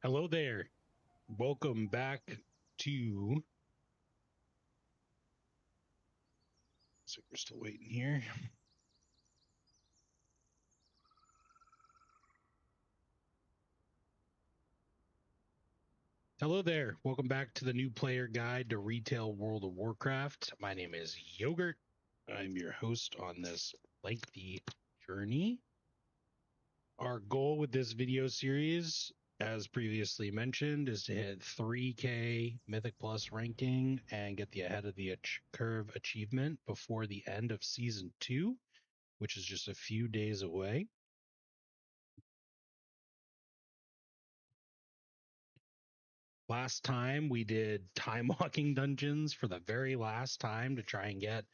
Hello there. Welcome back to. So we're still waiting here. Hello there. Welcome back to the new player guide to retail World of Warcraft. My name is Yogurt. I'm your host on this lengthy journey. Our goal with this video series, as previously mentioned, is to hit 3K Mythic Plus ranking and get the ahead of the curve achievement before the end of Season 2, which is just a few days away. Last time we did time walking dungeons for the very last time to try and get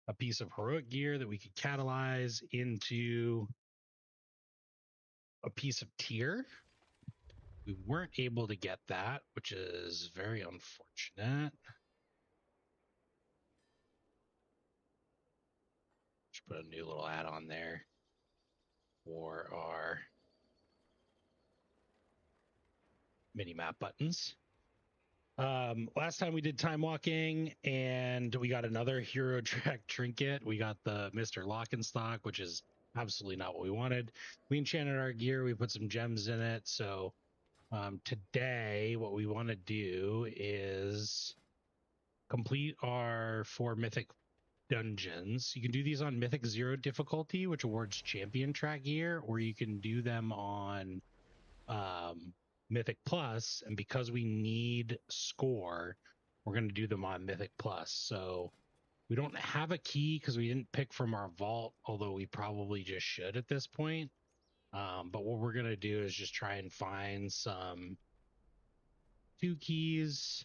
a piece of heroic gear that we could catalyze into a piece of tier. We weren't able to get that, which is very unfortunate. Just put a new little add-on there for our mini map buttons. Last time we did time walking and we got another hero track trinket. We got the Mr. Lockenstock, which is absolutely not what we wanted. We enchanted our gear. We put some gems in it. So today what we want to do is complete our 4 mythic dungeons. You can do these on Mythic 0 difficulty, which awards champion track gear, or you can do them on Mythic Plus, and because we need score, we're going to do them on Mythic Plus. So we don't have a key because we didn't pick from our vault, although we probably just should at this point. But what we're going to do is just try and find some 2 keys.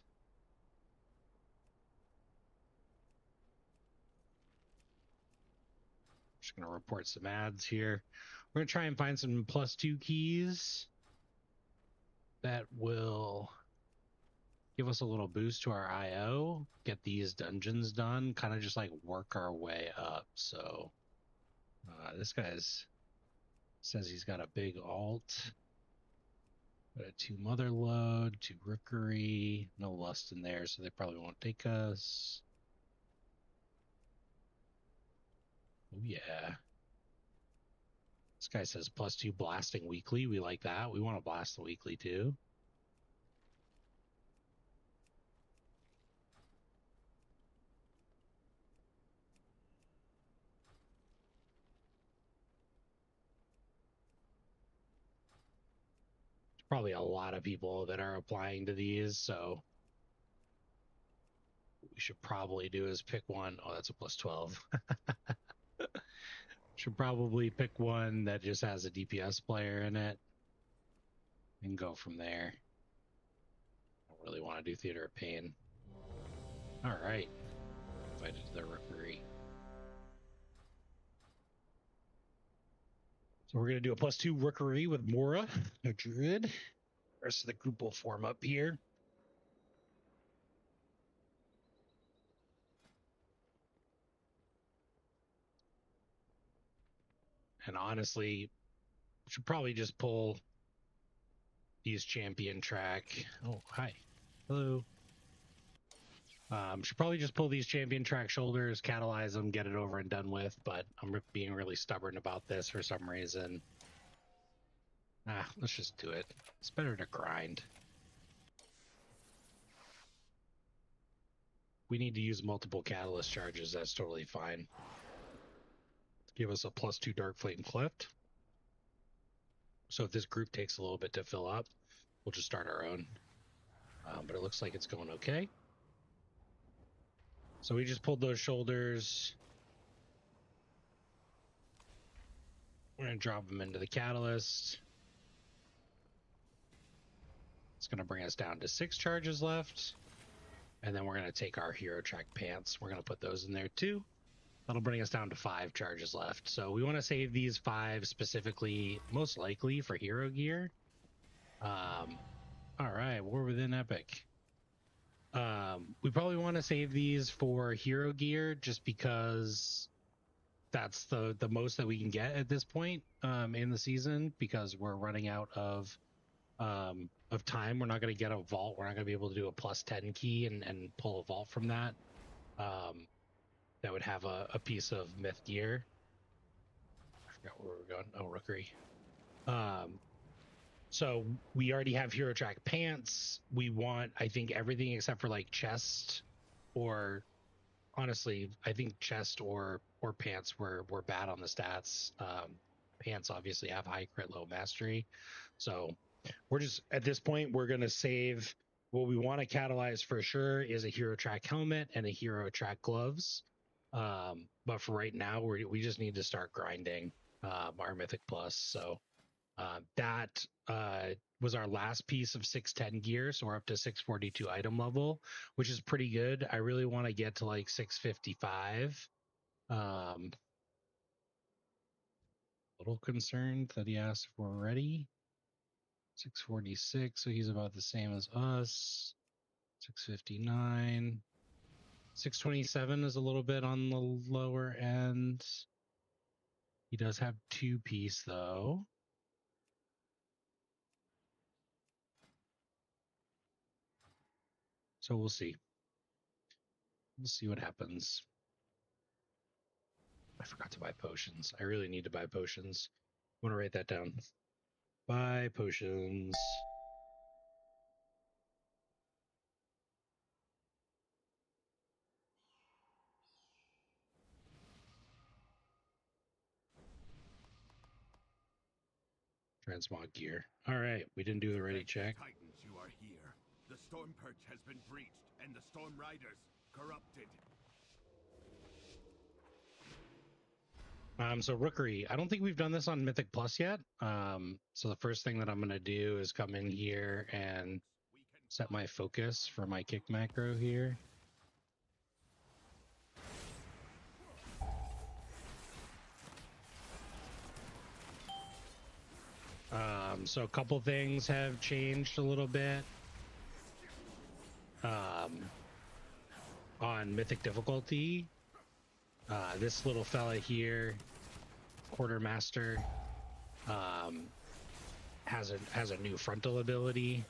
Just going to report some ads here. We're going to try and find some +2 keys that will give us a little boost to our IO, get these dungeons done, kind of just like work our way up. So this guy's says he's got a big alt, got a 2 mother load, 2 rookery, no lust in there, so they probably won't take us. Oh yeah. This guy says +2 blasting weekly. We like that. We want to blast the weekly too. Probably a lot of people that are applying to these, so what we should probably do is pick one. Oh, that's a +12. Should probably pick one that just has a DPS player in it and go from there. I don't really want to do Theater of Pain. All right. Invited to the rookery. So we're going to do a +2 rookery with Mora, a druid. The rest of the group will form up here. And honestly, should probably just pull these champion track. Oh, hi. Hello. Should probably just pull these champion track shoulders, catalyze them, get it over and done with. But I'm being really stubborn about this for some reason. Let's just do it. It's better to grind. We need to use multiple catalyst charges. That's totally fine. Give us a +2 Dark Flame Cleft. So if this group takes a little bit to fill up, we'll just start our own. But it looks like it's going okay. So we just pulled those shoulders. We're going to drop them into the catalyst. It's going to bring us down to 6 charges left. And then we're going to take our hero track pants. We're going to put those in there too. That'll bring us down to 5 charges left. So we want to save these 5 specifically, most likely for hero gear. All right, we're within epic. We probably want to save these for hero gear just because that's the most that we can get at this point in the season, because we're running out of of time. We're not going to get a vault. We're not going to be able to do a +10 key and pull a vault from that. That would have a piece of myth gear. I forgot where we're going. Oh, Rookery. So we already have hero track pants. We want, I think, everything except for like chest, or honestly, I think chest or pants were bad on the stats. Pants obviously have high crit, low mastery. So we're just at this point, we're gonna save. What we want to catalyze for sure is a hero track helmet and a hero track gloves. But for right now, we just need to start grinding our Mythic Plus. So that was our last piece of 610 gear. So we're up to 642 item level, which is pretty good. I really want to get to like 655. A little concerned that he asked if we're ready. 646, so he's about the same as us. 659. 627 is a little bit on the lower end. He does have 2-piece though. So we'll see. We'll see what happens. I forgot to buy potions. I really need to buy potions. I want to write that down. Buy potions. Transmog gear. All right, we didn't do the ready check. Titans, you are here. The storm perch has been breached, and the storm riders corrupted. So Rookery, I don't think we've done this on Mythic Plus yet. So the first thing that I'm gonna do is come in here and set my focus for my kick macro here. So a couple things have changed a little bit. On Mythic difficulty, this little fella here, Quartermaster, has a new frontal ability.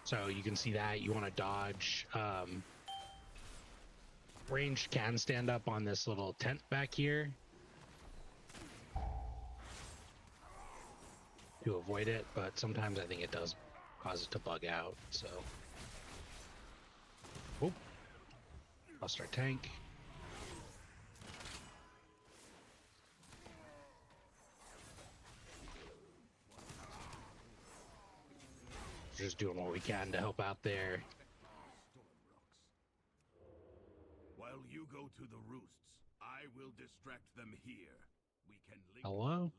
So you can see that you want to dodge. Ranged can stand up on this little tent back here to avoid it, but sometimes I think it does cause it to bug out. So, oh, lost our tank. Just doing what we can to help out there. While you go to the roosts, I will distract them here. We can link. Hello.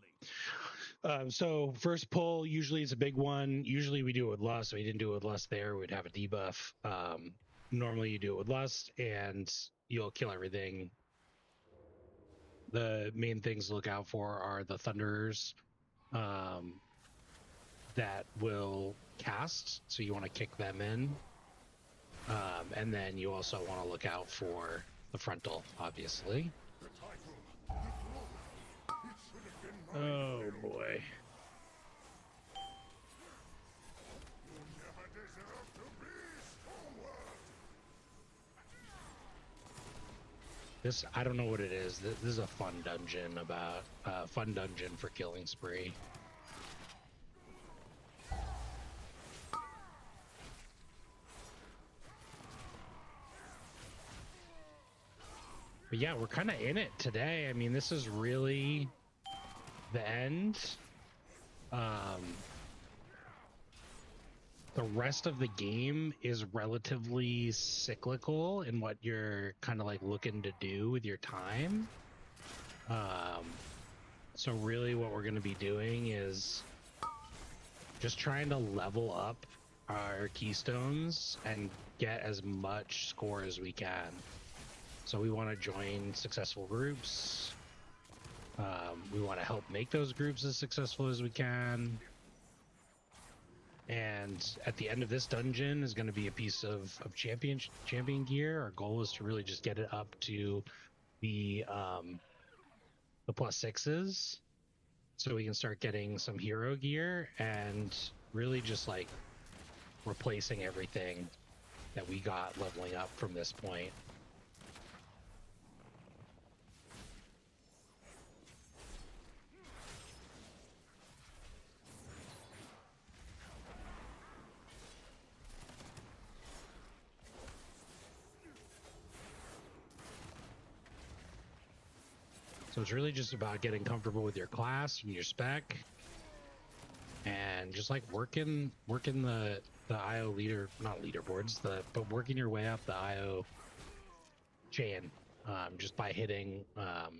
So first pull usually is a big one. Usually we do it with Lust. So we didn't do it with Lust there. We'd have a debuff. Normally you do it with Lust and you'll kill everything. The main things to look out for are the Thunderers that will cast. So you want to kick them in. And then you also want to look out for the frontal, obviously. Oh boy. This, I don't know what it is. This is a fun dungeon about fun dungeon for Killing Spree. But yeah, we're kind of in it today. I mean, this is really the end. The rest of the game is relatively cyclical in what you're kind of like looking to do with your time. So really what we're going to be doing is just trying to level up our keystones and get as much score as we can. So we want to join successful groups. We want to help make those groups as successful as we can. And at the end of this dungeon is going to be a piece of champion gear. Our goal is to really just get it up to the +6s. so we can start getting some hero gear and really just like replacing everything that we got leveling up from this point. So it's really just about getting comfortable with your class and your spec, and just like working the IO not leaderboards, but working your way up the IO chain, just by hitting all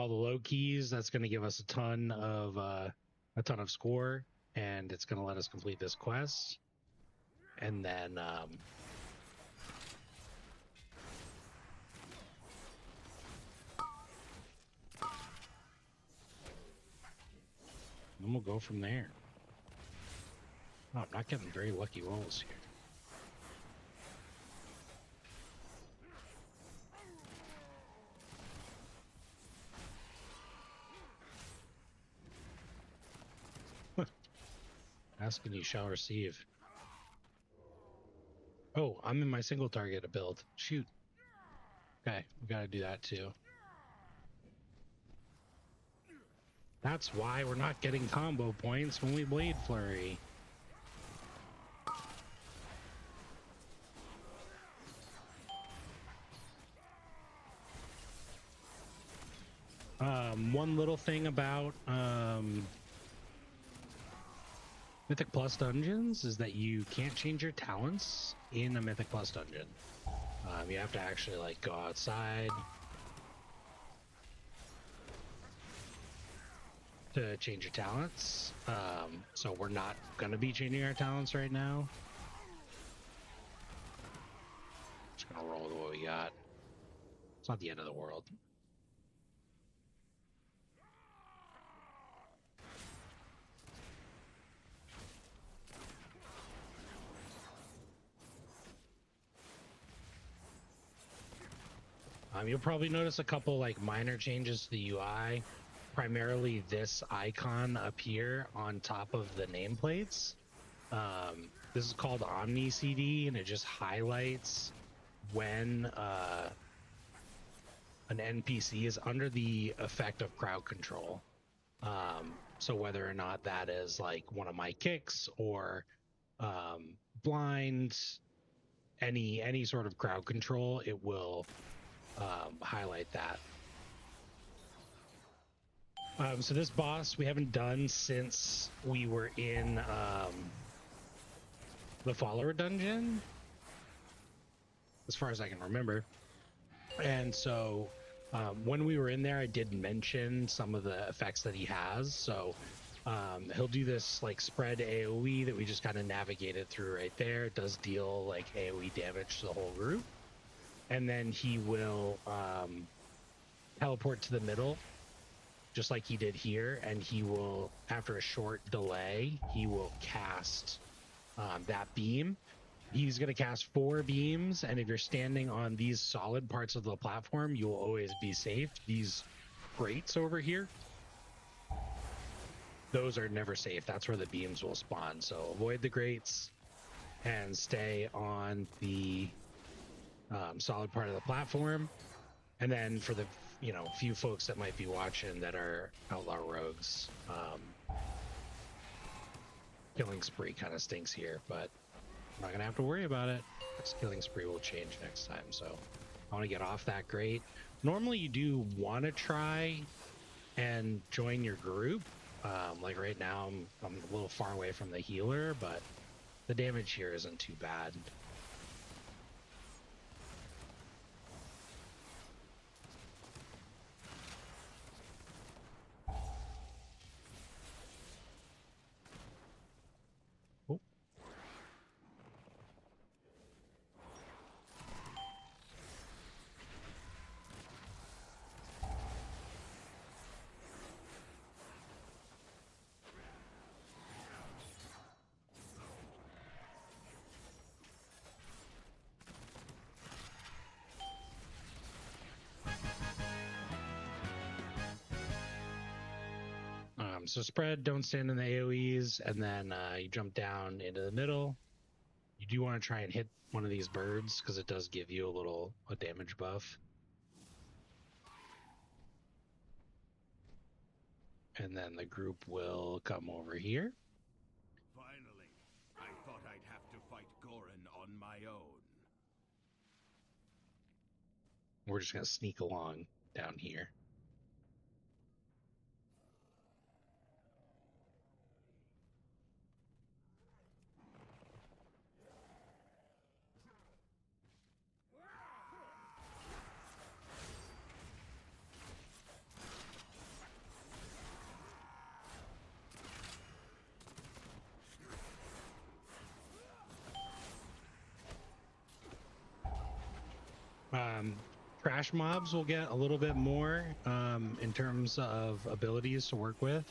the low keys. That's going to give us a ton of score, and it's going to let us complete this quest, and then we'll go from there. Oh, I'm not getting very lucky rolls here. Ask and you shall receive. Oh, I'm in my single target build. Shoot. Okay, we gotta do that too. That's why we're not getting combo points when we Blade Flurry. One little thing about Mythic Plus dungeons is that you can't change your talents in a Mythic Plus dungeon. You have to actually like go outside to change your talents. So we're not gonna be changing our talents right now. Just gonna roll with what we got. It's not the end of the world. You'll probably notice a couple like minor changes to the UI. Primarily this icon up here on top of the nameplates. This is called Omni CD, and it just highlights when an NPC is under the effect of crowd control. So whether or not that is like one of my kicks or blind, any sort of crowd control, it will highlight that. So this boss we haven't done since we were in the follower dungeon, as far as I can remember. And so when we were in there, I did mention some of the effects that he has. So he'll do this like spread AoE that we just kind of navigated through right there. It does deal like AoE damage to the whole group. And then he will teleport to the middle, just like he did here, and he will, after a short delay, he will cast that beam. He's going to cast 4 beams, and if you're standing on these solid parts of the platform, you will always be safe. These grates over here, those are never safe. That's where the beams will spawn. So avoid the grates and stay on the solid part of the platform. And then for the few folks that might be watching that are outlaw rogues, killing spree kind of stinks here, but I'm not gonna have to worry about it. This killing spree will change next time, so I want to get off that grate. Normally you do want to try and join your group. Like right now I'm a little far away from the healer, but the damage here isn't too bad. So spread, don't stand in the AoEs, and then you jump down into the middle. You do want to try and hit one of these birds because it does give you a damage buff. And then the group will come over here. Finally, I thought I'd have to fight Gorin on my own. We're just going to sneak along down here. Trash mobs will get a little bit more in terms of abilities to work with.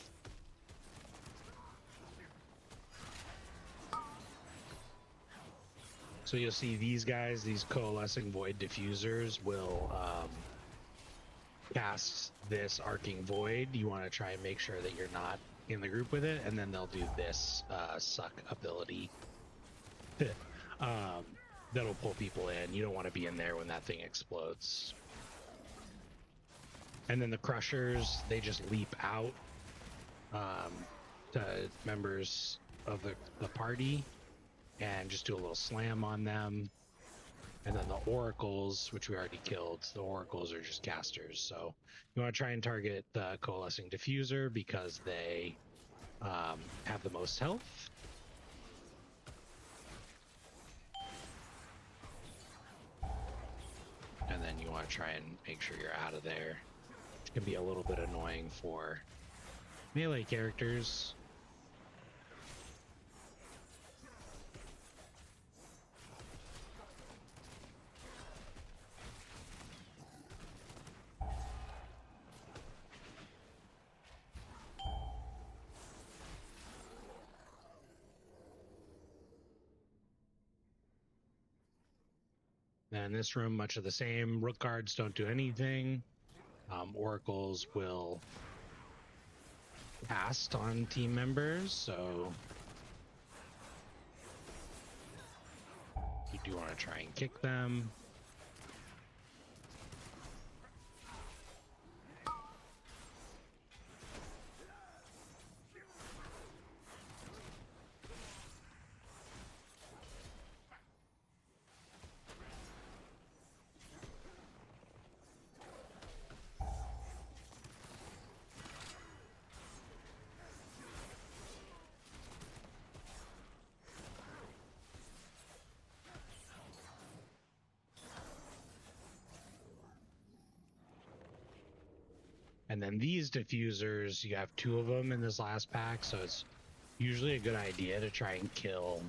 So you'll see these guys, these coalescing void diffusers will cast this arcing void. You want to try and make sure that you're not in the group with it, and then they'll do this suck ability. That'll pull people in. You don't want to be in there when that thing explodes. And then the crushers, they just leap out to members of the party and just do a little slam on them. And then the oracles, which we already killed, the oracles are just casters. So you want to try and target the coalescing diffuser because they have the most health. And then you want to try and make sure you're out of there. It can be a little bit annoying for melee characters. And this room, much of the same. Rook guards don't do anything. Oracles will cast on team members, so you do want to try and kick them. And then these diffusers, you have 2 of them in this last pack, so it's usually a good idea to try and kill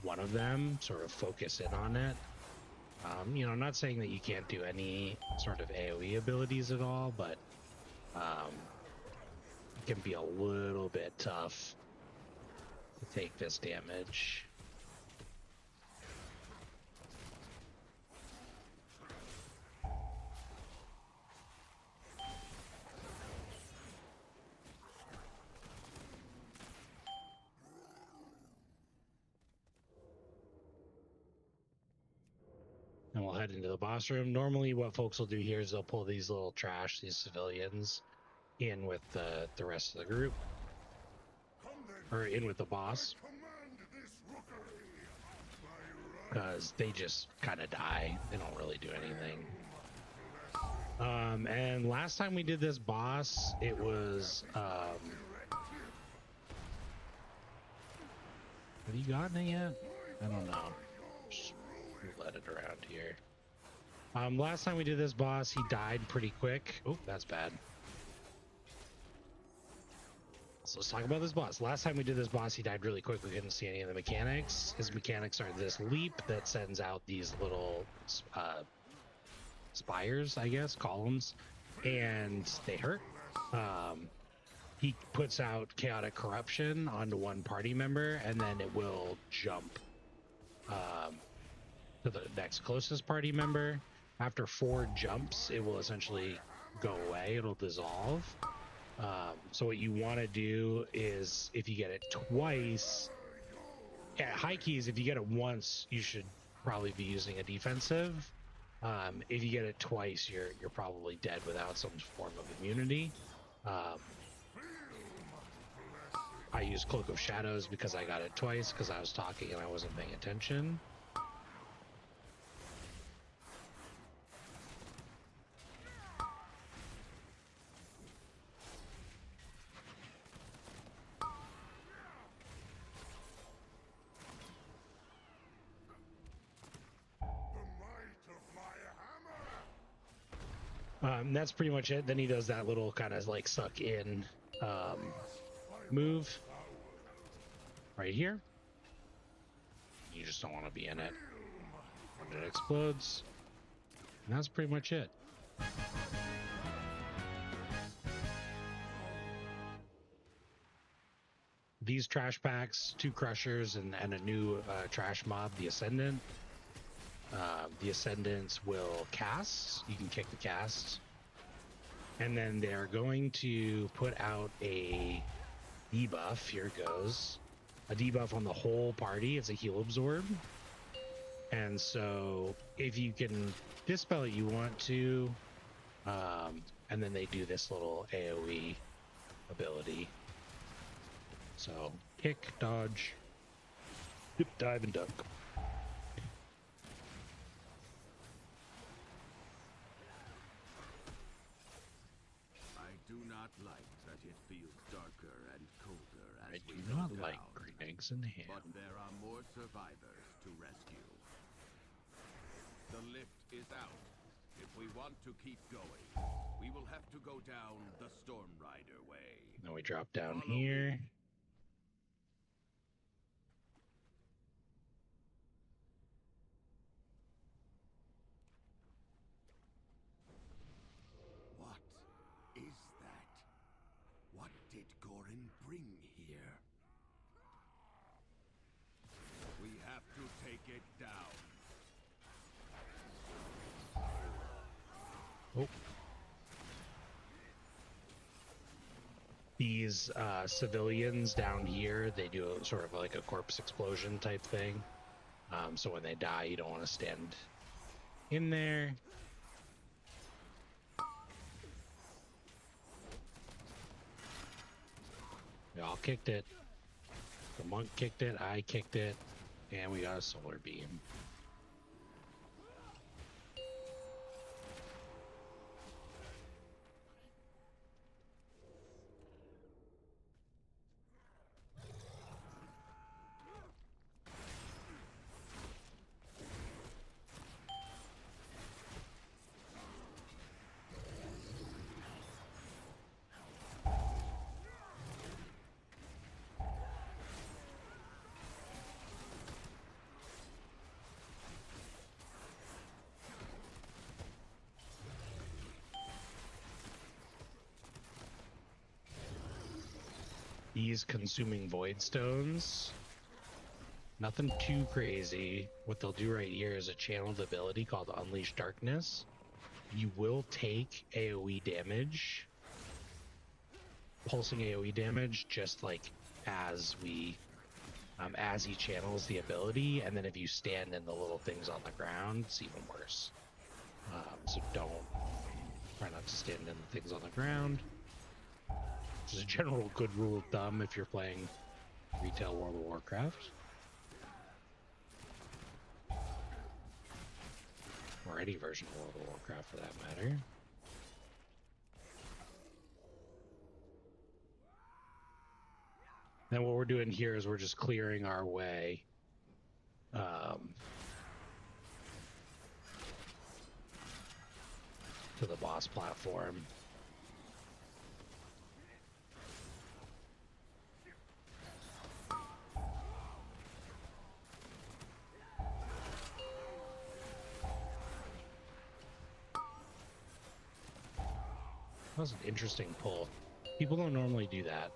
one of them, sort of focus in on it. You know, I'm not saying that you can't do any sort of AoE abilities at all, but it can be a little bit tough to take this damage. And we'll head into the boss room. Normally what folks will do here is they'll pull these little trash, these civilians, in with the rest of the group. Or in with the boss. Because they just kind of die. They don't really do anything. And last time we did this boss, it was... have you gotten it yet? I don't know. Just let it around here. Last time we did this boss, he died pretty quick. Oh, that's bad. So let's talk about this boss. Last time we did this boss, he died really quick. We couldn't see any of the mechanics. His mechanics are this leap that sends out these little spires, I guess, columns, and they hurt. He puts out chaotic corruption onto one party member, and then it will jump to the next closest party member. After 4 jumps, it will essentially go away. It'll dissolve. So what you want to do is, if you get it twice at high keys, if you get it once, you should probably be using a defensive. If you get it twice, you're probably dead without some form of immunity. I use Cloak of Shadows because I got it twice because I was talking and I wasn't paying attention. That's pretty much it. Then he does that little kind of like suck in move right here. You just don't want to be in it when it explodes. And that's pretty much it. These trash packs, 2 crushers, and a new trash mob, the Ascendant. The Ascendants will cast. You can kick the cast. And then they're going to put out a debuff. Here it goes. A debuff on the whole party. It's a heal absorb. And so if you can dispel it, you want to. And then they do this little AoE ability. So kick, dodge, dip, dive, and duck. I do not like that it feels darker and colder as I we do go not down, like green eggs and ham. but there are more survivors to rescue. The lift is out. If we want to keep going, we will have to go down the Storm Rider way. Then we drop down Follow here. me. What is that? What did Gorin bring here? We have to take it down. Oh. These civilians down here, they do a, sort of like a corpse explosion type thing. So when they die, you don't want to stand in there. We all kicked it. The monk kicked it, I kicked it, and we got a solar beam. These consuming void stones, nothing too crazy. What they'll do right here is a channeled ability called Unleash Darkness. You will take AoE damage, pulsing AoE damage, just like as we as he channels the ability, and then if you stand in the little things on the ground, it's even worse. So try not to stand in the things on the ground. Which is a general good rule of thumb if you're playing retail World of Warcraft. Or any version of World of Warcraft for that matter. Then what we're doing here is we're just clearing our way to the boss platform. That was an interesting pull. People don't normally do that.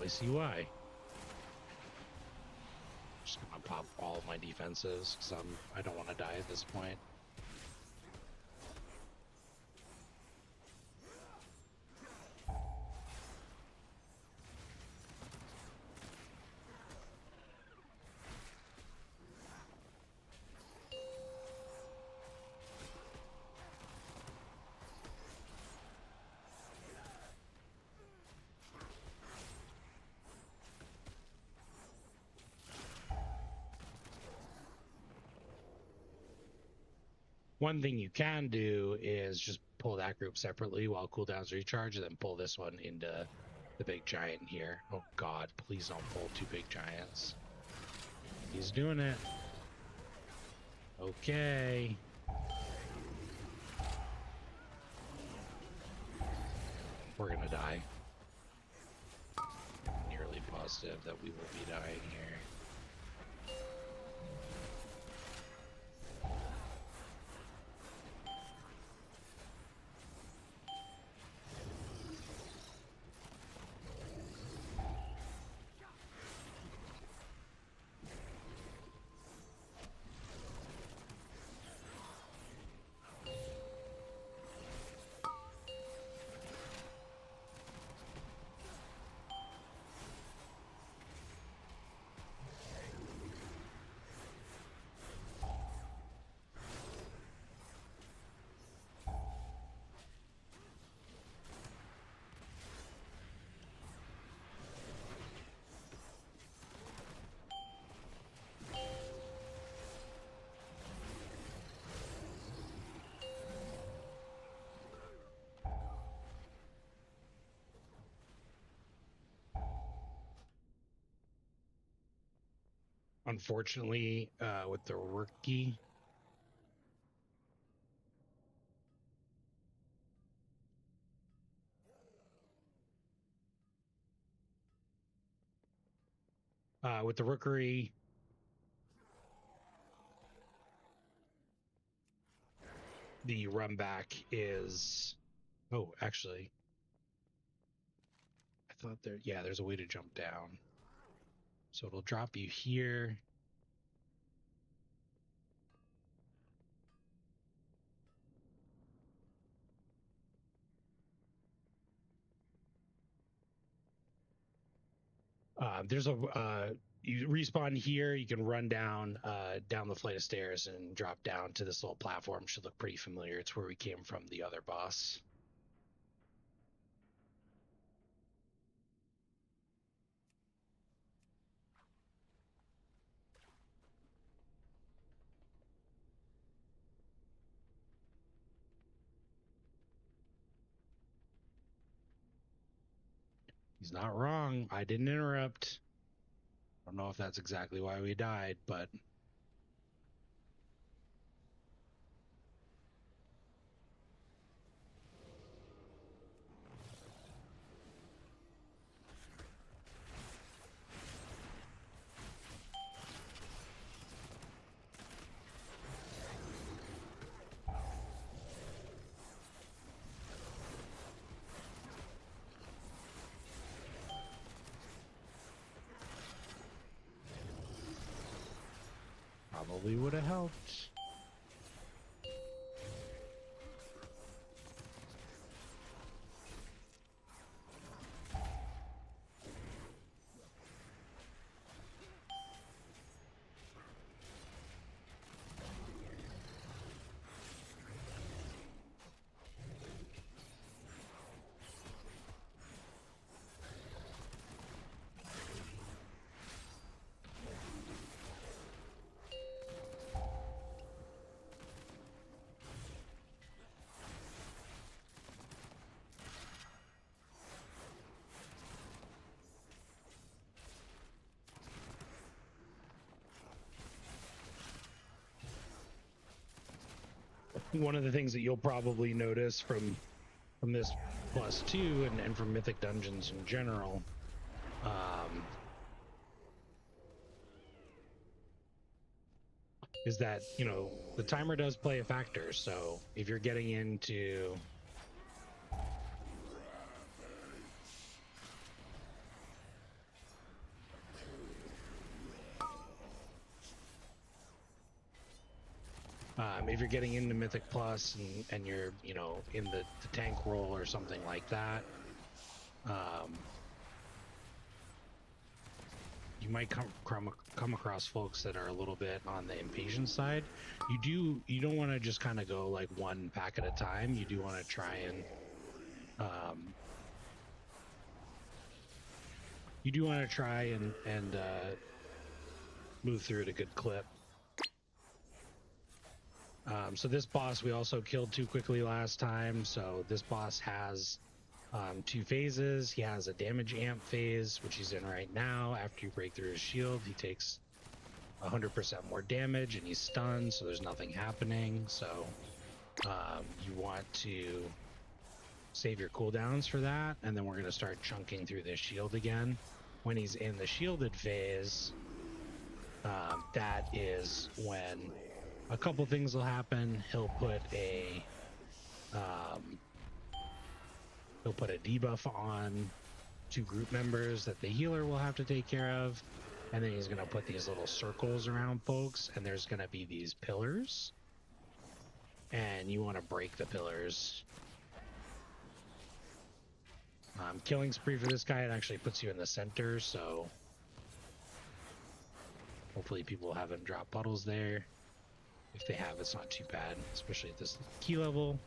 totally see why. Just gonna pop all of my defenses because I don't want to die at this point. One thing you can do is just pull that group separately while cooldowns recharge, and then pull this one into the big giant here. Oh god, please don't pull two big giants. He's doing it. Okay. We're gonna die. Nearly positive that we will be dying here. Unfortunately, with the rookie, rookery, the run back is. Oh, actually, I thought there's a way to jump down. So it'll drop you here. There's a you respawn here. You can run down the flight of stairs and drop down to this little platform. Should look pretty familiar. It's where we came from the other boss. He's not wrong. I didn't interrupt. I don't know if that's exactly why we died, but probably would have helped. One of the things that you'll probably notice from this +2 and from Mythic Dungeons in general, is that, you know, the timer does play a factor. So if you're getting into If you're getting into Mythic Plus and you're, you know, in the tank role or something like that, you might come across folks that are a little bit on the impatient side. You don't want to just kind of go like one pack at a time. You do want to try and move through at a good clip. So this boss we also killed too quickly last time. So this boss has 2 phases. He has a damage amp phase, which he's in right now. After you break through his shield, he takes 100% more damage and he's stunned, so there's nothing happening. So you want to save your cooldowns for that, and then we're going to start chunking through this shield again. When he's in the shielded phase, that is when a couple things will happen. He'll put a debuff on 2 group members that the healer will have to take care of, and then he's going to put these little circles around folks, and there's going to be these pillars, and you want to break the pillars. Killing spree for this guy, it actually puts you in the center, so hopefully people haven't dropped puddles there. If they have, it's not too bad, especially at this key level.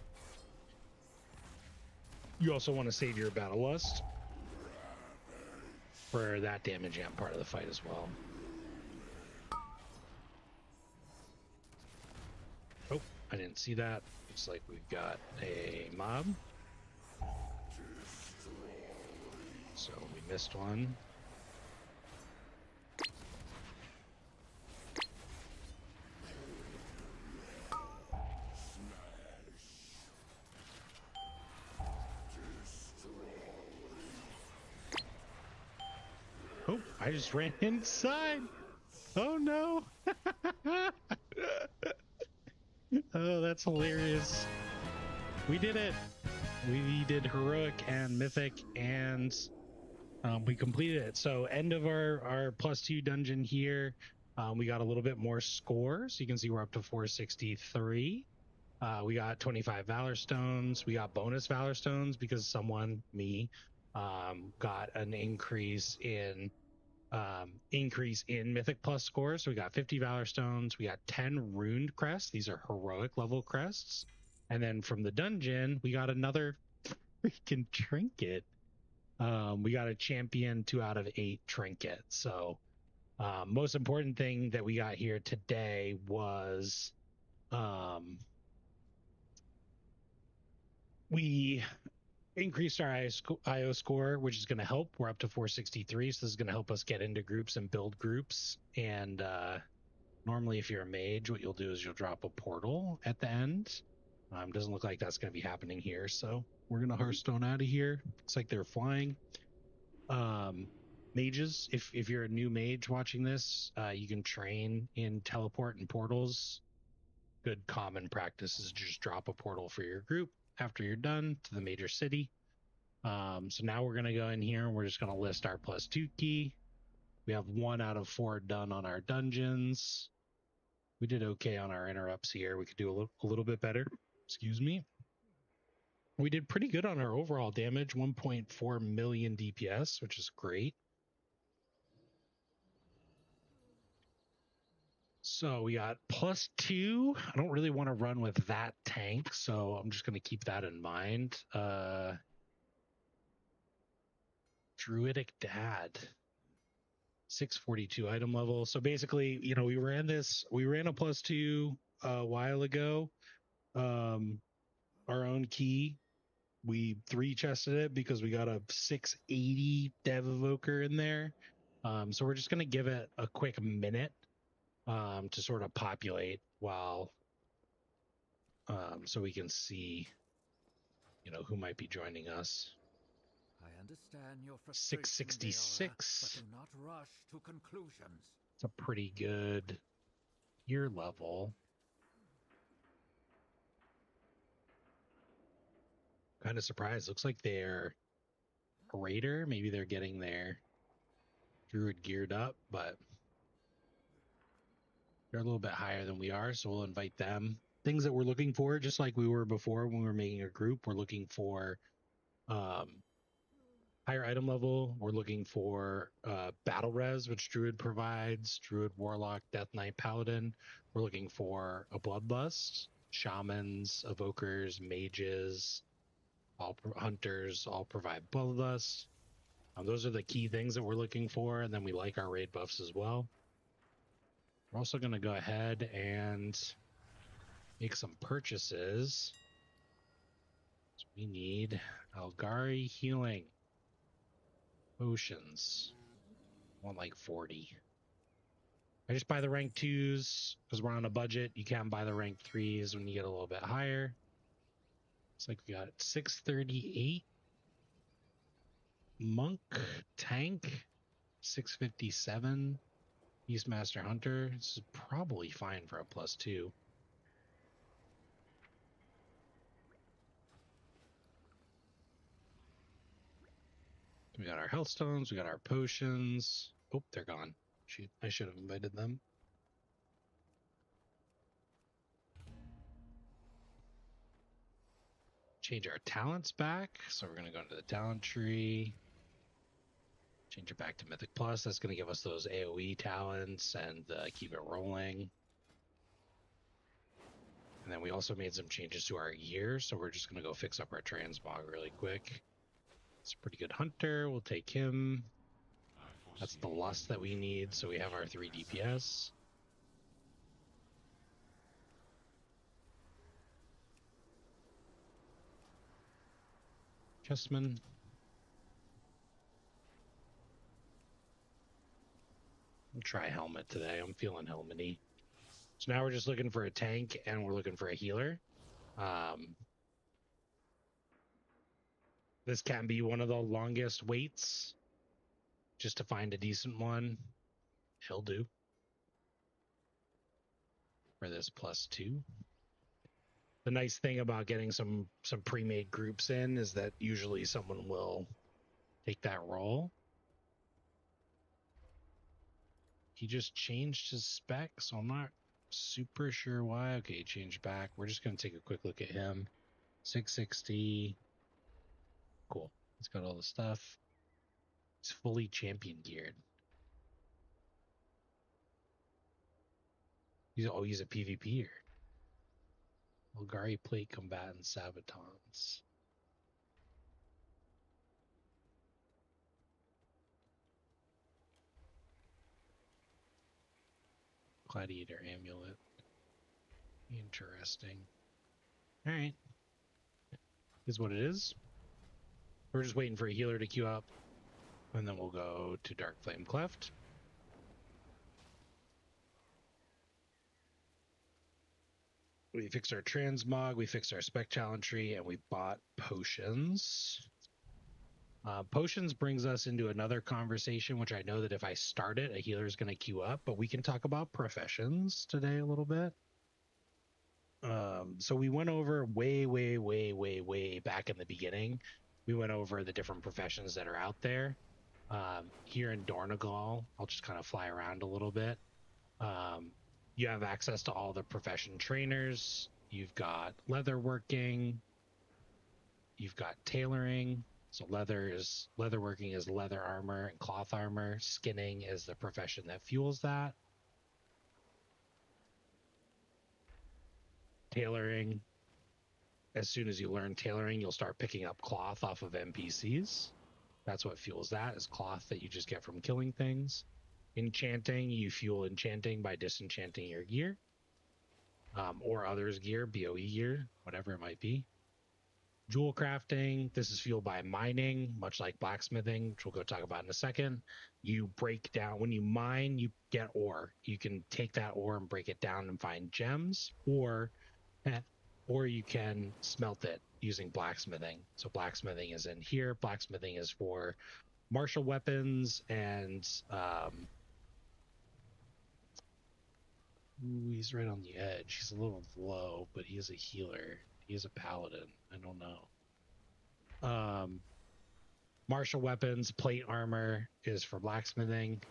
You also want to save your battle lust for that damage amp part of the fight as well. Oh, I didn't see that. Looks like we've got a mob. So we missed one. Oh, I just ran inside. Oh no. Oh, that's hilarious. We did it. We did heroic and mythic, and we completed it. So end of our +2 dungeon here. We got a little bit more score, so you can see we're up to 463. We got 25 Valor Stones. We got bonus Valor Stones because someone, me, got an increase in Mythic Plus scores. So we got 50 Valor Stones. We got 10 Runed Crests. These are heroic level crests. And then from the dungeon, we got another freaking trinket. We got a champion 2 out of 8 trinket. So most important thing that we got here today was we increased our IO score, which is going to help. We're up to 463, so this is going to help us get into groups and build groups. And normally, if you're a mage, what you'll do is you'll drop a portal at the end. Doesn't look like that's going to be happening here, so we're going to Hearthstone out of here. Looks like they're flying. Mages, if you're a new mage watching this, you can train in teleport and portals. Good common practice is just drop a portal for your group after you're done to the major city. So now we're going to go in here and we're just going to list our +2 key. We have 1 out of 4 done on our dungeons. We did okay on our interrupts here. We could do a little bit better. Excuse me. We did pretty good on our overall damage, 1.4 million DPS, which is great. So we got +2. I don't really want to run with that tank, so I'm just going to keep that in mind. Druidic Dad, 642 item level. So basically, you know, we ran a +2 a while ago. Our own key, we 3-chested it because we got a 680 Dev Evoker in there. So we're just going to give it a quick minute to sort of populate while so we can see, you know, who might be joining us. I understand your frustration, 666. but do not rush to conclusions. It's a pretty good gear level. Kind of surprised. Looks like they're a raider. Maybe they're getting their druid geared up, but They're a little bit higher than we are, so we'll invite them. Things that we're looking for, just like we were before when we were making a group, we're looking for higher item level. We're looking for battle res, which Druid provides, Druid, Warlock, Death Knight, Paladin. We're looking for a Bloodlust, Shamans, Evokers, Mages, all Hunters, all provide Bloodlust. Those are the key things that we're looking for, and then we like our raid buffs as well. We're also going to go ahead and make some purchases. So we need Algari healing potions. I want like 40. I just buy the rank 2s because we're on a budget. You can buy the rank 3s when you get a little bit higher. Looks like we got 638. Monk, tank, 657. Beastmaster Hunter. This is probably fine for a +2. We got our health stones. We got our potions. Oh, they're gone. Shoot, I should have invited them. Change our talents back. So we're going to go into the talent tree. Change it back to Mythic Plus. That's going to give us those AoE talents and keep it rolling. And then we also made some changes to our gear. So we're just going to go fix up our transmog really quick. It's a pretty good hunter. We'll take him. That's the lust that we need. So we have our 3 DPS. Chessman. I'll try helmet today. I'm feeling helmety. So now we're just looking for a tank and we're looking for a healer. This can be one of the longest waits just to find a decent one. He'll do for this +2. The nice thing about getting some pre-made groups in is that usually someone will take that role. He just changed his spec, so I'm not super sure why. Okay, change back. We're just going to take a quick look at him. 660. Cool. He's got all the stuff. He's fully champion geared. He's a PvPer. Algari plate combatant sabatons. Gladiator amulet. Interesting. All right. Is what it is. We're just waiting for a healer to queue up. And then we'll go to Dark Flame Cleft. We fixed our transmog, we fixed our spec talent tree, and we bought potions. Potions brings us into another conversation, which I know that if I start it, a healer is going to queue up, but we can talk about professions today a little bit. So we went over way back in the beginning. We went over the different professions that are out there. Here in Dornegal, I'll just kind of fly around a little bit. You have access to all the profession trainers. You've got leatherworking. You've got tailoring. So leatherworking is leather armor and cloth armor. Skinning is the profession that fuels that. Tailoring. As soon as you learn tailoring, you'll start picking up cloth off of NPCs. That's what fuels that, is cloth that you just get from killing things. Enchanting, you fuel enchanting by disenchanting your gear. Or others' gear, BOE gear, whatever it might be. Jewel crafting, this is fueled by mining, much like blacksmithing, which we'll go talk about in a second. You break down, when you mine, you get ore. You can take that ore and break it down and find gems, or you can smelt it using blacksmithing. So blacksmithing is in here. Blacksmithing is for martial weapons and ooh, he's right on the edge. He's a little low, but he is a healer. He is a paladin. I don't know. Martial weapons, plate armor is for blacksmithing.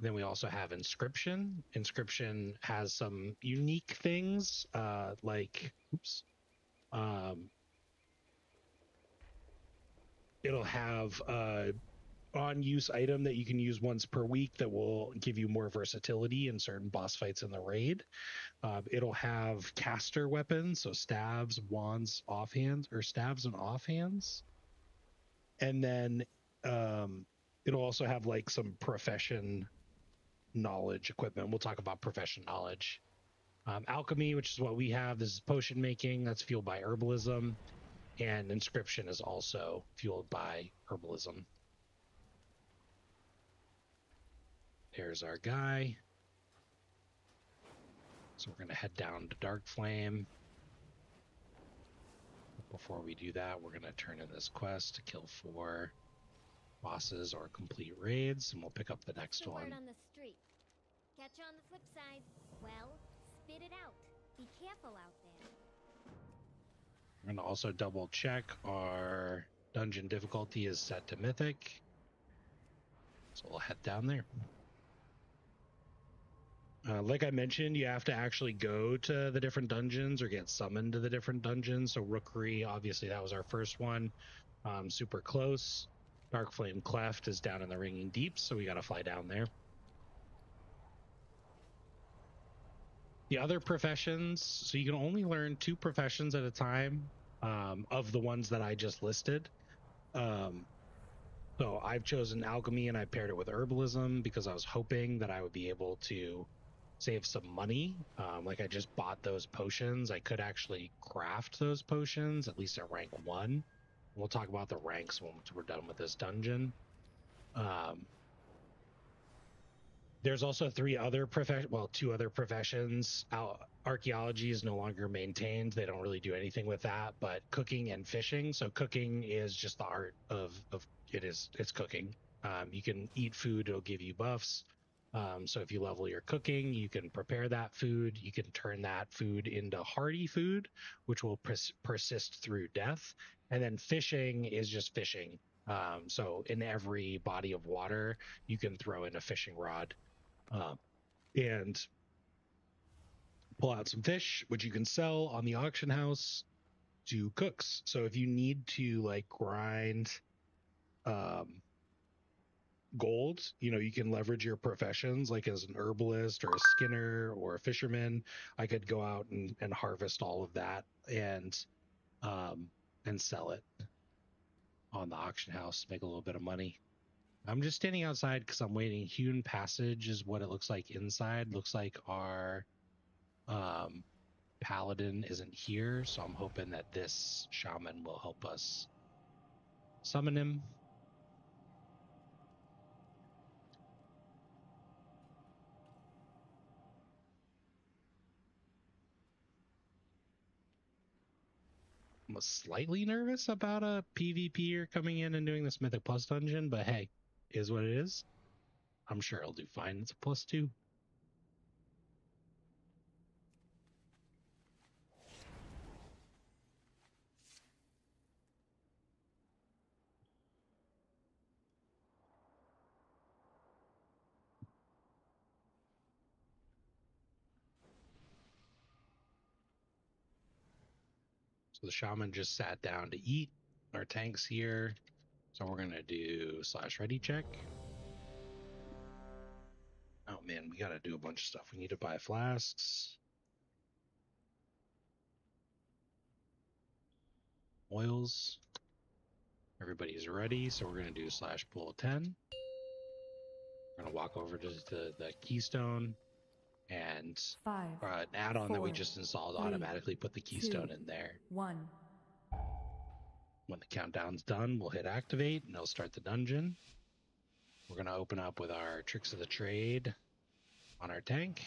Then we also have Inscription. Inscription has some unique things, like, oops, it'll have on-use item that you can use once per week that will give you more versatility in certain boss fights in the raid. It'll have caster weapons, so stabs, wands, offhands, or stabs and offhands. And then it'll also have like some profession knowledge equipment. We'll talk about profession knowledge. Alchemy, which is what we have. This is potion making. That's fueled by herbalism. And inscription is also fueled by herbalism. There's our guy. So we're going to head down to Dark Flame. Before we do that, we're going to turn in this quest to kill 4 bosses or complete raids, and we'll pick up the next one. Word on the street. Catch you on the flip side. Well, spit it out. Be careful out there. We're going to also double check our dungeon difficulty is set to Mythic. So we'll head down there. Like I mentioned, you have to actually go to the different dungeons or get summoned to the different dungeons. So Rookery, obviously that was our first one. Super close. Dark Flame Cleft is down in the Ringing Deeps, so we got to fly down there. The other professions, so you can only learn 2 professions at a time of the ones that I just listed. So I've chosen alchemy and I paired it with herbalism because I was hoping that I would be able to save some money. Like I just bought those potions. I could actually craft those potions, at least at rank 1. We'll talk about the ranks once we're done with this dungeon. There's also 2 other professions. Archaeology is no longer maintained. They don't really do anything with that, but cooking and fishing. So cooking is just the art of it's cooking. You can eat food, it'll give you buffs. So if you level your cooking, you can prepare that food. You can turn that food into hardy food, which will persist through death. And then fishing is just fishing. So in every body of water, you can throw in a fishing rod and pull out some fish, which you can sell on the auction house to cooks. So if you need to like grind gold, you can leverage your professions, like as an herbalist or a skinner or a fisherman. I could go out and harvest all of that and sell it on the auction house, make a little bit of money. I'm just standing outside because I'm waiting. Hewn Passage is what it looks like inside. Looks like our paladin isn't here, so I'm hoping that this shaman will help us summon him. I'm slightly nervous about a PvPer coming in and doing this Mythic Plus dungeon, but hey, is what it is. I'm sure it'll do fine. It's a +2. So the shaman just sat down to eat. Our tank's here. So we're going to do /ready check. Oh man, we got to do a bunch of stuff. We need to buy flasks. Oils. Everybody's ready. So we're going to do /pull 10. We're going to walk over to the keystone and 5, an add-on 4, that we just installed 3, automatically put the keystone 2, in there. 1. When the countdown's done, we'll hit activate and it'll start the dungeon. We're going to open up with our tricks of the trade on our tank.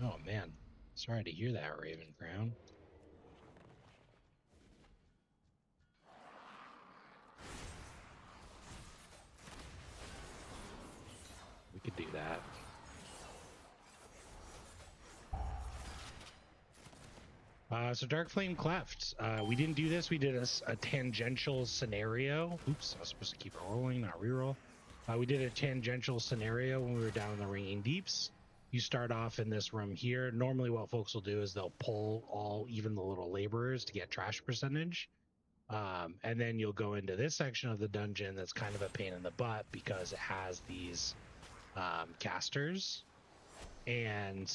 Oh man, sorry to hear that, Raven Crown. We could do that. So Dark Flame Cleft. We didn't do this. We did a tangential scenario. Oops, I was supposed to keep it rolling, not reroll. We did a tangential scenario when we were down in the Ringing Deeps. You start off in this room here. Normally what folks will do is they'll pull even the little laborers to get trash percentage. And then you'll go into this section of the dungeon that's kind of a pain in the butt because it has these casters, and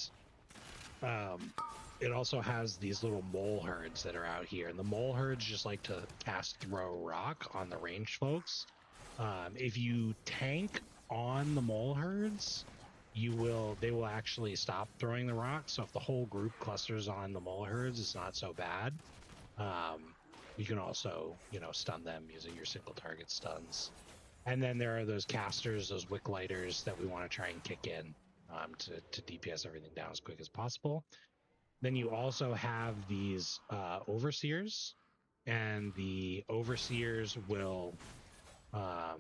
it also has these little mole herds that are out here, and the mole herds just like to cast throw rock on the ranged folks. If you tank on the mole herds, they will actually stop throwing the rocks. So if the whole group clusters on the mole herds, it's not so bad. You can also, stun them using your single target stuns. And then there are those casters, those wick lighters that we want to try and kick in to DPS everything down as quick as possible. Then you also have these overseers, and the overseers will man,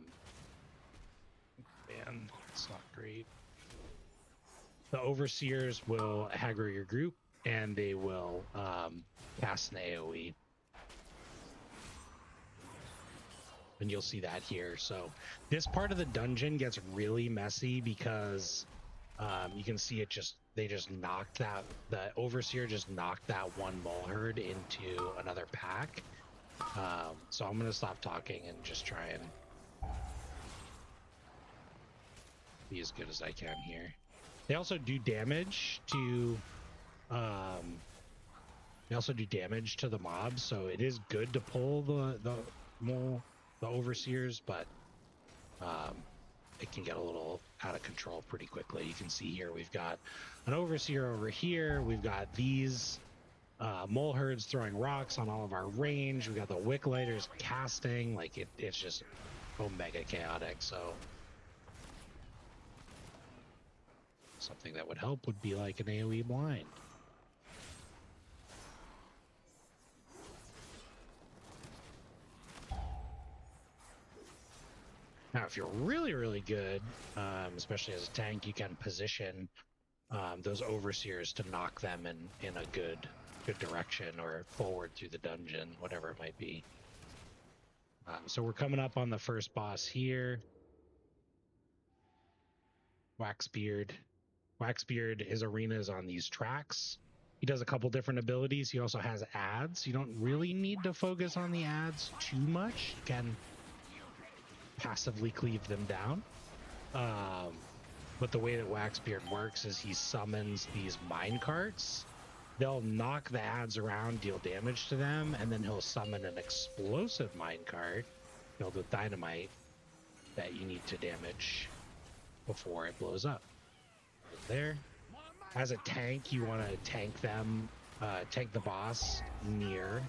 it's not great. The overseers will aggro your group, and they will cast an AoE. And you'll see that here. So this part of the dungeon gets really messy because you can see they just knocked the overseer just knocked that one mole herd into another pack. So I'm gonna stop talking and just try and be as good as I can here. They also do damage to the mobs, so it is good to pull the overseers, but it can get a little out of control pretty quickly. You can see here we've got an overseer over here. We've got these mole herds throwing rocks on all of our range. We got the wick lighters casting. Like it's just omega chaotic. So something that would help would be like an AoE blind. Now, if you're really, really good, especially as a tank, you can position those overseers to knock them in a good direction or forward through the dungeon, whatever it might be. So we're coming up on the first boss here. Waxbeard. Waxbeard, his arena is on these tracks. He does a couple different abilities. He also has ads. You don't really need to focus on the ads too much. You can passively cleave them down. But the way that Waxbeard works is he summons these mine carts. They'll knock the ads around, deal damage to them, and then he'll summon an explosive mine cart filled with dynamite that you need to damage before it blows up. There. As a tank, you want to tank them, tank the boss near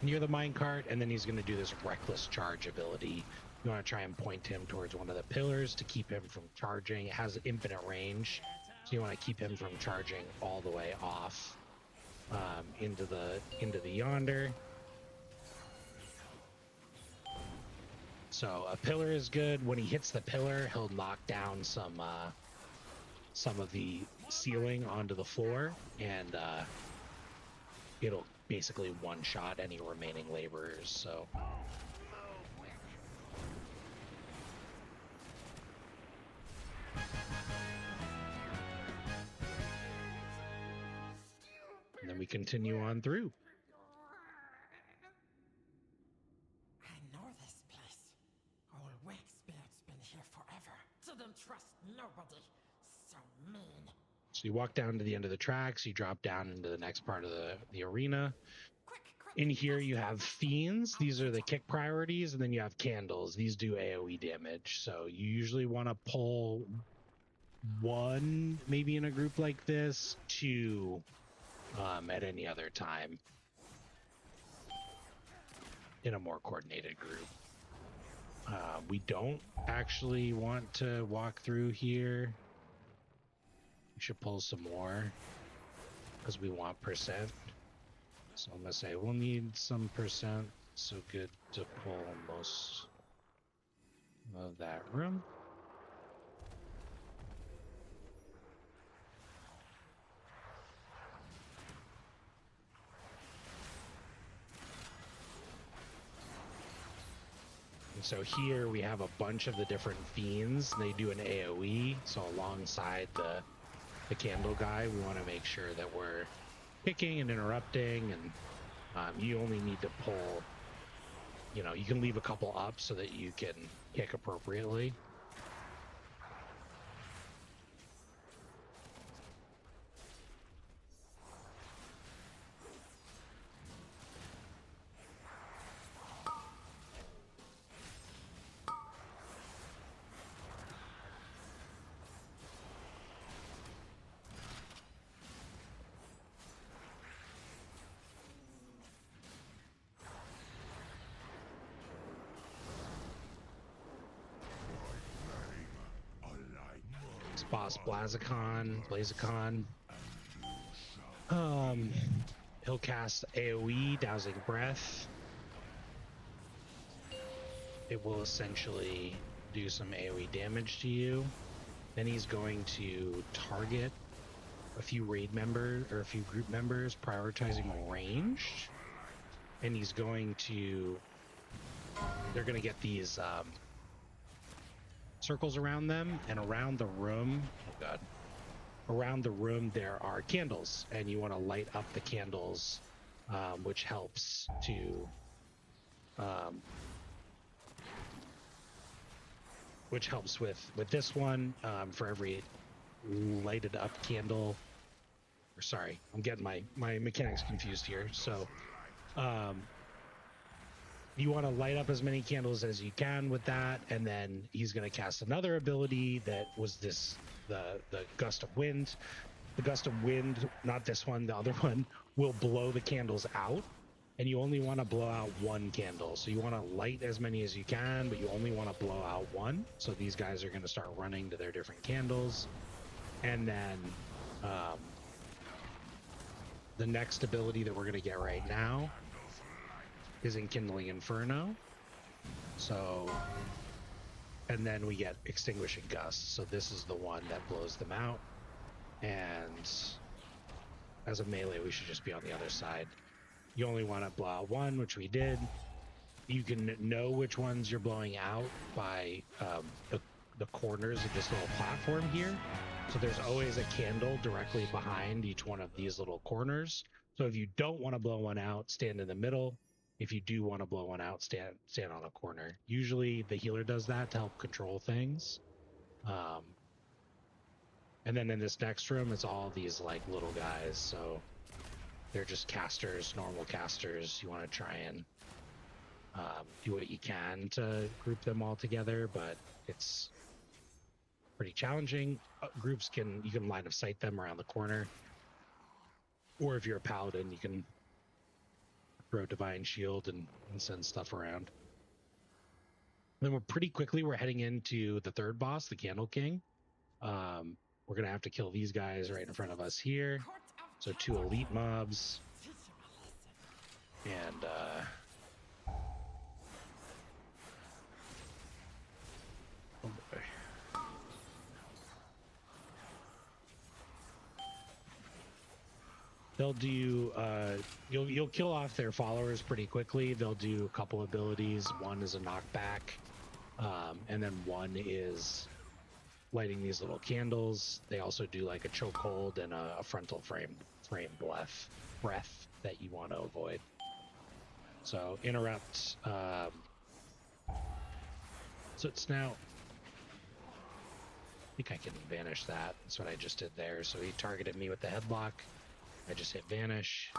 the minecart, and then he's going to do this reckless charge ability. You want to try and point him towards one of the pillars to keep him from charging. It has infinite range, so you want to keep him from charging all the way off into the yonder. So a pillar is good. When he hits the pillar, he'll knock down some of the ceiling onto the floor, and it'll basically one-shot any remaining laborers. So and then we continue on through. I know this place. Old Waxbeard's been here forever. Didn't trust nobody. So mean. So you walk down to the end of the tracks, you drop down into the next part of the arena. In here you have fiends. These are the kick priorities, and then you have candles. These do AoE damage. So you usually want to pull one, maybe in a group like this, two at any other time in a more coordinated group. We don't actually want to walk through here. We should pull some more because we want percent. So I'm gonna say we'll need some percent. So good to pull most of that room. So here we have a bunch of the different fiends. They do an AoE. So alongside the candle guy, we want to make sure that we're kicking and interrupting, and you only need to pull, you know, you can leave a couple up so that you can kick appropriately. Boss Blazicon. He'll cast AoE, Dousing Breath. It will essentially do some AoE damage to you. Then he's going to target a few raid members or a few group members, prioritizing ranged. And he's going to, they're going to get these circles around them, and around the room, oh god, around the room there are candles, and you want to light up the candles, which helps to which helps with this one. For every lighted up candle, or sorry, I'm getting my mechanics confused here. So you want to light up as many candles as you can with that, and then he's going to cast another ability that was this, the gust of wind. The gust of wind, not this one, the other one, will blow the candles out, and you only want to blow out one candle. So you want to light as many as you can, but you only want to blow out one. So these guys are going to start running to their different candles. And then the next ability that we're going to get right now is Enkindling Inferno. So, and then we get Extinguishing Gust. So this is the one that blows them out. And as a melee, we should just be on the other side. You only want to blow out one, which we did. You can know which ones you're blowing out by the corners of this little platform here. So there's always a candle directly behind each one of these little corners. So if you don't want to blow one out, stand in the middle. If you do want to blow one out, stand on a corner. Usually the healer does that to help control things. And then in this next room, it's all these like little guys. So they're just casters, normal casters. You want to try and do what you can to group them all together, but it's pretty challenging. Groups you can line of sight them around the corner. Or if you're a paladin, you can throw Divine Shield and send stuff around. Then we're heading into the third boss, the Candle King. We're gonna have to kill these guys right in front of us here. So 2 elite mobs. And oh boy. They'll do you'll kill off their followers pretty quickly. They'll do a couple abilities. One is a knockback, and then one is lighting these little candles. They also do like a chokehold and a frontal frame breath that you want to avoid. So interrupt. So it's now, I think I can vanish that. That's what I just did there. So he targeted me with the headlock. I just hit vanish.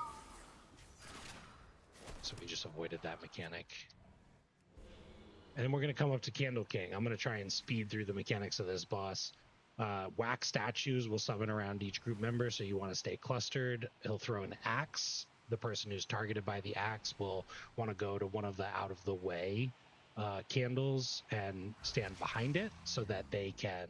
So we just avoided that mechanic. And then we're going to come up to Candle King. I'm going to try and speed through the mechanics of this boss. Wax statues will summon around each group member, so you want to stay clustered. He'll throw an axe. The person who's targeted by the axe will want to go to one of the out of the way candles and stand behind it so that they can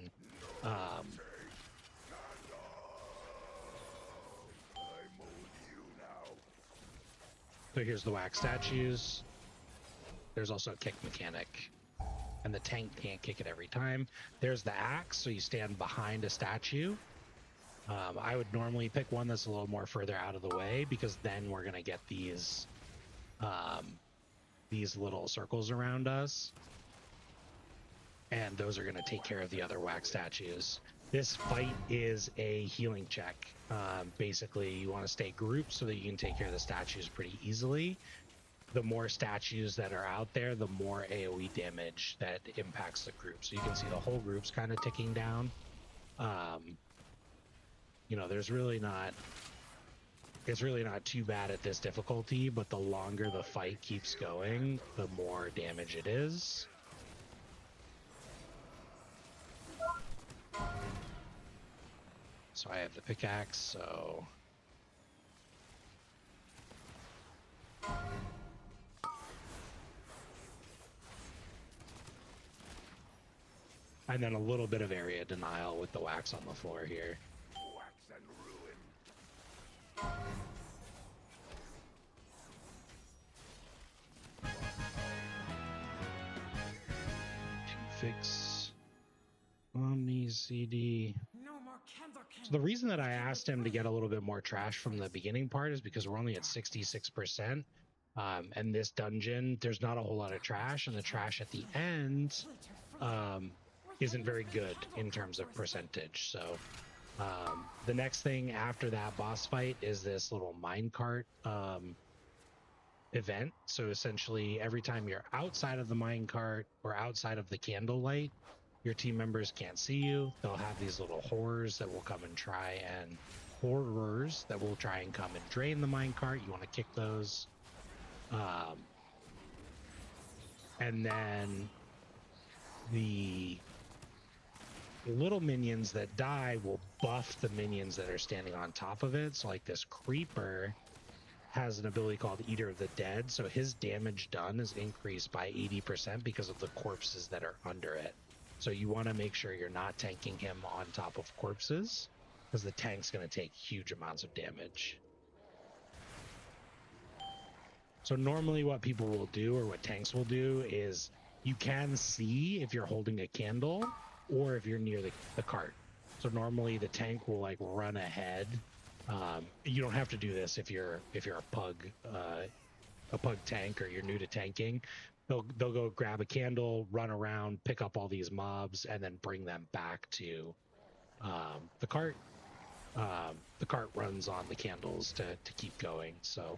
so here's the wax statues. There's also a kick mechanic, and the tank can't kick it every time. There's the axe, so you stand behind a statue. I would normally pick one that's a little more further out of the way, because then we're gonna get these little circles around us. and those are going to take care of the other wax statues. This fight is a healing check. Basically, you want to stay grouped so that you can take care of the statues pretty easily. The more statues that are out there, the more AoE damage that impacts the group. So you can see the whole group's kind of ticking down. You know, it's really not too bad at this difficulty, but the longer the fight keeps going, the more damage it is. So I have the pickaxe, so and then a little bit of area denial with the wax on the floor here. Wax and ruin. Fix Omni CD. No more candle. So the reason that I asked him to get a little bit more trash from the beginning part is because we're only at 66%. And this dungeon, there's not a whole lot of trash, and the trash at the end isn't very good in terms of percentage. So the next thing after that boss fight is this little minecart event. So essentially, every time you're outside of the minecart or outside of the candlelight, your team members can't see you. They'll have these little horrors that will come and try and come and drain the minecart. You want to kick those. And then the little minions that die will buff the minions that are standing on top of it. So like this creeper has an ability called Eater of the Dead. So his damage done is increased by 80% because of the corpses that are under it. So you want to make sure you're not tanking him on top of corpses, because the tank's going to take huge amounts of damage. So normally what people will do, or what tanks will do, is you can see if you're holding a candle or if you're near the cart. So normally the tank will like run ahead. You don't have to do this if you're a pug tank, or you're new to tanking. They'll go grab a candle, run around, pick up all these mobs, and then bring them back to the cart. The cart runs on the candles to keep going. So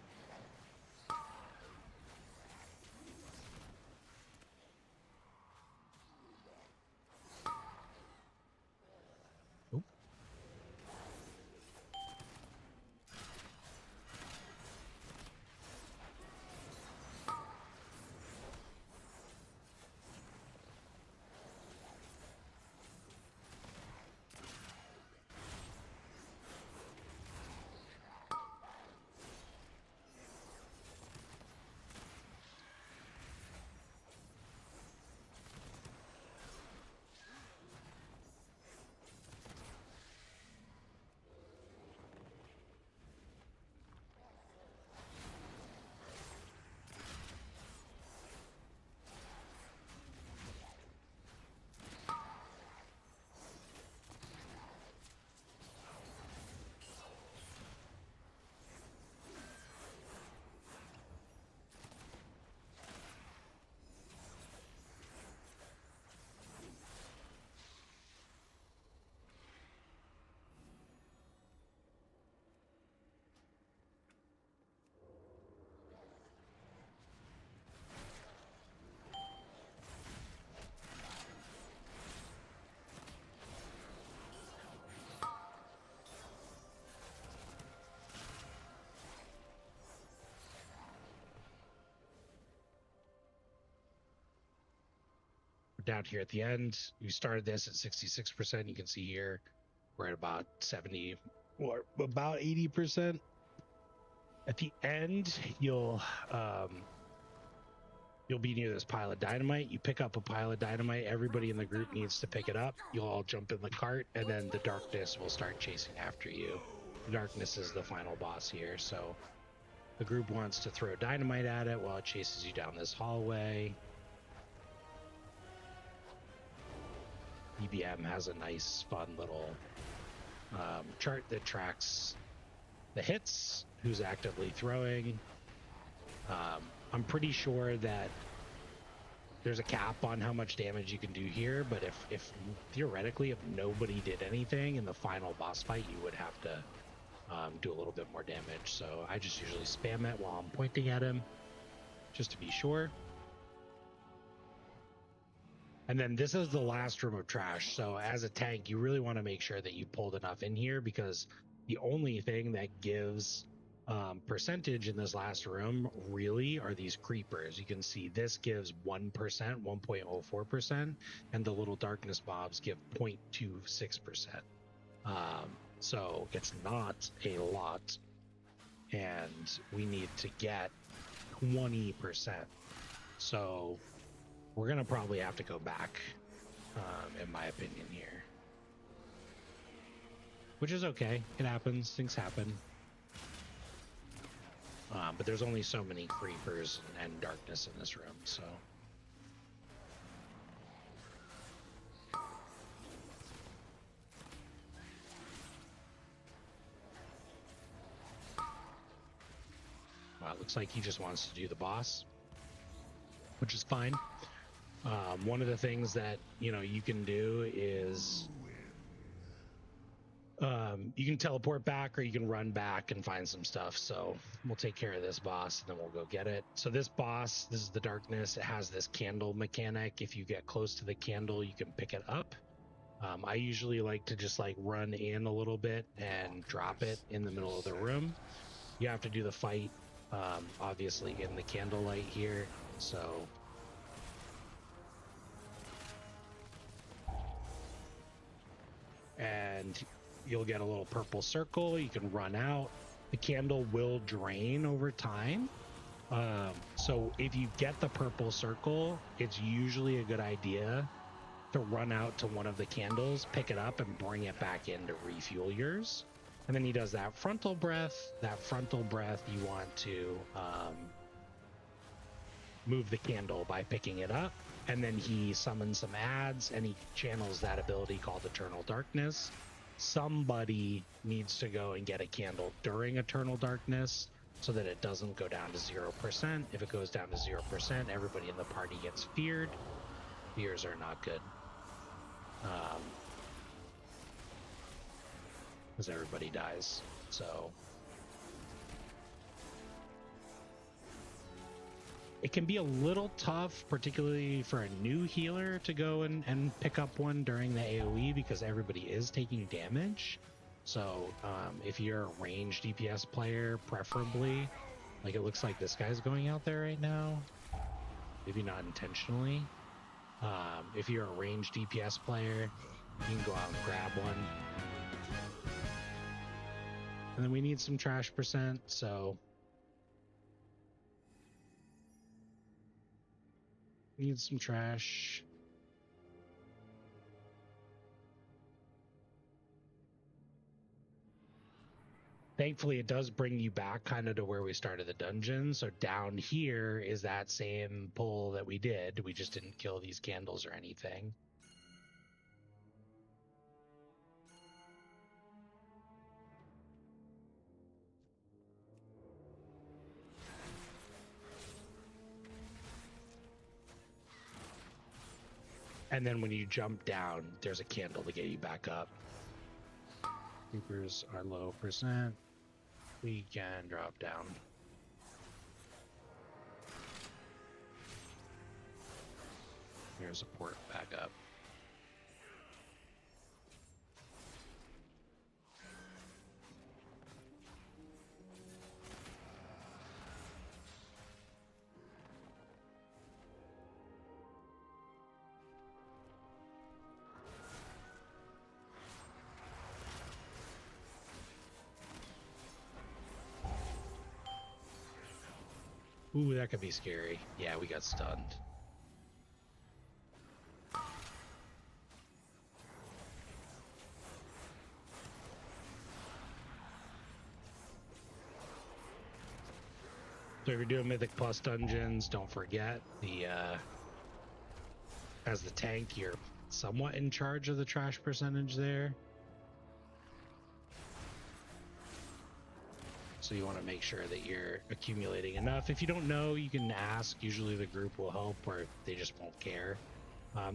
down here at the end, we started this at 66%. You can see here we're at about 70 or about 80%. At the end, you'll be near this pile of dynamite. You pick up a pile of dynamite. Everybody in the group needs to pick it up. You'll all jump in the cart, and then the darkness will start chasing after you. The darkness is the final boss here, so the group wants to throw dynamite at it while it chases you down this hallway. EBM has a nice, fun little chart that tracks the hits, who's actively throwing. I'm pretty sure that there's a cap on how much damage you can do here, but if theoretically, if nobody did anything in the final boss fight, you would have to do a little bit more damage. So I just usually spam it while I'm pointing at him, just to be sure. And then this is the last room of trash. So as a tank, you really want to make sure that you pulled enough in here, because the only thing that gives percentage in this last room really are these creepers. You can see this gives 1%, 1.04%, and the little darkness mobs give 0.26%. So it's not a lot, and we need to get 20%. So we're gonna probably have to go back, in my opinion here, which is okay. It happens. Things happen. But there's only so many creepers and darkness in this room, so. Well, it looks like he just wants to do the boss, which is fine. One of the things that, you know, you can do is you can teleport back, or you can run back and find some stuff. So we'll take care of this boss and then we'll go get it. So this boss, this is the darkness. It has this candle mechanic. If you get close to the candle, you can pick it up. I usually like to just like run in a little bit and drop it in the middle of the room. You have to do the fight, obviously, in the candlelight here. So and you'll get a little purple circle. You can run out. The candle will drain over time. So if you get the purple circle, it's usually a good idea to run out to one of the candles, pick it up, and bring it back in to refuel yours. And then he does that frontal breath. That frontal breath, you want to move the candle by picking it up. And then he summons some ads, and he channels that ability called Eternal Darkness. Somebody needs to go and get a candle during Eternal Darkness so that it doesn't go down to 0%. If it goes down to 0%, everybody in the party gets feared. Fears are not good. Because everybody dies. So it can be a little tough, particularly for a new healer, to go and pick up one during the AoE, because everybody is taking damage. So if you're a ranged DPS player, preferably, like it looks like this guy's going out there right now, maybe not intentionally. If you're a ranged DPS player, you can go out and grab one. And then we need some trash percent, so need some trash. Thankfully, it does bring you back kind of to where we started the dungeon. So down here is that same pull that we did. We just didn't kill these candles or anything. And then when you jump down, there's a candle to get you back up. Creepers are low percent. We can drop down. There's a port back up. Ooh, that could be scary. Yeah, we got stunned. So if you're doing Mythic Plus dungeons, don't forget the as the tank, you're somewhat in charge of the trash percentage there. So you want to make sure that you're accumulating enough. If you don't know, you can ask. Usually the group will help, or they just won't care.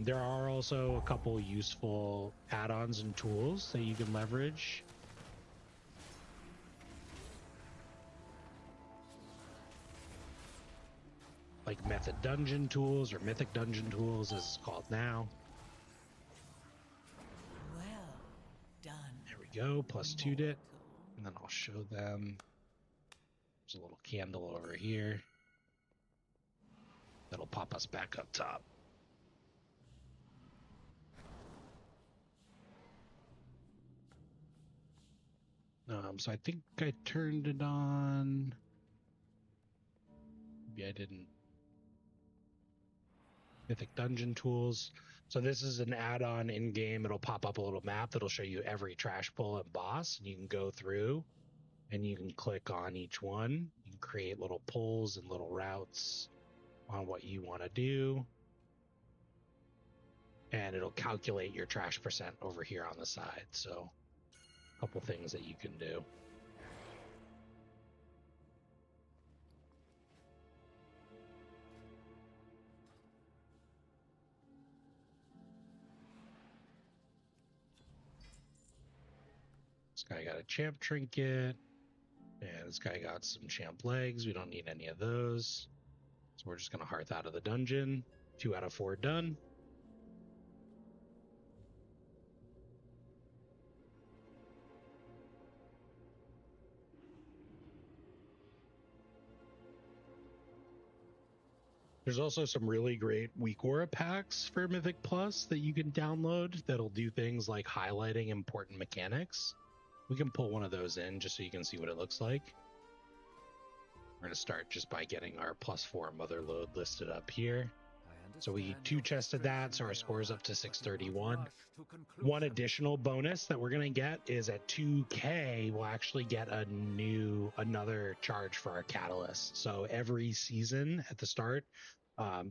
There are also a couple useful add-ons and tools that you can leverage. Like method dungeon tools, or mythic dungeon tools as it's called now. Well done. There we go, +2'd it. And then I'll show them. There's a little candle over here. That'll pop us back up top. So I think I turned it on. Maybe I didn't. Mythic Dungeon Tools. So this is an add-on in-game. It'll pop up a little map that'll show you every trash pull and boss, and you can go through and you can click on each one. You can create little pulls and little routes on what you want to do. And it'll calculate your trash percent over here on the side. So a couple things that you can do. This guy got a champ trinket. And this guy got some champ legs. We don't need any of those. So we're just going to hearth out of the dungeon. 2 out of 4 done. There's also some really great weak aura packs for Mythic Plus that you can download that'll do things like highlighting important mechanics. We can pull one of those in just so you can see what it looks like. We're going to start just by getting our +4 mother load listed up here. So we 2-chested that, so our score is up to 631. One additional bonus that we're going to get is at 2K, we'll actually get another charge for our catalyst. So every season at the start,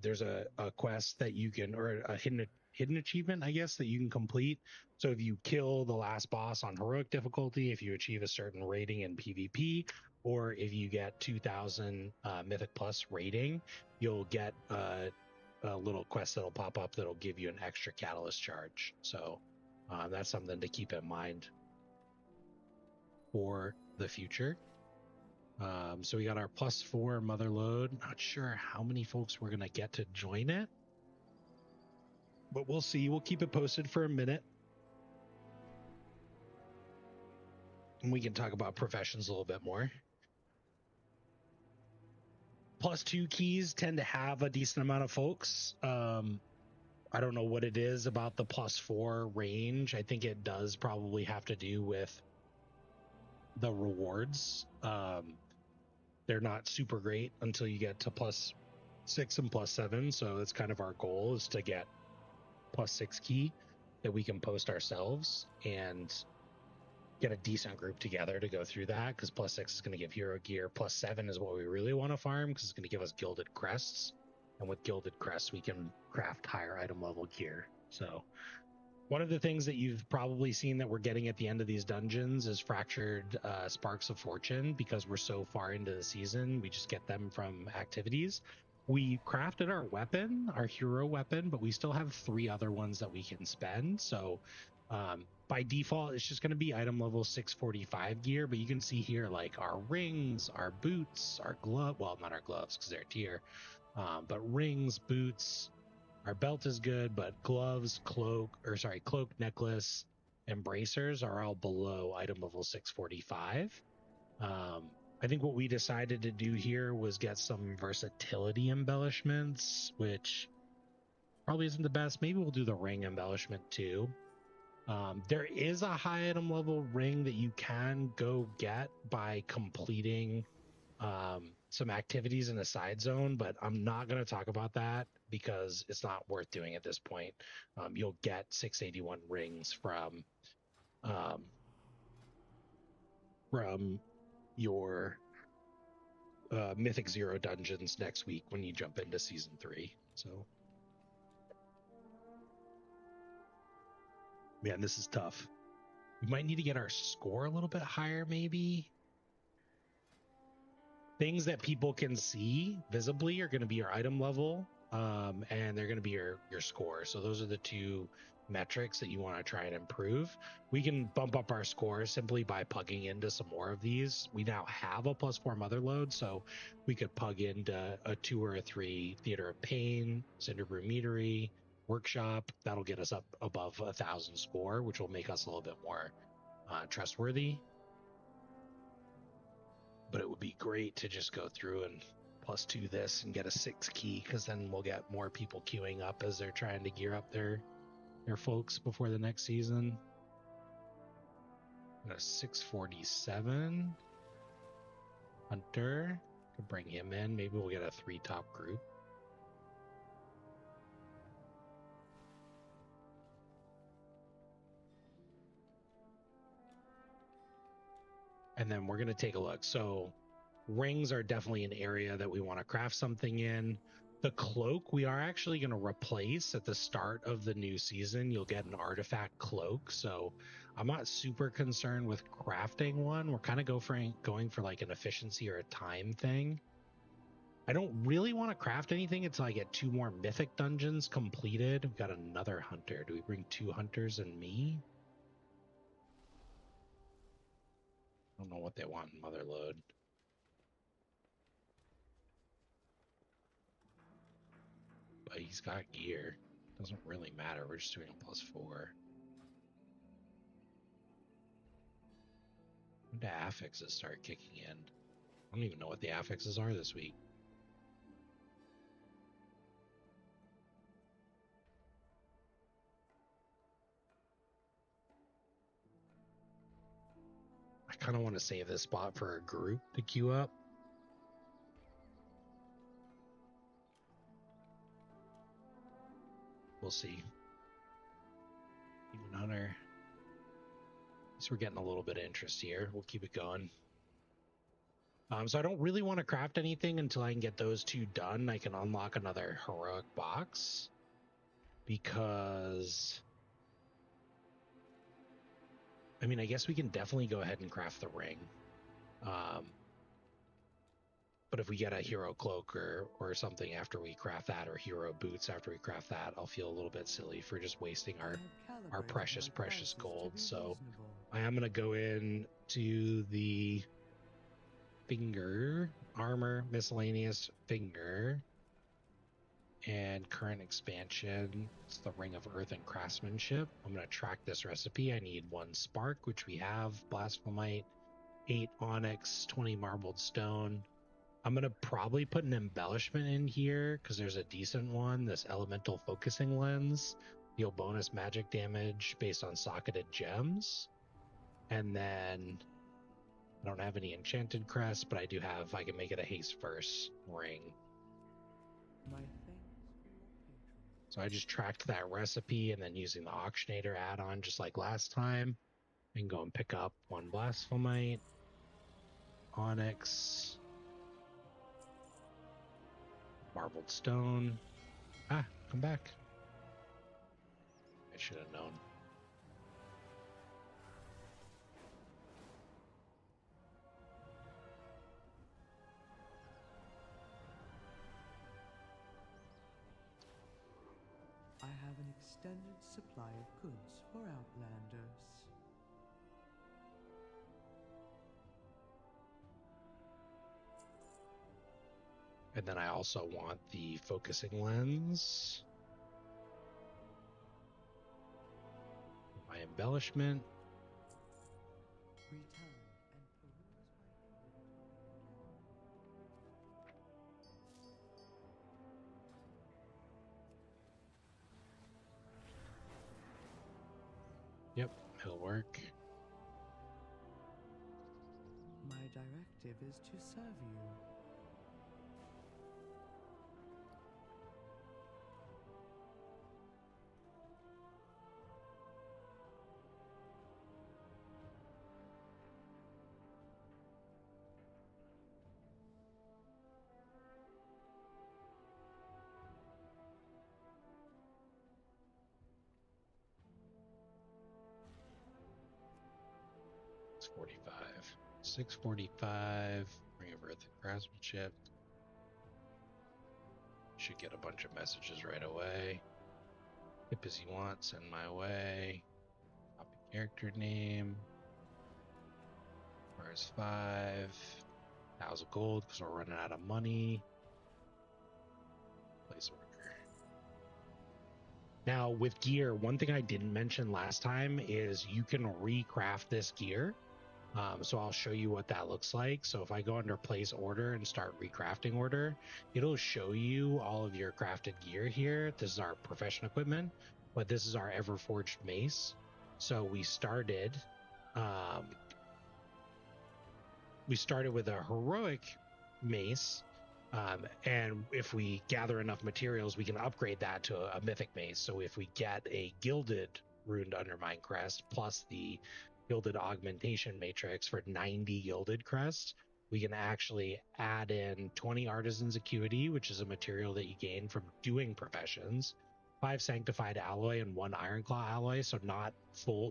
there's a quest that you can, or a hidden achievement, I guess, that you can complete. So if you kill the last boss on heroic difficulty, if you achieve a certain rating in PvP, or if you get 2000 Mythic Plus rating, you'll get a little quest that'll pop up that'll give you an extra catalyst charge. So that's something to keep in mind for the future. So we got our +4 mother load. Not sure how many folks we're going to get to join it, but we'll see. We'll keep it posted for a minute. And we can talk about professions a little bit more. +2 keys tend to have a decent amount of folks. I don't know what it is about the +4 range. I think it does probably have to do with the rewards. They're not super great until you get to +6 and +7. So it's kind of our goal is to get +6 key that we can post ourselves and get a decent group together to go through that, because +6 is going to give hero gear. +7 is what we really want to farm because it's going to give us gilded crests, and with gilded crests we can craft higher item level gear. So one of the things that you've probably seen that we're getting at the end of these dungeons is fractured sparks of fortune, because we're so far into the season. We just get them from activities. We crafted our weapon, our hero weapon, but we still have 3 other ones that we can spend. So by default, it's just going to be item level 645 gear, but you can see here like our rings, our boots, our glove, well, not our gloves because they're tier, but rings, boots, our belt is good, but gloves, cloak, necklace, and bracers are all below item level 645. I think what we decided to do here was get some versatility embellishments, which probably isn't the best. Maybe we'll do the ring embellishment too. There is a high item level ring that you can go get by completing some activities in a side zone, but I'm not going to talk about that because it's not worth doing at this point. You'll get 681 rings from your Mythic Zero dungeons next week when you jump into season 3. So man, this is tough. We might need to get our score a little bit higher, maybe. things that people can see visibly are going to be your item level, and they're going to be your score. So those are the two metrics that you want to try and improve. We can bump up our score simply by plugging into some more of these. We now have a +4 mother load, so we could plug into a 2 or a 3 Theater of Pain, Cinderbrew Meadery, Workshop. That'll get us up above 1,000 score, which will make us a little bit more trustworthy. But it would be great to just go through and +2 this and get a 6 key, because then we'll get more people queuing up as they're trying to gear up their folks before the next season. Got a 647 Hunter. Could bring him in. Maybe we'll get a 3 top group. And then we're going to take a look. So rings are definitely an area that we want to craft something in. The cloak, we are actually going to replace at the start of the new season. You'll get an artifact cloak. So I'm not super concerned with crafting one. We're kind of going for like an efficiency or a time thing. I don't really want to craft anything until I get 2 more mythic dungeons completed. We've got another hunter. Do we bring 2 hunters and me? I don't know what they want in Motherlode. But he's got gear. Doesn't really matter. We're just doing a +4. When do affixes start kicking in? I don't even know what the affixes are this week. I kind of want to save this spot for a group to queue up. We'll see. Even Hunter. At least we're getting a little bit of interest here. We'll keep it going. So I don't really want to craft anything until I can get those 2 done. I can unlock another heroic box, because I mean, I guess we can definitely go ahead and craft the ring. But if we get a hero cloak or something after we craft that, or hero boots after we craft that, I'll feel a little bit silly for just wasting our precious gold. So I am going to go in to the finger, armor, miscellaneous finger, and current expansion. It's the Ring of Earth and Craftsmanship. I'm going to track this recipe. I need 1 spark, which we have, blasphemite, 8 onyx, 20 marbled stone. I'm going to probably put an embellishment in here because there's a decent one, this elemental focusing lens. Deal bonus magic damage based on socketed gems. And then I don't have any enchanted crests, but I do have, I can make it a haste first ring. So I just tracked that recipe, and then using the auctionator add-on just like last time, I can go and pick up 1 blasphemite, onyx, marbled stone. Come back. I should have known. I have an extended supply of goods for Outlanders. And then I also want the focusing lens. My embellishment. Return and peruse my Yep, it'll work. My directive is to serve you. It's 45. 645. Bring over the craftsmanship. Should get a bunch of messages right away. Tip as you want, send my way. Copy character name. Where's 5? 1,000 gold because we're running out of money. Place order. Now with gear, one thing I didn't mention last time is you can recraft this gear. So I'll show you what that looks like. So if I go under place order and start recrafting order, it'll show you all of your crafted gear here. This is our profession equipment, but this is our Everforged mace. So we started with a heroic mace. And if we gather enough materials, we can upgrade that to a mythic mace. So if we get a gilded runed undermine crest plus the gilded augmentation matrix for 90 gilded crest, we can actually add in 20 artisans acuity, which is a material that you gain from doing professions, 5 sanctified alloy and 1 ironclaw alloy, so not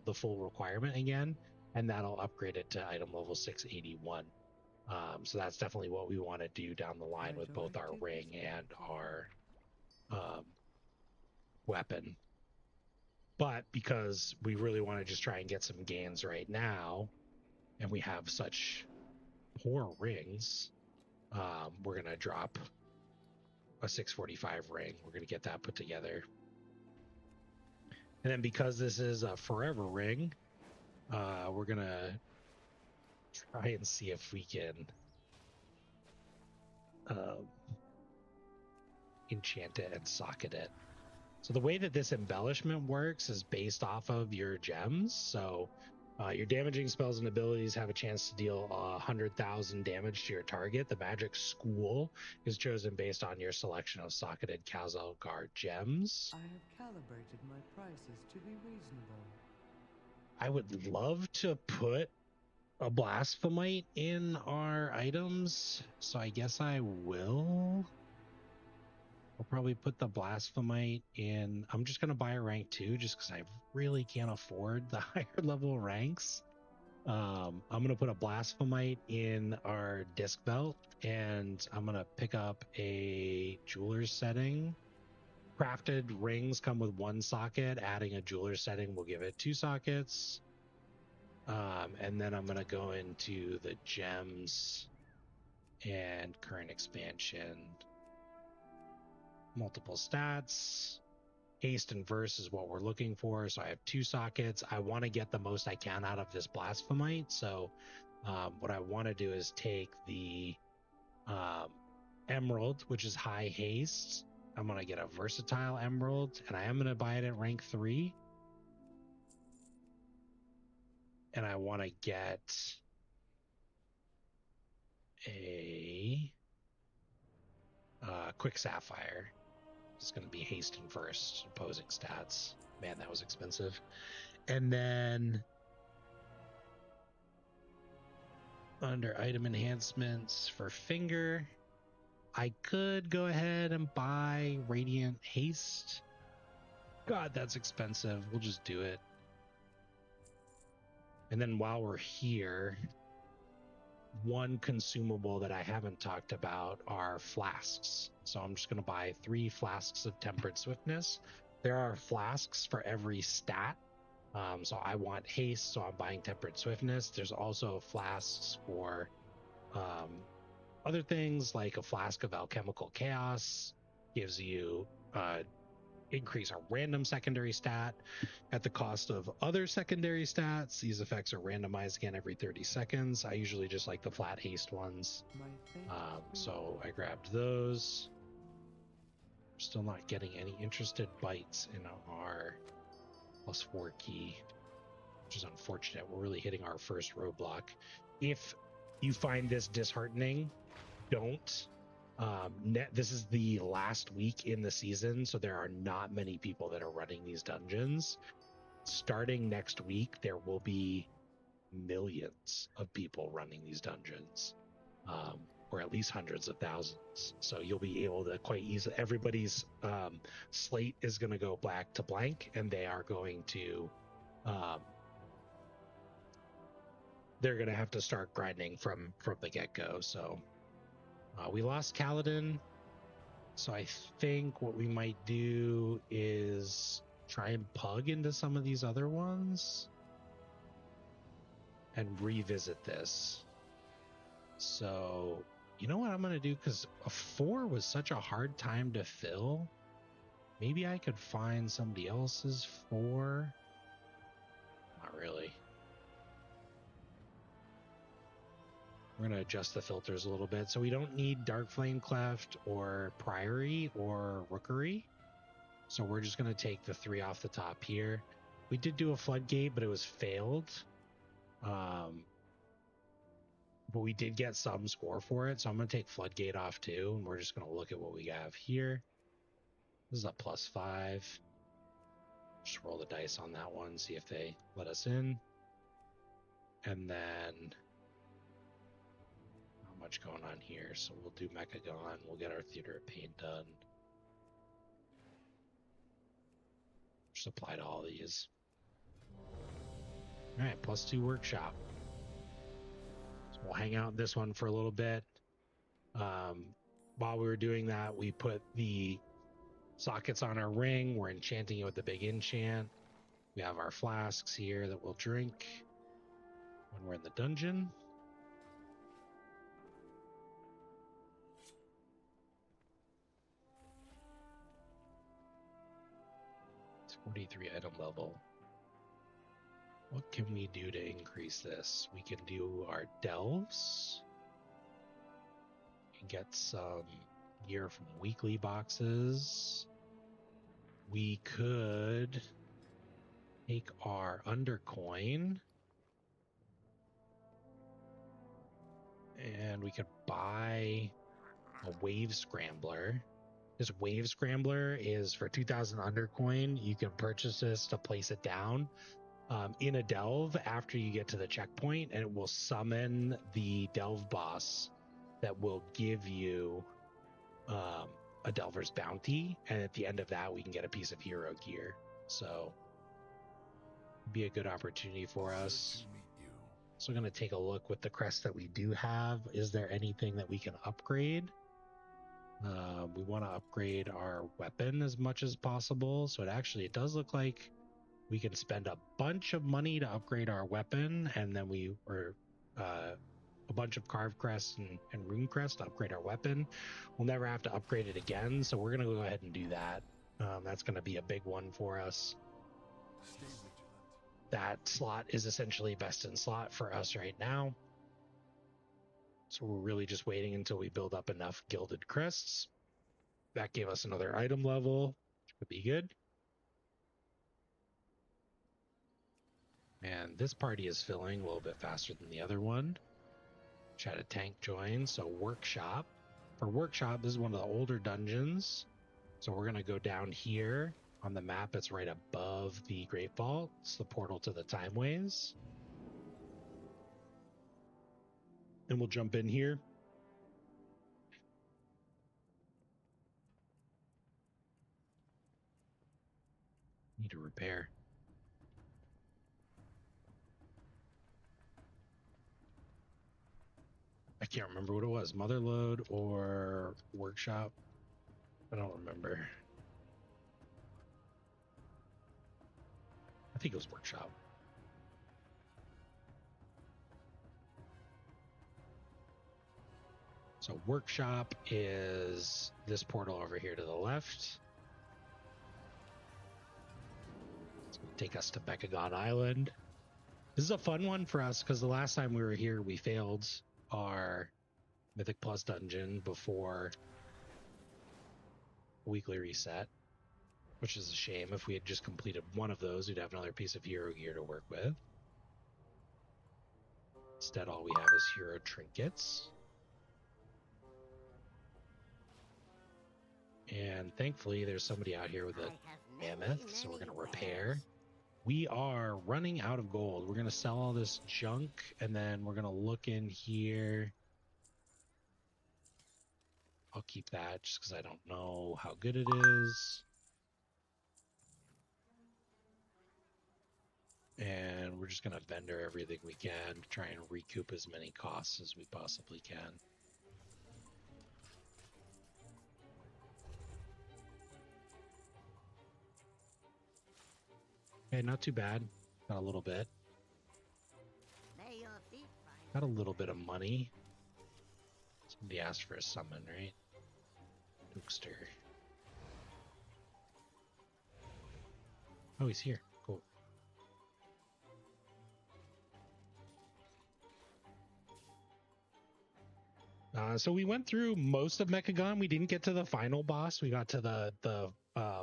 the full requirement again, and that'll upgrade it to item level 681. So that's definitely what we want to do down the line with both our ring and our weapon. But because we really want to just try and get some gains right now, and we have such poor rings, we're going to drop a 645 ring. We're going to get that put together. And then because this is a forever ring, we're going to try and see if we can enchant it and socket it. So the way that this embellishment works is based off of your gems. So your damaging spells and abilities have a chance to deal 100,000 damage to your target. The magic school is chosen based on your selection of socketed Khazalgar gems. I have calibrated my prices to be reasonable. I would love to put a blasphemite in our items, so I guess I will. I'll probably put the blasphemite in. I'm just going to buy a rank 2 just because I really can't afford the higher level ranks. I'm going to put a blasphemite in our disc belt, and I'm going to pick up a jeweler's setting. Crafted rings come with 1 socket. Adding a jeweler's setting will give it 2 sockets. And then I'm going to go into the gems and current expansion. Multiple stats. Haste and verse is what we're looking for. So I have 2 sockets. I want to get the most I can out of this blasphemite. So what I want to do is take the emerald, which is high haste. I'm going to get a versatile emerald, and I am going to buy it at rank 3. And I want to get a quick sapphire. It's going to be haste and verse opposing stats. Man, that was expensive. And then under item enhancements for finger, I could go ahead and buy radiant haste. God, that's expensive. We'll just do it. And then while we're here, one consumable that I haven't talked about are flasks. So I'm just going to buy 3 flasks of tempered swiftness. There are flasks for every stat. So I want haste, so I'm buying tempered swiftness. There's also flasks for other things, like a flask of alchemical chaos gives you increase a random secondary stat at the cost of other secondary stats. These effects are randomized again every 30 seconds. I usually just like the flat haste ones. So I grabbed those. Still not getting any interested bites in our +4 key, which is unfortunate. We're really hitting our first roadblock. If you find this disheartening, don't. This is the last week in the season, so there are not many people that are running these dungeons. Starting next week, there will be millions of people running these dungeons, or at least hundreds of thousands. So you'll be able to quite easily, everybody's slate is going to go black to blank, and they are going to they're gonna have to start grinding from the get-go. So we lost Kaladin, so I think what we might do is try and pug into some of these other ones and revisit this. So you know what I'm gonna do, because a 4 was such a hard time to fill. Maybe I could find somebody else's 4. Not really. We're going to adjust the filters a little bit. So we don't need Dark Flame Cleft or Priory or Rookery. So we're just going to take the 3 off the top here. We did do a Floodgate, but it was failed. But we did get some score for it. So I'm going to take Floodgate off too. And we're just going to look at what we have here. This is a +5. Just roll the dice on that one, see if they let us in. And then not much going on here, so we'll do Mechagon. We'll get our Theater of Pain done. Just apply to all these. All right, +2 Workshop. So we'll hang out in this one for a little bit. While we were doing that, we put the sockets on our ring. We're enchanting it with the big enchant. We have our flasks here that we'll drink when we're in the dungeon. It's 43 item level. What can we do to increase this? We can do our delves and get some gear from weekly boxes. We could take our undercoin and we could buy a wave scrambler. This wave scrambler is for 2,000 undercoin. You can purchase this to place it down in a delve after you get to the checkpoint, and it will summon the delve boss that will give you a delver's bounty, and at the end of that we can get a piece of hero gear. So be a good opportunity for us. So I'm going to take a look with the crest that we do have. Is there anything that we can upgrade? We want to upgrade our weapon as much as possible. So it does look like we can spend a bunch of money to upgrade our weapon, and then a bunch of carved crest and rune crest to upgrade our weapon. We'll never have to upgrade it again, so we're going to go ahead and do that. That's going to be a big one for us. Stay vigilant. That slot is essentially best in slot for us right now. So we're really just waiting until we build up enough gilded crests. That gave us another item level, which would be good. And this party is filling a little bit faster than the other one. Which had a tank join. So Workshop. For Workshop, this is one of the older dungeons. So we're going to go down here on the map. It's right above the Great Vault. It's the portal to the Timeways. And we'll jump in here. Need to repair. I can't remember what it was. Motherlode or Workshop. I don't remember. I think it was Workshop. So Workshop is this portal over here to the left. It's going to take us to Mechagon Island. This is a fun one for us because the last time we were here, we failed our Mythic Plus dungeon before weekly reset, which is a shame. If we had just completed one of those, we'd have another piece of hero gear to work with. Instead, all we have is hero trinkets. And thankfully, there's somebody out here with a mammoth, so we're going to repair. We are running out of gold. We're going to sell all this junk, and then we're going to look in here. I'll keep that just because I don't know how good it is. And we're just going to vendor everything we can to try and recoup as many costs as we possibly can. Okay, not too bad. Got a little bit. May your feet find Got a little bit of money. Somebody asked for a summon, right? Ookster. Oh, he's here. Cool. So we went through most of Mechagon. We didn't get to the final boss. We got to the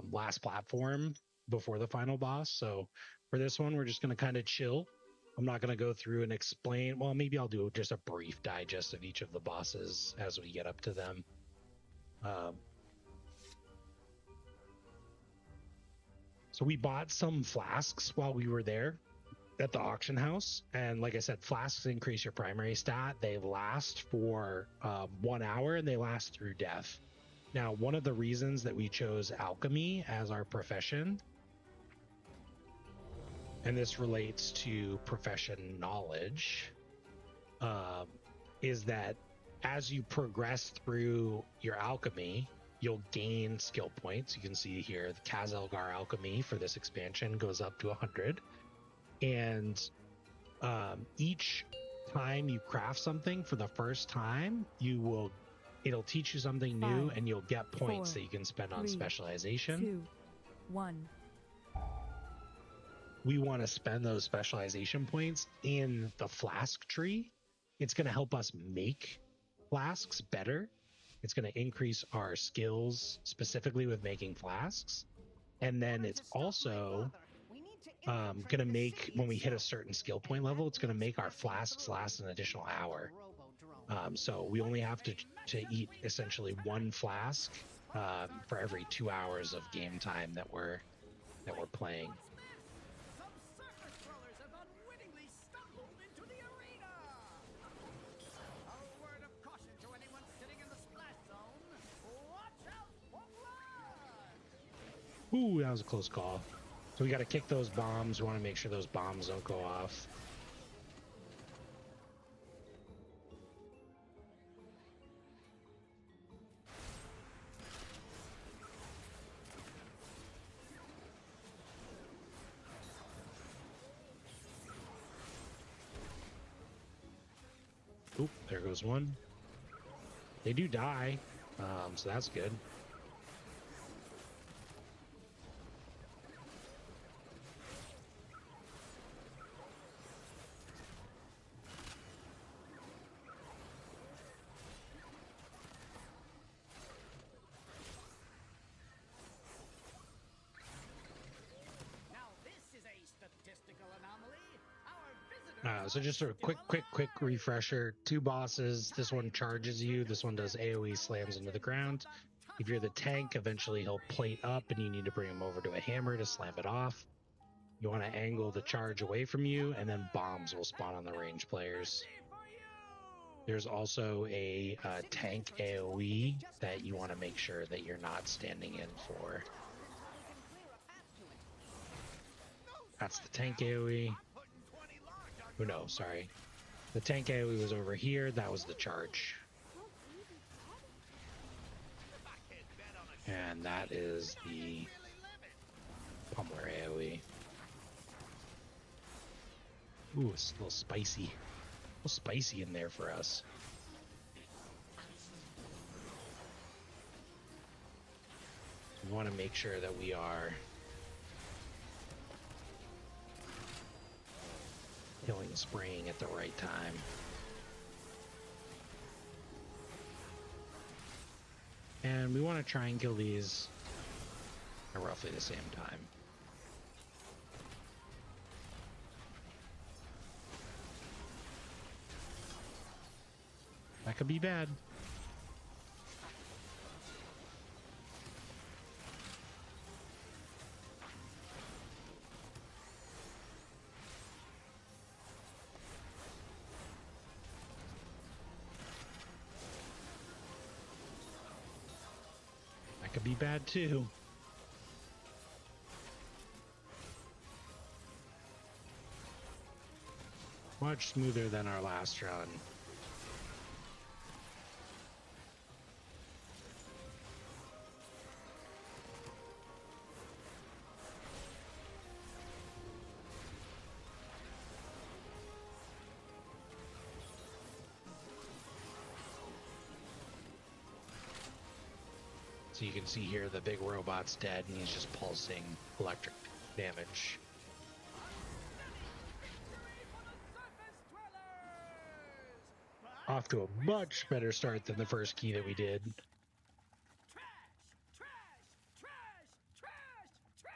last platform before the final boss. So for this one, we're just going to kind of chill. I'm not going to go through and explain. Well, maybe I'll do just a brief digest of each of the bosses as we get up to them. So we bought some flasks while we were there at the auction house, and like I said, flasks increase your primary stat. They last for 1 hour, and they last through death. Now, one of the reasons that we chose alchemy as our profession, and this relates to profession knowledge, is that as you progress through your alchemy, you'll gain skill points. You can see here the Kazelgar alchemy for this expansion goes up to 100. And each time you craft something for the first time, it'll teach you something new, 5, and you'll get points 4, that you can spend on 3, specialization. 2, 1. We want to spend those specialization points in the flask tree. It's going to help us make flasks better. It's going to increase our skills specifically with making flasks. And then it's also going to make, when we hit a certain skill point level, it's going to make our flasks last an additional hour. So we only have to eat essentially one flask for every 2 hours of game time that we're playing. some circus crawlers have unwittingly stumbled into the arena. A word of caution to anyone sitting in the splash zone. Watch out for blood. Ooh, that was a close call. So we got to kick those bombs. We want to make sure those bombs don't go off. Oop, there goes one. They do die, so that's good. Now this is a statistical anomaly. Our visitor So just a quick refresher. 2 bosses. This one charges you. This one does AoE slams into the ground. If you're the tank, eventually he'll plate up and you need to bring him over to a hammer to slam it off. You want to angle the charge away from you, and then bombs will spawn on the range players. There's also a tank AoE that you want to make sure that you're not standing in for. That's the tank AoE. Oh no, sorry. The tank AoE was over here. That was the charge. And that is the pummeler AoE. Ooh, it's a little spicy. A little spicy in there for us. We want to make sure that we are killing spraying at the right time. And we want to try and kill these at roughly the same time. That could be bad. That could be bad too. Much smoother than our last run. So you can see here the big robot's dead and he's just pulsing electric damage. Off to a much better start than the first key that we did. Trash! Trash! Trash! Trash! Trash!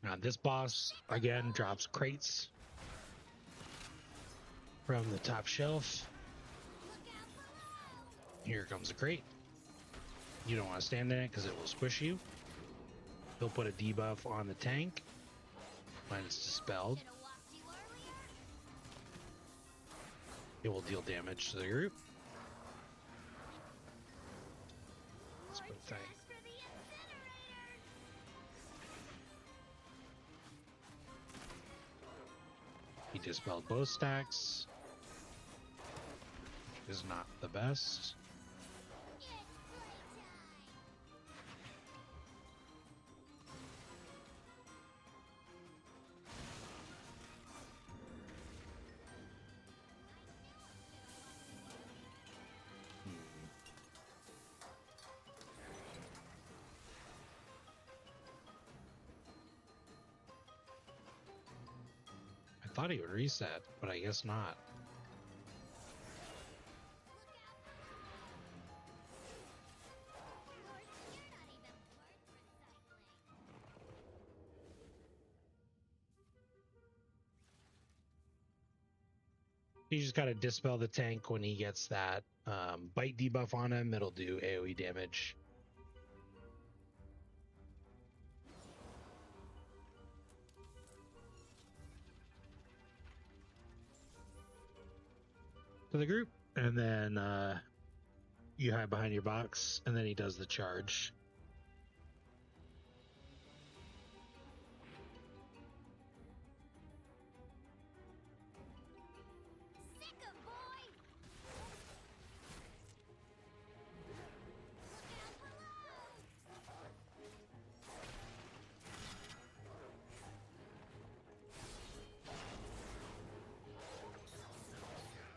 Now this boss, again, drops crates from the top shelf. Here comes a crate. You don't want to stand in it because it will squish you. He'll put a debuff on the tank when it's dispelled. It will deal damage to the group. Let's put a tank. He dispelled both stacks, which is not the best. I thought he would reset, but I guess not. You just gotta dispel the tank when he gets that bite debuff on him. It'll do AoE damage. To the group, and then you hide behind your box, and then he does the charge. Sicka, boy! Look out below!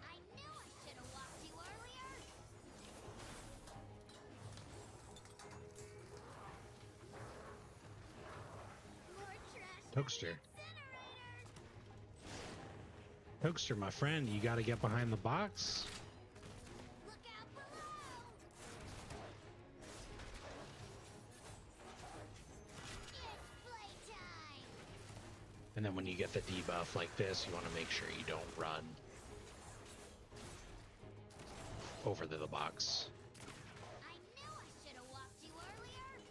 I knew I should have walked you earlier! More trash Toaster. incinerator! Toaster, my friend, you gotta get behind the box. Look out below! It's playtime! And then when you get the debuff like this, you want to make sure you don't run over to the box. I knew I should have walked you earlier!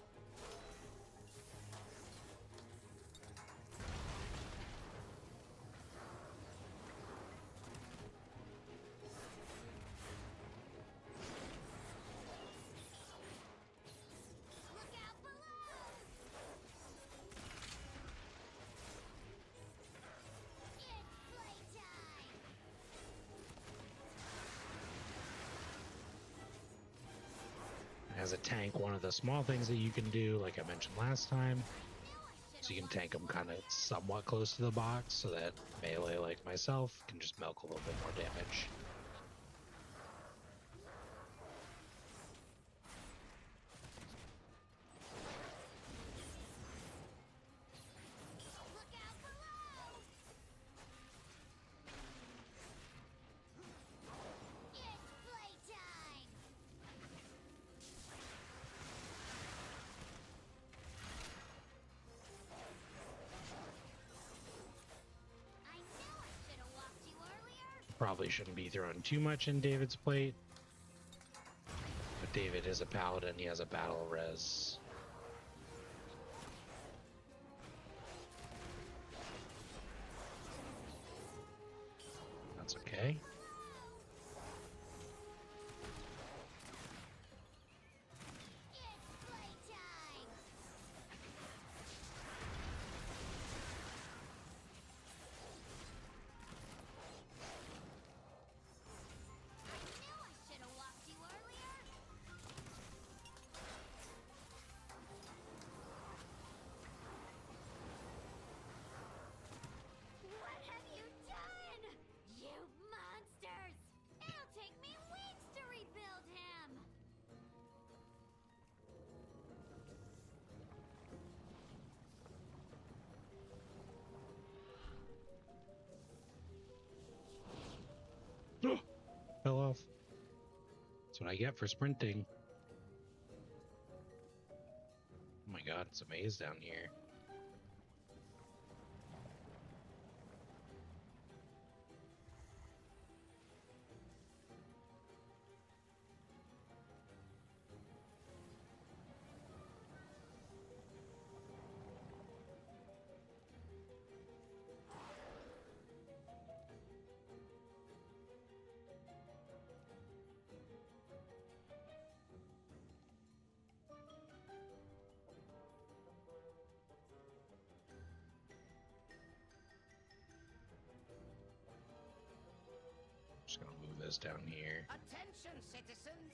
Look out below! It's playtime! As a tank, one of the small things that you can do, like I mentioned last time, Knew I should so you can tank them kind of somewhat close to the box so that melee like myself can just milk a little bit more damage. Look out below! It's playtime! I knew I should have walked you earlier! Probably shouldn't be throwing too much in David's plate, but David is a paladin, he has a battle res. That's okay. It's playtime! I knew I should have walked you earlier! What have you done? You monsters! It'll take me weeks to rebuild him! Fell off. That's what I get for sprinting. Oh my god, it's a maze down here. Just gonna move this down here. Attention, citizens!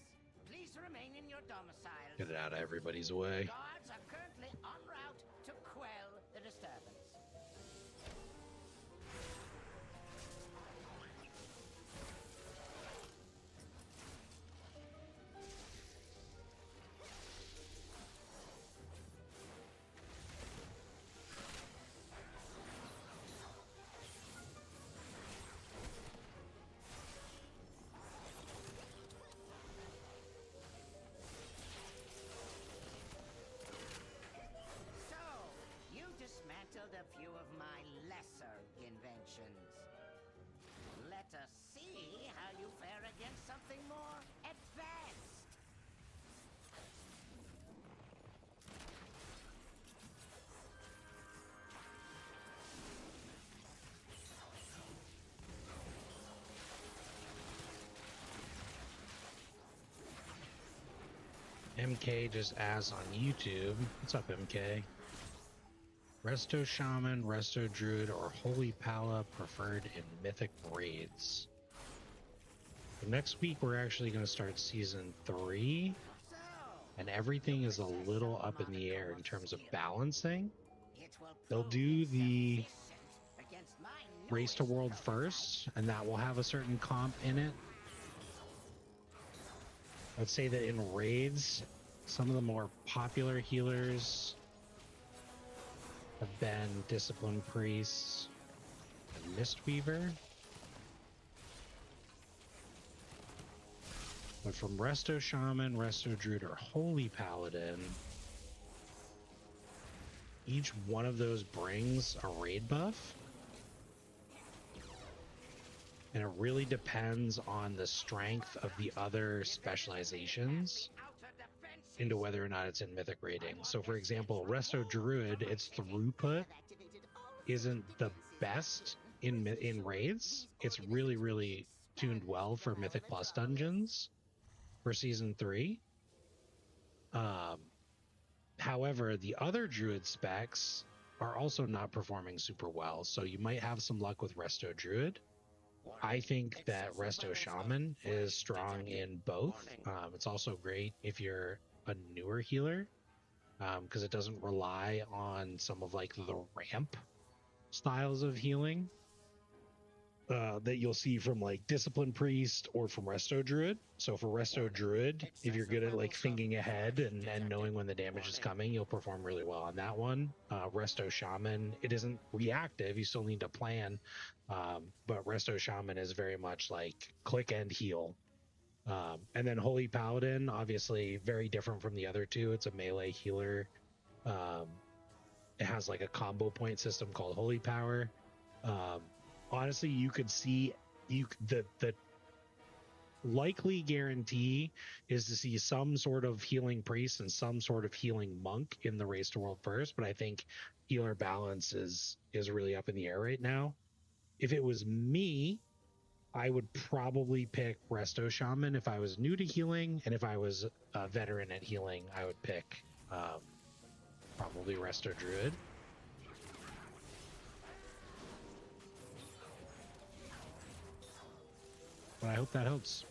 Please remain in your domiciles. Get it out of everybody's way. Guards are currently en route to quell the disturbance. something more advanced. MK just asked on YouTube. What's up, MK? Resto Shaman, Resto Druid, or Holy Pala preferred in Mythic raids? So next week we're actually going to start Season 3, and everything is a little up in the air in terms of balancing. They'll do the Race to World first, and that will have a certain comp in it. I'd say that in raids, some of the more popular healers have been Discipline Priests and Mistweaver. But from Resto Shaman, Resto Druid, or Holy Paladin, each one of those brings a raid buff. And it really depends on the strength of the other specializations into whether or not it's in Mythic raiding. So for example, Resto Druid, its throughput isn't the best in raids. It's really, really tuned well for Mythic Plus dungeons for Season 3. However, the other Druid specs are also not performing super well. So you might have some luck with Resto Druid. I think that Resto Shaman is strong in both. It's also great if you're a newer healer, because it doesn't rely on some of like the ramp styles of healing that you'll see from like Discipline Priest or from Resto Druid. So for Resto Druid, if you're good at like thinking ahead and knowing when the damage is coming, you'll perform really well on that one. Resto Shaman, it isn't reactive, you still need to plan, but Resto Shaman is very much like click and heal. And then Holy Paladin, obviously very different from the other two. It's a melee healer. It has like a combo point system called Holy Power. Honestly, you could see the likely guarantee is to see some sort of healing priest and some sort of healing monk in the Race to World first, but I think healer balance is really up in the air right now. If it was me, I would probably pick Resto Shaman if I was new to healing, and if I was a veteran at healing, I would pick probably Resto Druid. But I hope that helps.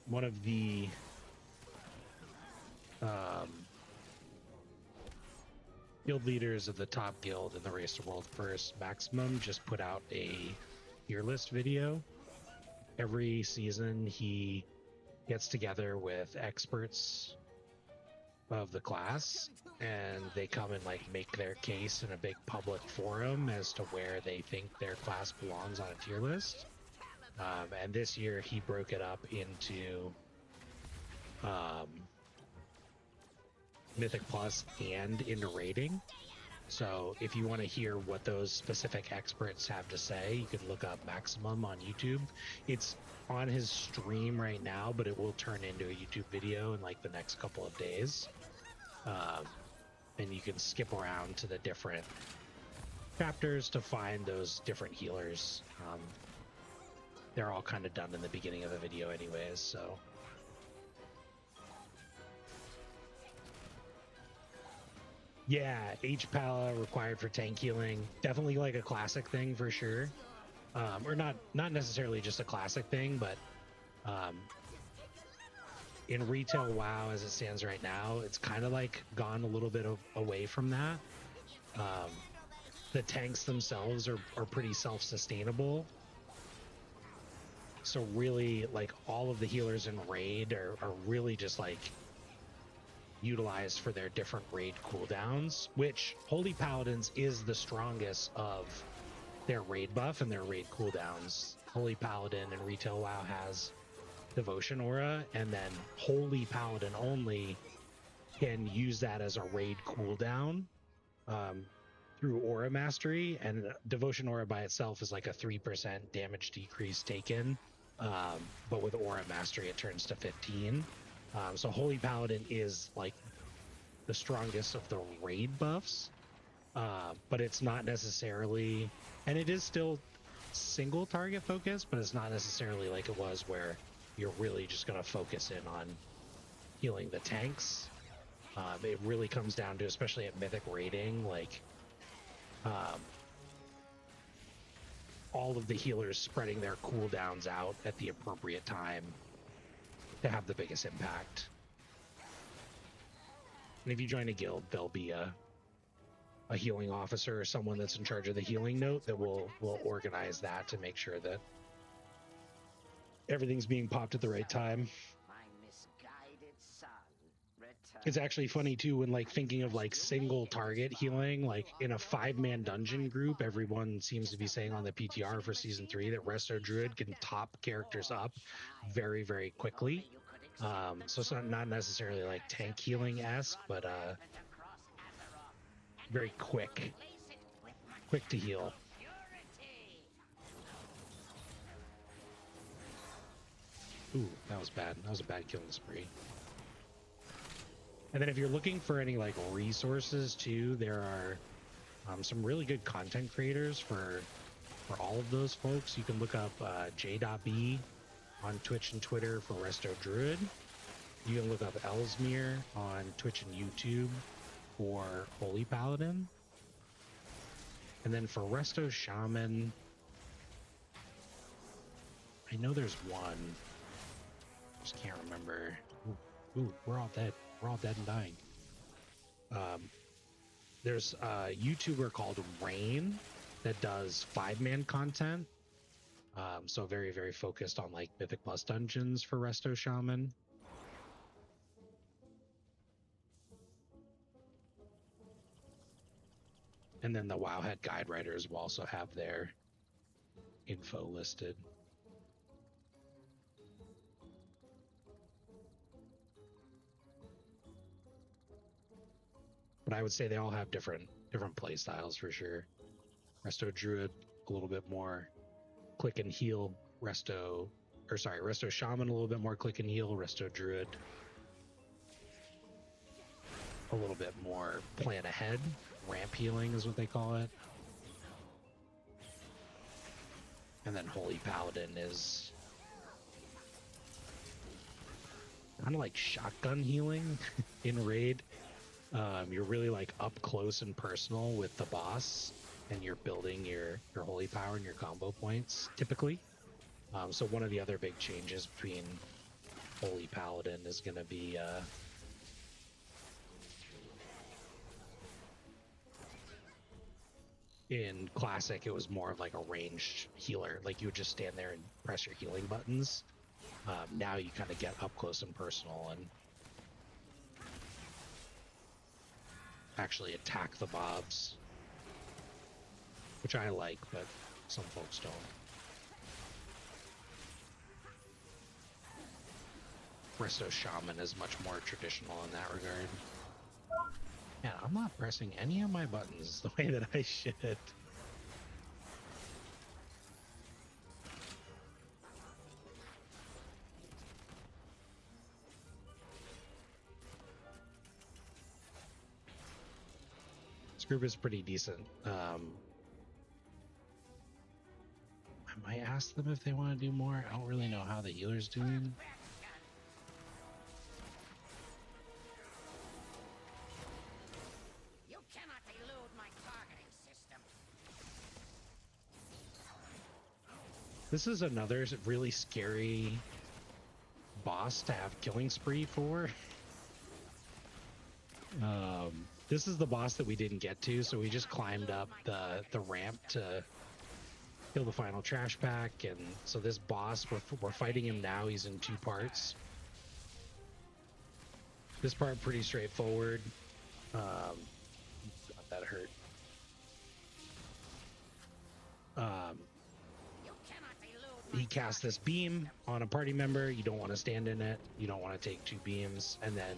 One of the guild leaders of the top guild in the Race to World First, Maximum, just put out a tier list video. Every season he gets together with experts of the class, and they come and like make their case in a big public forum as to where they think their class belongs on a tier list. And this year he broke it up into Mythic Plus and into rating. So if you want to hear what those specific experts have to say, you can look up Maximum on YouTube. It's on his stream right now, but it will turn into a YouTube video in like the next couple of days. And you can skip around to the different chapters to find those different healers. They're all kind of done in the beginning of the video anyways, so. Yeah, H-Pala required for tank healing. Definitely like a classic thing for sure. Or not necessarily just a classic thing, but in retail WoW as it stands right now, it's kind of like gone a little bit away from that. The tanks themselves are pretty self-sustainable. So really, like, all of the healers in raid are really just like utilized for their different raid cooldowns, which Holy Paladins is the strongest of their raid buff and their raid cooldowns. Holy Paladin and retail WoW has devotion aura, and then Holy Paladin only can use that as a raid cooldown through aura mastery, and devotion aura by itself is like a 3% damage decrease taken, but with aura mastery it turns to 15. So Holy Paladin is like the strongest of the raid buffs, but it's not necessarily, and it is still single target focused, but it's not necessarily like it was where you're really just going to focus in on healing the tanks. It really comes down to, especially at Mythic raiding, like all of the healers spreading their cooldowns out at the appropriate time to have the biggest impact. And if you join a guild, there'll be a healing officer or someone that's in charge of the healing note that will organize that to make sure that everything's being popped at the right time. My misguided son returns. It's actually funny too when like thinking of like single target healing, like in a 5-man dungeon group, everyone seems to be saying on the PTR for season 3 that Resto Druid can top characters up very, very quickly. So it's not necessarily like tank healing esque, but very quick to heal. Ooh, that was bad. That was a bad killing spree. And then if you're looking for any like resources too, there are some really good content creators for all of those folks. You can look up J.B on Twitch and Twitter for Resto Druid. You can look up Ellesmere on Twitch and YouTube for Holy Paladin. And then for Resto Shaman, I know there's one. Just can't remember. Ooh, we're all dead. We're all dead and dying. There's a YouTuber called Rain that does 5-man content. So very, very focused on like Mythic Plus dungeons for Resto Shaman. And then the Wowhead guide writers will also have their info listed. But I would say they all have different play styles for sure. Resto Druid, a little bit more click and heal. Resto Shaman, a little bit more click and heal. Resto Druid, a little bit more plan ahead. Ramp healing is what they call it. And then Holy Paladin is kind of like shotgun healing in raid. You're really like up close and personal with the boss, and you're building your holy power and your combo points typically. So one of the other big changes between Holy Paladin is going to be in Classic, it was more of like a ranged healer. Like you would just stand there and press your healing buttons. Now you kind of get up close and personal and actually attack the mobs, which I like, but some folks don't. Resto Shaman is much more traditional in that regard. Yeah, I'm not pressing any of my buttons the way that I should. This group is pretty decent. I might ask them if they want to do more. I don't really know how the healer's doing. You cannot elude my targeting system. This is another really scary boss to have killing spree for. This is the boss that we didn't get to, so we just climbed up the ramp to kill the final trash pack. And so this boss, we're fighting him now. He's in 2 parts. This part pretty straightforward. God, that hurt. he casts this beam on a party member. You don't want to stand in it. You don't want to take 2 beams. And then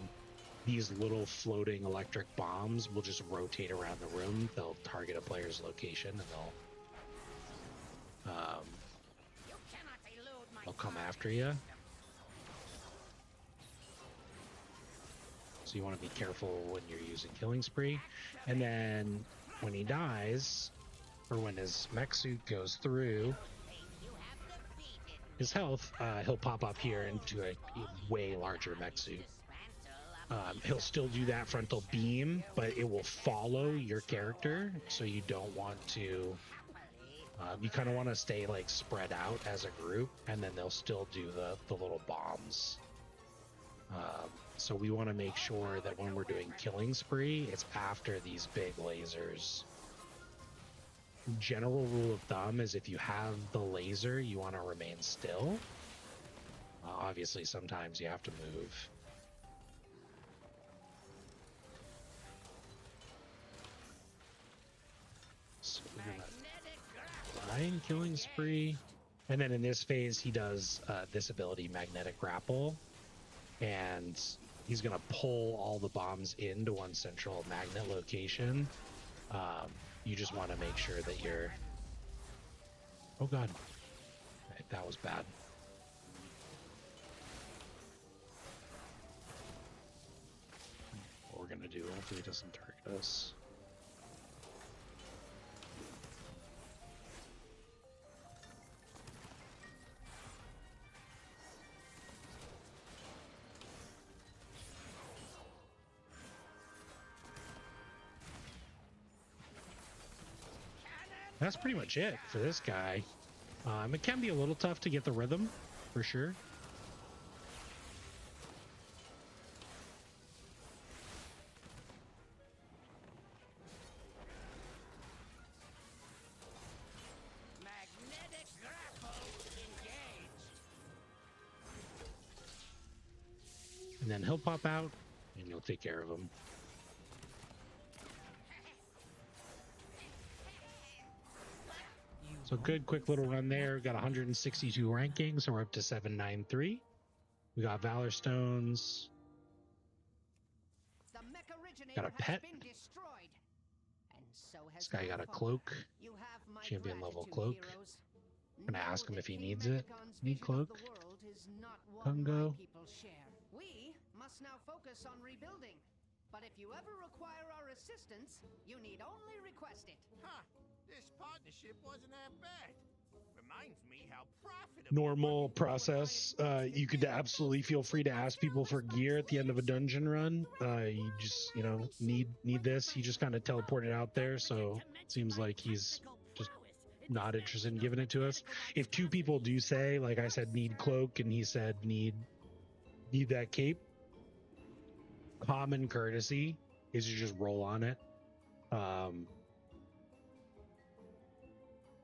these little floating electric bombs will just rotate around the room. They'll target a player's location and they'll come after you. So you want to be careful when you're using Killing Spree. And then when he dies, or when his mech suit goes through his health, he'll pop up here into a way larger mech suit. He'll still do that frontal beam, but it will follow your character, so you don't want to... you kind of want to stay like spread out as a group, and then they'll still do the little bombs. So we want to make sure that when we're doing Killing Spree, it's after these big lasers. General rule of thumb is if you have the laser, you want to remain still. Obviously, sometimes you have to move. So we're gonna line Killing Spree, and then in this phase, he does this ability, Magnetic Grapple, and he's gonna pull all the bombs into one central magnet location. You just want to make sure that you're... Oh god, that was bad. What we're gonna do, hopefully it doesn't target us. That's pretty much it for this guy. It can be a little tough to get the rhythm, for sure. Magnetic grapple engaged. And then he'll pop out, and you'll take care of him. So good, quick little run there. Got 162 rankings, so we're up to 793. We got Valor Stones. The mech originator Got a pet. has been destroyed. And so has This guy got a Alpha. cloak. You have my Champion level gratitude, cloak. heroes. I'm gonna ask him Know if he that needs King it. Megacon's Need vision of cloak? the world is not one Kungo. my people share. We must now focus on rebuilding. But if you ever require our assistance, you need only request it. Huh. This partnership wasn't that bad. Reminds me how profitable... Normal process. You could absolutely feel free to ask people for gear at the end of a dungeon run. You just, you know, need this. He just kind of teleported out there, so it seems like he's just not interested in giving it to us. If 2 people do say, like I said, need cloak, and he said need that cape, common courtesy is to just roll on it.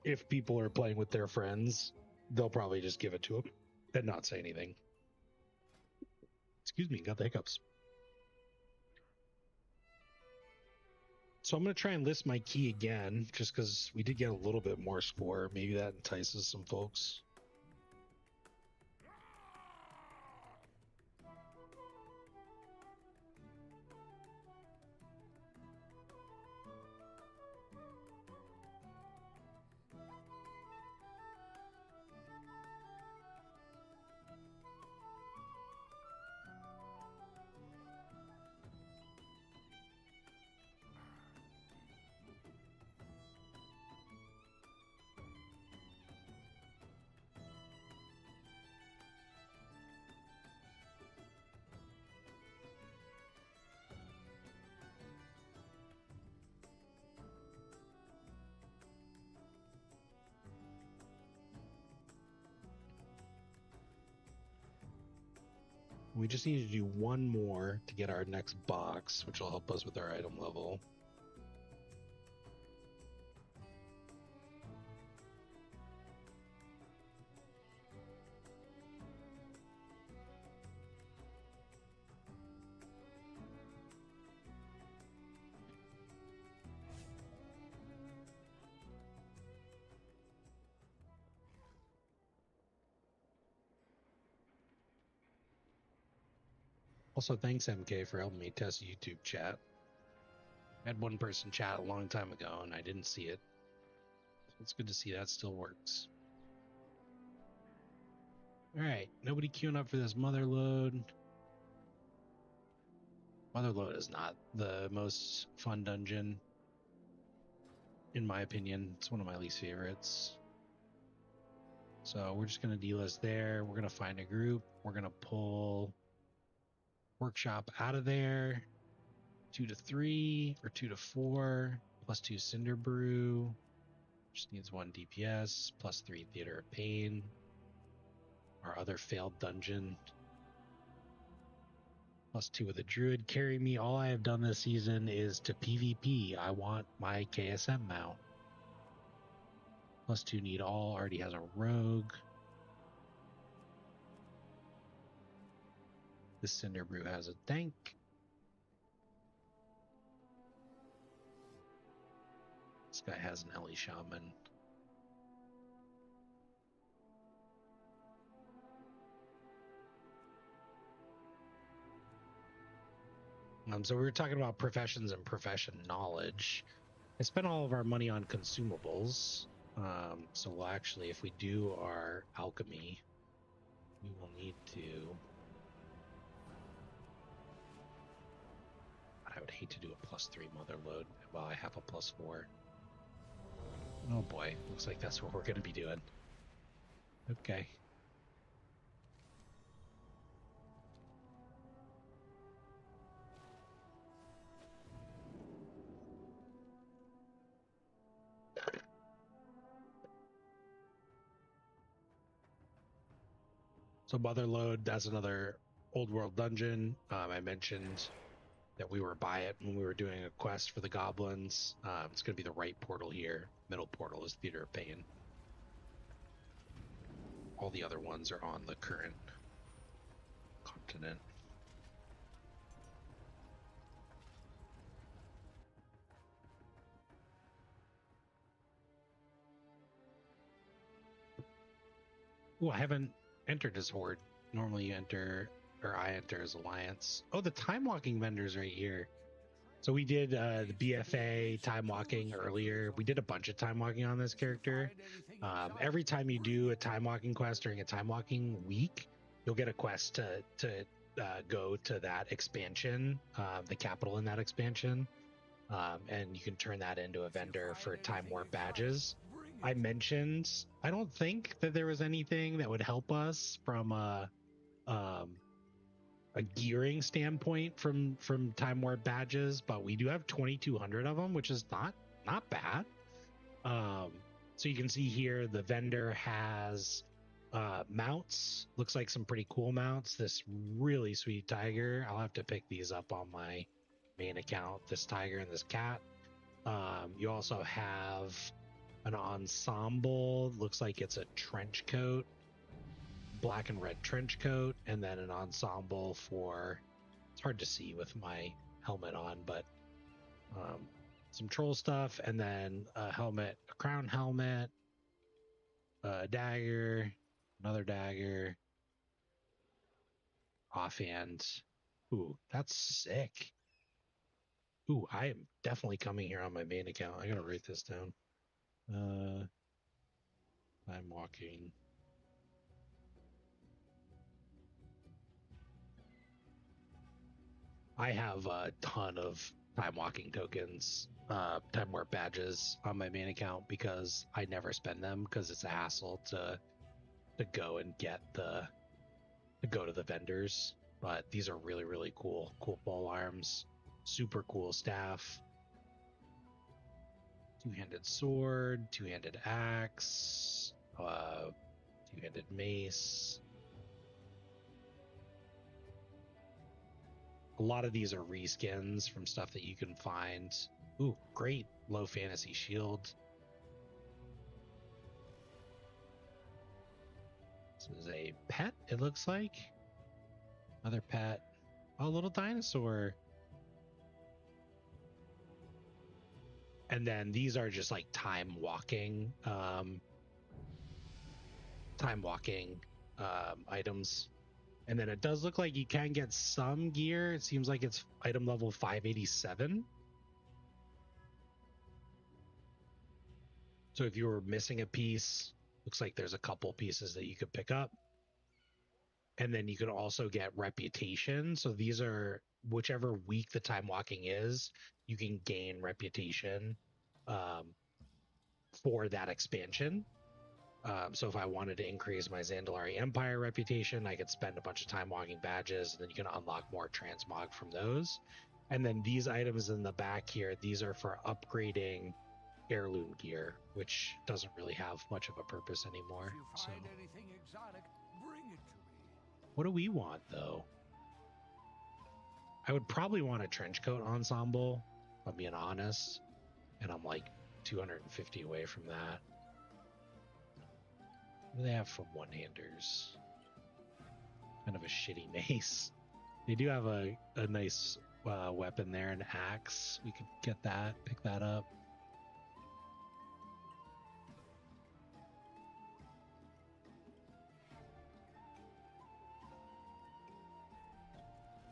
If people are playing with their friends, they'll probably just give it to them and not say anything. Excuse me, got the hiccups. So I'm going to try and list my key again, just because we did get a little bit more score. Maybe that entices some folks. We just need to do one more to get our next box, which will help us with our item level. Also, thanks MK for helping me test YouTube chat. I had one person chat a long time ago and I didn't see it. So it's good to see that still works. All right, nobody queuing up for this mother load. Mother load is not the most fun dungeon, in my opinion. It's one of my least favorites. So we're just going to delist there. We're going to find a group. We're going to pull workshop out of there. 2 to 3 or 2 to 4 plus 2 cinder brew. Just needs 1 DPS plus 3 theater of pain. Our other failed dungeon. Plus 2 with a druid. Carry me. All I have done this season is to PvP. I want my KSM mount. Plus 2 need all. Already has a rogue. This cinder brew has a tank. This guy has an Ellie shaman. So we were talking about professions and profession knowledge. I spent all of our money on consumables. So we'll actually, if we do our alchemy, we will need to. I would hate to do a +3 mother load while I have a +4. Oh boy, looks like that's what we're going to be doing. Okay. So mother load, that's another old world dungeon. I mentioned that we were by it when we were doing a quest for the goblins. It's going to be the right portal here. Middle portal is Theater of Pain. All the other ones are on the current continent. Oh, I haven't entered as Horde. Normally you enter, or I enter as Alliance. Oh, the time walking vendors right here. So we did the BFA time walking earlier. We did a bunch of time walking on this character. Every time you do a time walking quest during a time walking week, you'll get a quest to go to that expansion, the capital in that expansion, and you can turn that into a vendor for time warp badges. I mentioned I don't think that there was anything that would help us from a gearing standpoint from time warp badges, but we do have 2,200 of them, which is not bad. So you can see here the vendor has mounts. Looks like some pretty cool mounts. This really sweet tiger. I'll have to pick these up on my main account. This tiger and this cat. You also have an ensemble. Looks like it's a trench coat, black and red trench coat, and then an ensemble for, it's hard to see with my helmet on, but some troll stuff, and then a helmet, a crown helmet, a dagger, another dagger, offhand. Ooh, that's sick. Ooh, I am definitely coming here on my main account. I gotta write this down. I'm walking. I have a ton of time walking tokens, time warp badges on my main account because I never spend them because it's a hassle to go and get to go to the vendors. But these are really, really cool pole arms, super cool staff, two-handed sword, two-handed axe, two-handed mace. A lot of these are reskins from stuff that you can find. Ooh, great low fantasy shield. This is a pet, it looks like. Another pet. Oh, a little dinosaur. And then these are just like time walking items. And then it does look like you can get some gear. It seems like it's item level 587. So if you were missing a piece, looks like there's a couple pieces that you could pick up. And then you can also get reputation. So these are whichever week the time walking is, you can gain reputation for that expansion. So if I wanted to increase my Zandalari Empire reputation, I could spend a bunch of time walking badges, and then you can unlock more transmog from those. And then these items in the back here, these are for upgrading heirloom gear, which doesn't really have much of a purpose anymore. If you So find anything exotic, bring it to me. what do we want though? I would probably want a trench coat ensemble, if I'm being honest. And I'm like 250 away from that. What do they have for one-handers? Kind of a shitty mace. They do have a nice weapon there, an axe. We could get that, pick that up.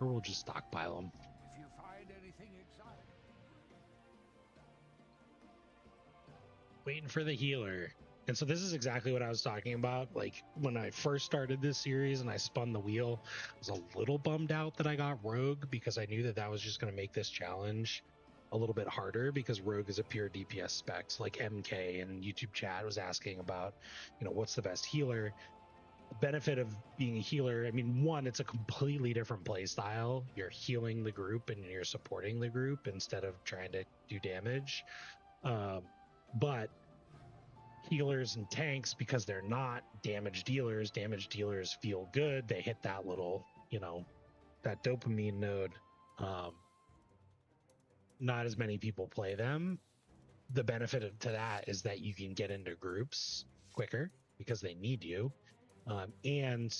Or we'll just stockpile them. If you find anything exotic, Waiting for the healer. And so this is exactly what I was talking about. Like when I first started this series and I spun the wheel, I was a little bummed out that I got Rogue, because I knew that that was just going to make this challenge a little bit harder, because Rogue is a pure DPS specs. Like MK in YouTube chat was asking about, what's the best healer? The benefit of being a healer, I mean, one, it's a completely different play style. You're healing the group and you're supporting the group instead of trying to do damage. But healers and tanks, because they're not damage dealers feel good. They hit that little, that dopamine node. Not as many people play them. The benefit to that is that you can get into groups quicker because they need you. And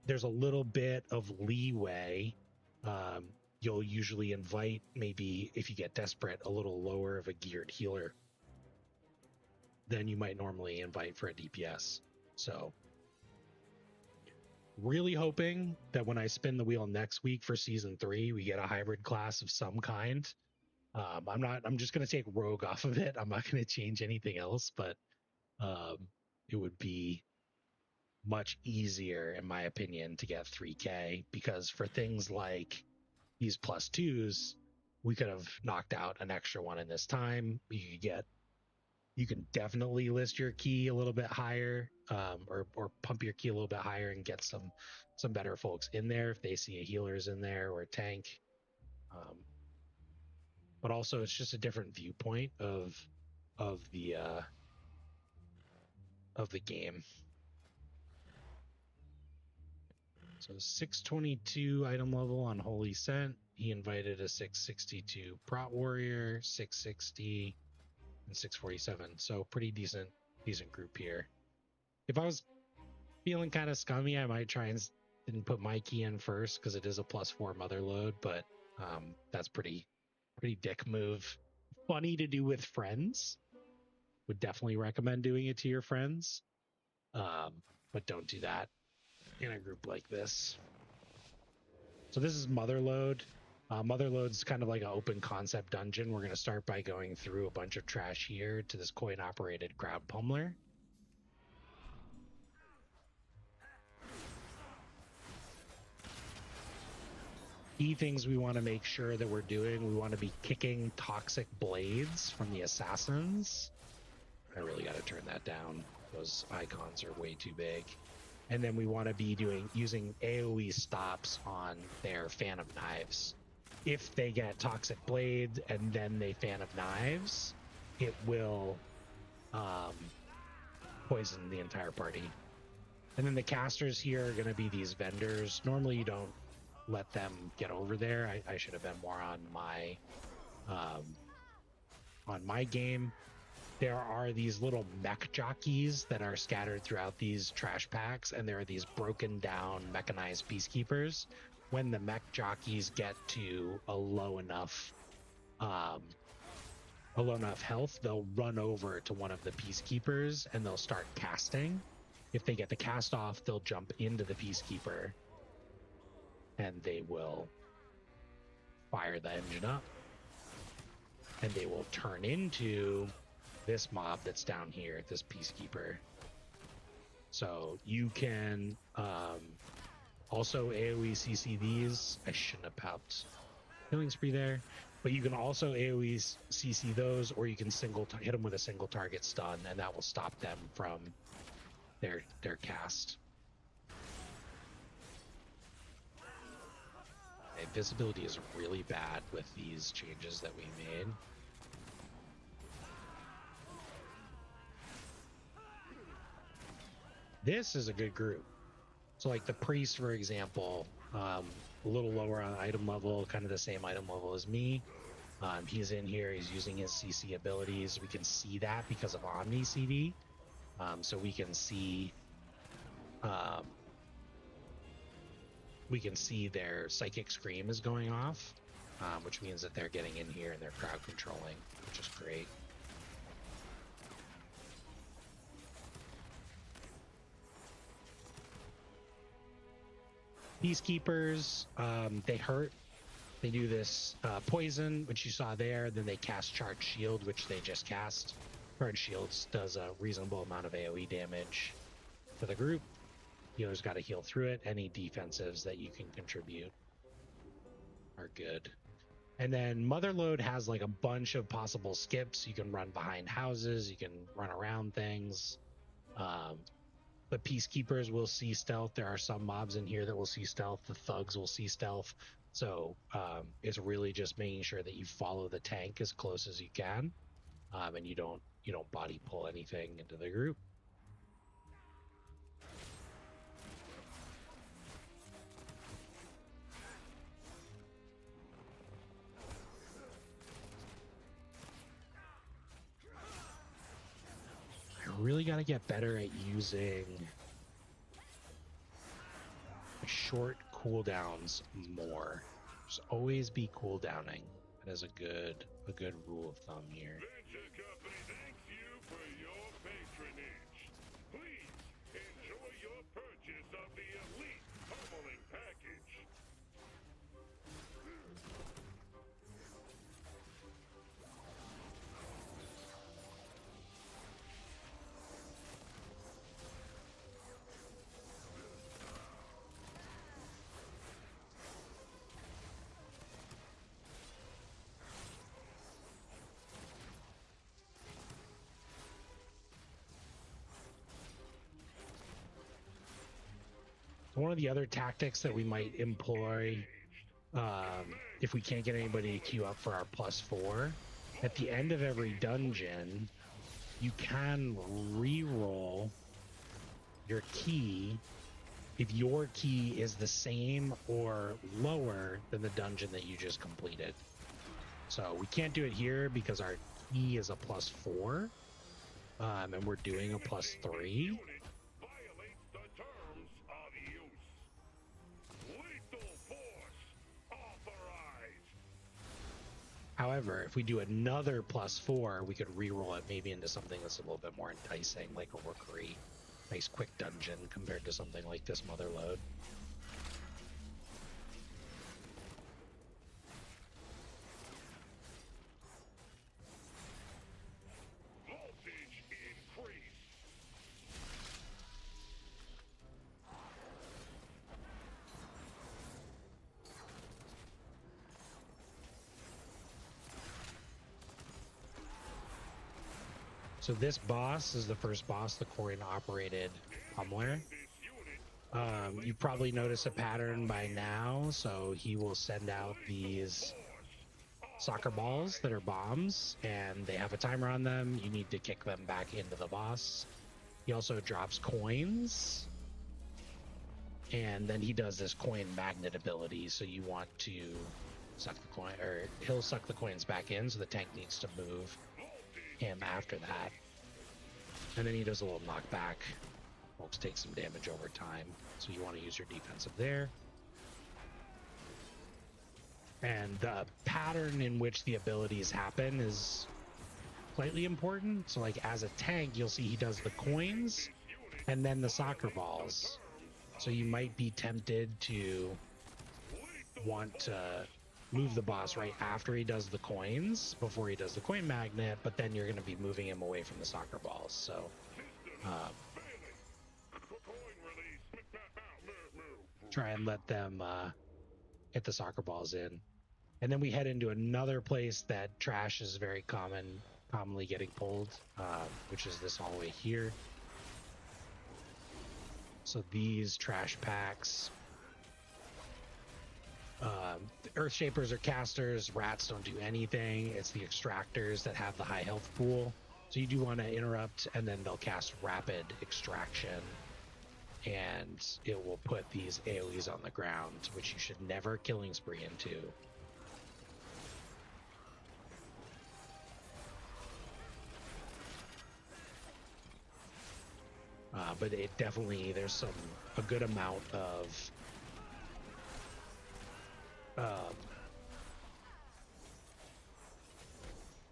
there's a little bit of leeway. You'll usually invite, maybe if you get desperate, a little lower of a geared healer than you might normally invite for a DPS. So really hoping that when I spin the wheel next week for season 3, we get a hybrid class of some kind. I'm just going to take Rogue off of it. I'm not going to change anything else, but it would be much easier, in my opinion, to get 3K, because for things like these +2s, we could have knocked out an extra one in this time. You can definitely list your key a little bit higher, or pump your key a little bit higher and get some better folks in there if they see a healer's in there or a tank. But also it's just a different viewpoint of the game. So 622 item level on Holy Scent. He invited a 662 Prot Warrior, 660, and 647. So pretty decent group here. If I was feeling kind of scummy, I might try and didn't put my key in first, because it is a +4 mother load, but that's pretty dick move. Funny to do with friends. Would definitely recommend doing it to your friends. But don't do that in a group like this. So this is Motherload. Motherload's kind of like an open concept dungeon. We're going to start by going through a bunch of trash here to this coin operated crowd pummeler. Key things we want to make sure that we're doing, we want to be kicking toxic blades from the assassins. I really got to turn that down. Those icons are way too big. And then we want to be using AoE stops on their Fan of Knives. If they get Toxic Blade and then they Fan of Knives, it will poison the entire party. And then the casters here are going to be these vendors. Normally you don't let them get over there. I should have been more on my game. There are these little mech jockeys that are scattered throughout these trash packs, and there are these broken down mechanized peacekeepers. When the mech jockeys get to a low enough health, they'll run over to one of the peacekeepers and they'll start casting. If they get the cast off, they'll jump into the peacekeeper and they will fire the engine up, and they will turn into this mob that's down here, this peacekeeper. So you can also AoE CC these. I shouldn't have popped killing spree there, but you can also AoE CC those, or you can hit them with a single target stun, and that will stop them from their cast. Okay, visibility is really bad with these changes that we made. This is a good group. So like the priest, for example, a little lower on item level, kind of the same item level as me. He's in here, he's using his CC abilities. We can see that because of Omni CD. So we can see their psychic scream is going off, which means that they're getting in here and they're crowd controlling, which is great. Peacekeepers, they hurt. They do this poison, which you saw there. Then they cast Charged Shield, which they just cast. Charged Shields does a reasonable amount of AoE damage for the group. Healer's got to heal through it. Any defensives that you can contribute are good. And then Motherlode has like a bunch of possible skips. You can run behind houses. You can run around things. But Peacekeepers will see stealth. There are some mobs in here that will see stealth. The thugs will see stealth. So it's really just making sure that you follow the tank as close as you can, and you don't body pull anything into the group. I really got to get better at using short cooldowns more. Just always be cooldowning. That is a good rule of thumb here. Venture Company thanks you for your patronage. Please enjoy your purchase of the Elite Pummeling Package. One of the other tactics that we might employ, if we can't get anybody to queue up for our +4, at the end of every dungeon, you can re-roll your key if your key is the same or lower than the dungeon that you just completed. So we can't do it here because our key is a +4, and we're doing a +3. However, if we do another +4, we could re-roll it maybe into something that's a little bit more enticing, like a Rookery. Nice quick dungeon compared to something like this Motherlode. Voltage increase. So this boss is the first boss, the coin-operated pummeler. You probably notice a pattern by now, so he will send out these soccer balls that are bombs, and they have a timer on them. You need to kick them back into the boss. He also drops coins, and then he does this coin magnet ability, so you want to suck the coin, or he'll suck the coins back in, so the tank needs to move him after that. And then he does a little knockback. Folks take some damage over time, so you want to use your defensive there. And the pattern in which the abilities happen is slightly important. So like as a tank, you'll see he does the coins and then the soccer balls. So you might be tempted to want to move the boss right after he does the coins, before he does the coin magnet, but then you're going to be moving him away from the soccer balls. So try and let them hit the soccer balls in. And then we head into another place that trash is very commonly getting pulled, which is this hallway here. So these trash packs, the Earth Shapers are casters, rats don't do anything. It's the extractors that have the high health pool. So you do want to interrupt, and then they'll cast rapid extraction, and it will put these AoEs on the ground, which you should never killing spree into. But it definitely, there's a good amount of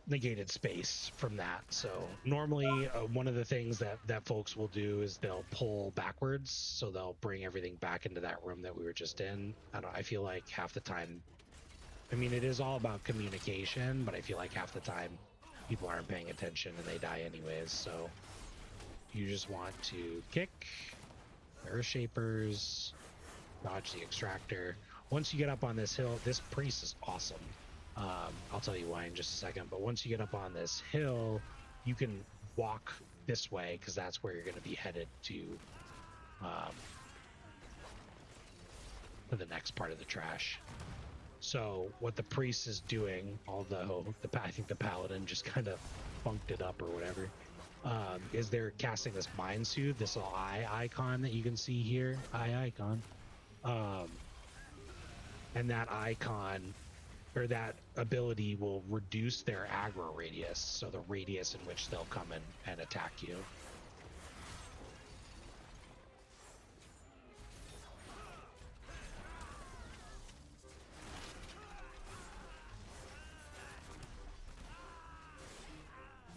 negated space from that. So normally one of the things that folks will do is they'll pull backwards, so they'll bring everything back into that room that we were just in. I feel like half the time, I mean, it is all about communication, but I feel like half the time people aren't paying attention and they die anyways. So you just want to kick Earth Shapers, dodge the extractor. Once you get up on this hill, this priest is awesome. I'll tell you why in just a second, but once you get up on this hill, you can walk this way because that's where you're going to be headed to the next part of the trash. So what the priest is doing, although I think the paladin just kind of funked it up or whatever, is they're casting this mind soothe, this little eye icon that you can see here, eye icon, and that icon, or that ability, will reduce their aggro radius, so the radius in which they'll come in and attack you.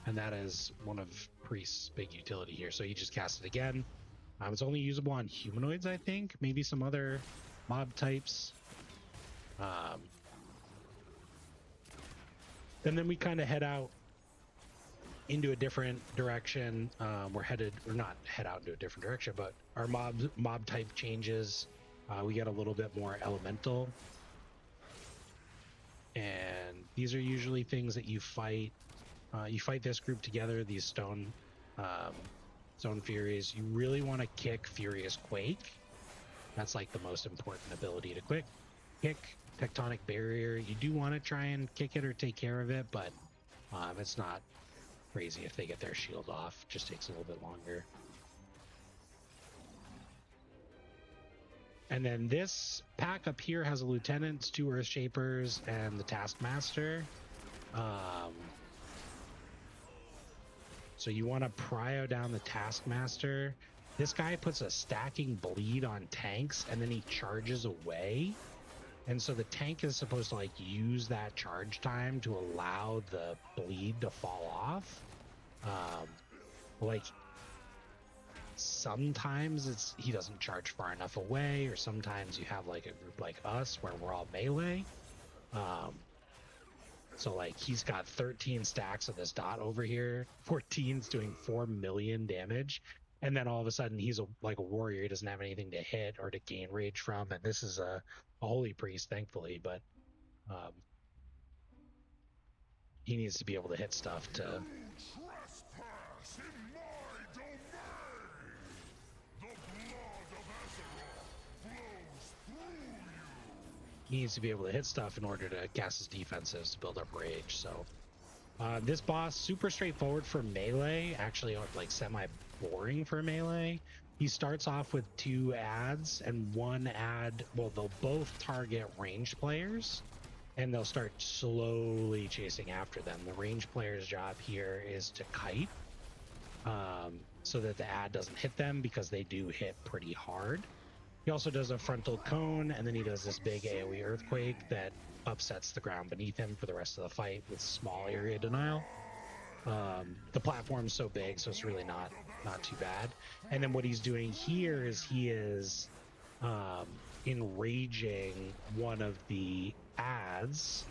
And that is one of Priest's big utility here. So you just cast it again. It's only usable on humanoids, I think. Maybe some other mob types. And then we kind of head out into a different direction. We're not head out into a different direction, but our mob type changes. We get a little bit more elemental. And these are usually things that you fight. You fight this group together, these stone furies. You really want to kick Furious Quake. That's like the most important ability to kick. Tectonic Barrier, you do want to try and kick it or take care of it, but it's not crazy if they get their shield off. It just takes a little bit longer. And then this pack up here has a lieutenant, 2 Earth Shapers, and the Taskmaster. So you want to prio down the Taskmaster. This guy puts a stacking bleed on tanks, and then he charges away. And so the tank is supposed to like use that charge time to allow the bleed to fall off. Like sometimes he doesn't charge far enough away, or sometimes you have like a group like us where we're all melee. So like he's got 13 stacks of this dot over here. 14's doing 4 million damage. And then all of a sudden he's like a warrior. He doesn't have anything to hit or to gain rage from. And this is a holy priest, thankfully, but he needs to be able to hit stuff to... Trespass in my domain! The blood of Azeroth flows through you! He needs to be able to hit stuff in order to cast his defensives to build up rage. So this boss, super straightforward for melee, actually like semi-boring for melee. He starts off with 2 ads, and one ad, well, they'll both target ranged players, and they'll start slowly chasing after them. The ranged player's job here is to kite, so that the ad doesn't hit them, because they do hit pretty hard. He also does a frontal cone, and then he does this big AoE earthquake that upsets the ground beneath him for the rest of the fight with small area denial. The platform's so big, so it's really not too bad. And then what he's doing here is enraging one of the ads,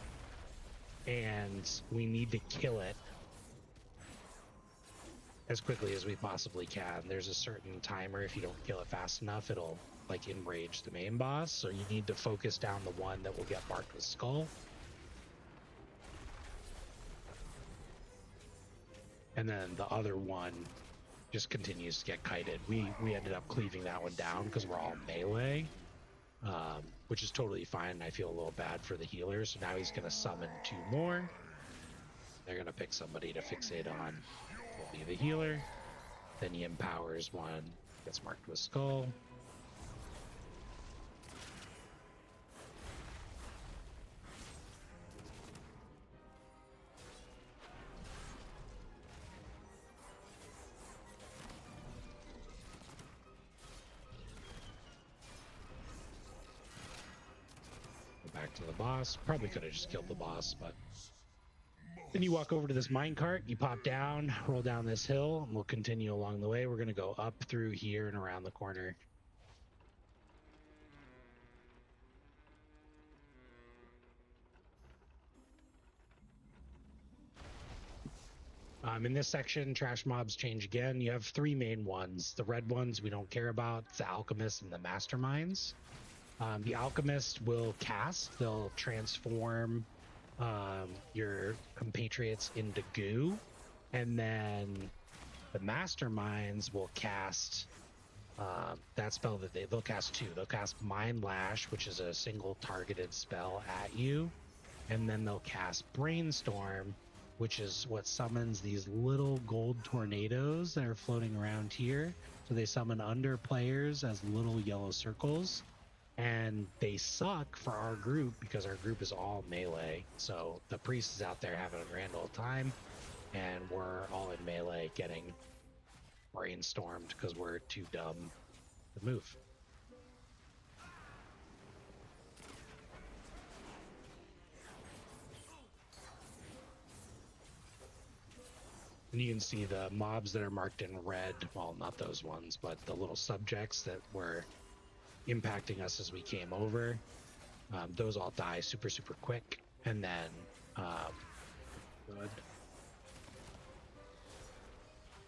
and we need to kill it as quickly as we possibly can. There's a certain timer. If you don't kill it fast enough, it'll like enrage the main boss. So you need to focus down the one that will get marked with skull. And then the other one just continues to get kited. We ended up cleaving that one down because we're all melee, which is totally fine. I feel a little bad for the healer. So now he's going to summon 2 more. They're going to pick somebody to fixate on. Will be the healer. Then he empowers one, gets marked with skull. Back to the boss. Probably could have just killed the boss, but then you walk over to this minecart, you pop down, roll down this hill, and we'll continue along the way. We're going to go up through here and around the corner. In this section, trash mobs change again. You have 3 main ones. The red ones we don't care about. It's the alchemists and the masterminds. The alchemist will cast. They'll transform your compatriots into goo, and then the masterminds will cast that spell that they'll cast 2. They'll cast Mind Lash, which is a single targeted spell at you, and then they'll cast Brainstorm, which is what summons these little gold tornadoes that are floating around here. So they summon under players as little yellow circles. And they suck for our group because our group is all melee. So the priest is out there having a grand old time, and we're all in melee getting brainstormed because we're too dumb to move. And you can see the mobs that are marked in red. Well, not those ones, but the little subjects that were impacting us as we came over. Those all die super quick, and then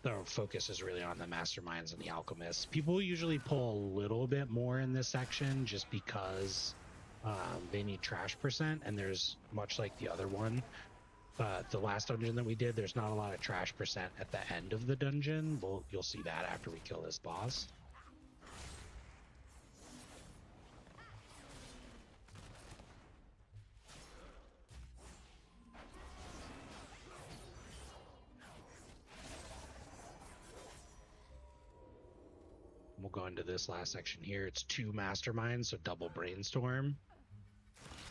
the focus is really on the masterminds and the alchemists. People usually pull a little bit more in this section just because they need trash percent, and there's, much like the other one, the last dungeon that we did, there's not a lot of trash percent at the end of the dungeon. You'll see that after we kill this boss. We'll go into this last section here. It's 2 masterminds, so double brainstorm,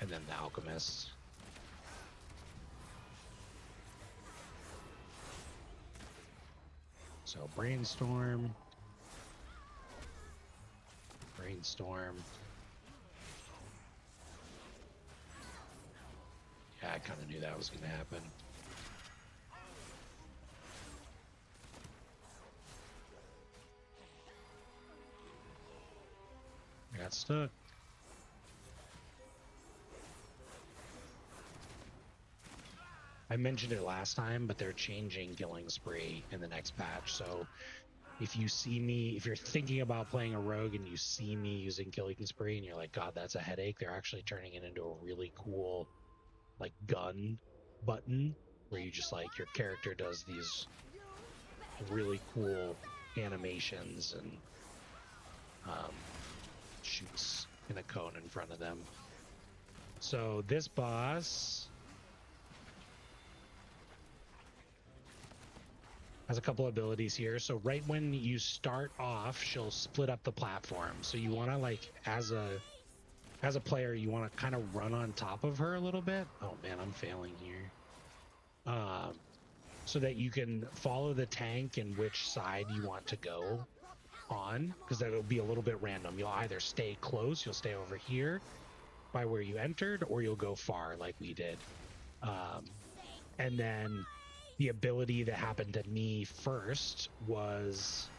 and then the alchemists. So brainstorm. Yeah, I kind of knew that was going to happen. I got stuck. I mentioned it last time, but they're changing Killing Spree in the next patch. So if you see me, if you're thinking about playing a rogue and you see me using Killing Spree and you're like, God, that's a headache, they're actually turning it into a really cool, like, gun button where you just, like, your character does these really cool animations and shoots in a cone in front of them. So this boss has a couple abilities here. So right when you start off, she'll split up the platform. So you want to, like, as a player, you want to kind of run on top of her a little bit. Oh man, I'm failing here. So that you can follow the tank and which side you want to go on, because that'll be a little bit random. You'll either stay close, you'll stay over here by where you entered, or you'll go far like we did. And then the ability that happened to me first was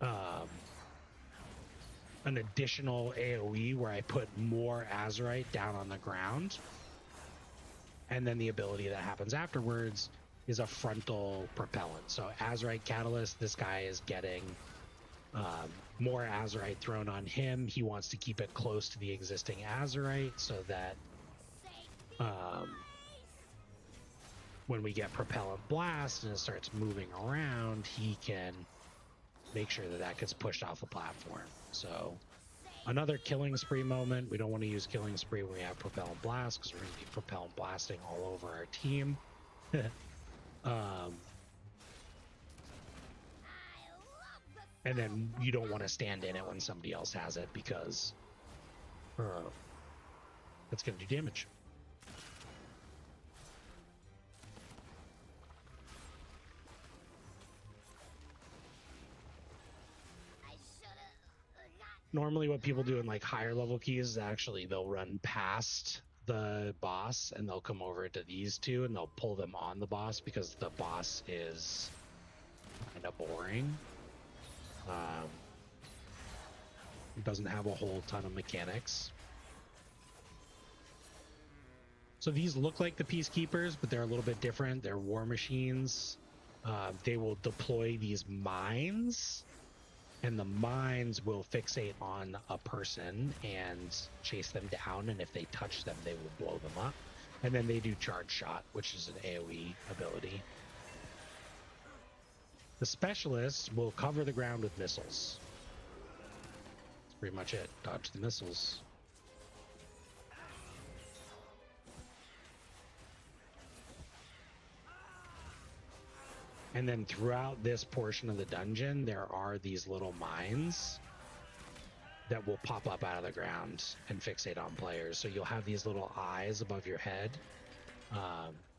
an additional AoE where I put more Azurite down on the ground. And then the ability that happens afterwards is a frontal propellant. So Azurite Catalyst, this guy is getting more Azurite thrown on him. He wants to keep it close to the existing Azurite so that when we get Propellant Blast and it starts moving around, he can make sure that that gets pushed off the platform. So another Killing Spree moment. We don't want to use Killing Spree when we have Propellant Blast because we're going to be Propellant Blasting all over our team. And then you don't want to stand in it when somebody else has it because that's going to do damage. Normally what people do in like higher level keys is actually they'll run past the boss and they'll come over to these two and they'll pull them on the boss because the boss is kind of boring. It doesn't have a whole ton of mechanics. So these look like the Peacekeepers, but they're a little bit different. They're war machines. They will deploy these mines, and the mines will fixate on a person and chase them down, and if they touch them, they will blow them up. And then they do Charge Shot, which is an AoE ability. The Specialists will cover the ground with missiles. That's pretty much it. Dodge the missiles. And then throughout this portion of the dungeon, there are these little mines that will pop up out of the ground and fixate on players. So you'll have these little eyes above your head.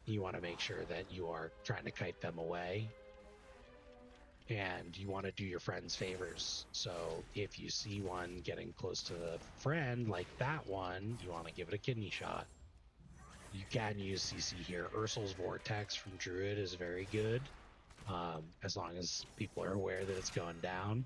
You want to make sure that you are trying to kite them away. And you want to do your friends favors. So if you see one getting close to the friend, like that one, you want to give it a kidney shot. You can use CC here. Ursul's Vortex from Druid is very good. As long as people are aware that it's going down.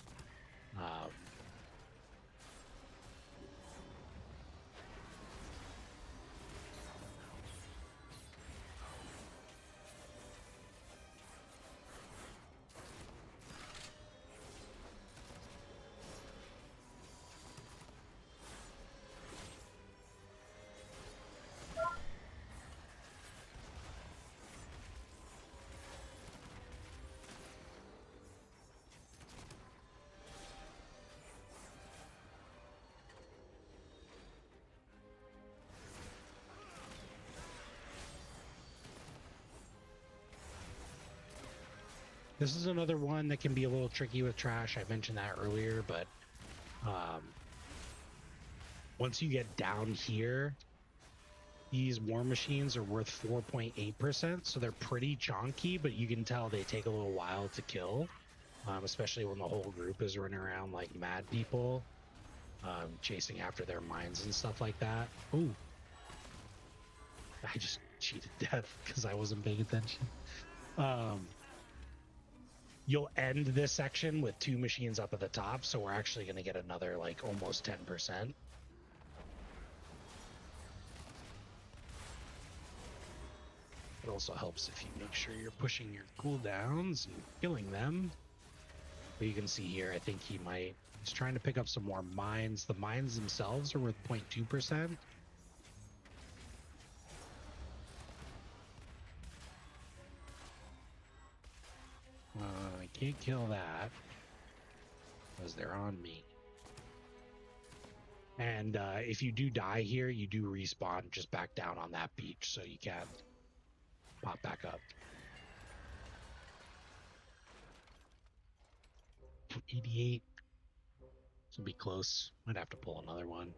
This is another one that can be a little tricky with trash. I mentioned that earlier, but once you get down here, these war machines are worth 4.8%, so they're pretty chonky, but you can tell they take a little while to kill, especially when the whole group is running around like mad people, chasing after their mines and stuff like that. Ooh. I just cheated death because I wasn't paying attention. You'll end this section with 2 machines up at the top, so we're actually going to get another, like, almost 10%. It also helps if you make sure you're pushing your cooldowns and killing them. But you can see here, I think he's trying to pick up some more mines. The mines themselves are worth 0.2%. I can't kill that because they're on me. And if you do die here, you do respawn just back down on that beach, so you can pop back up. 88. This will be close. Might have to pull another one.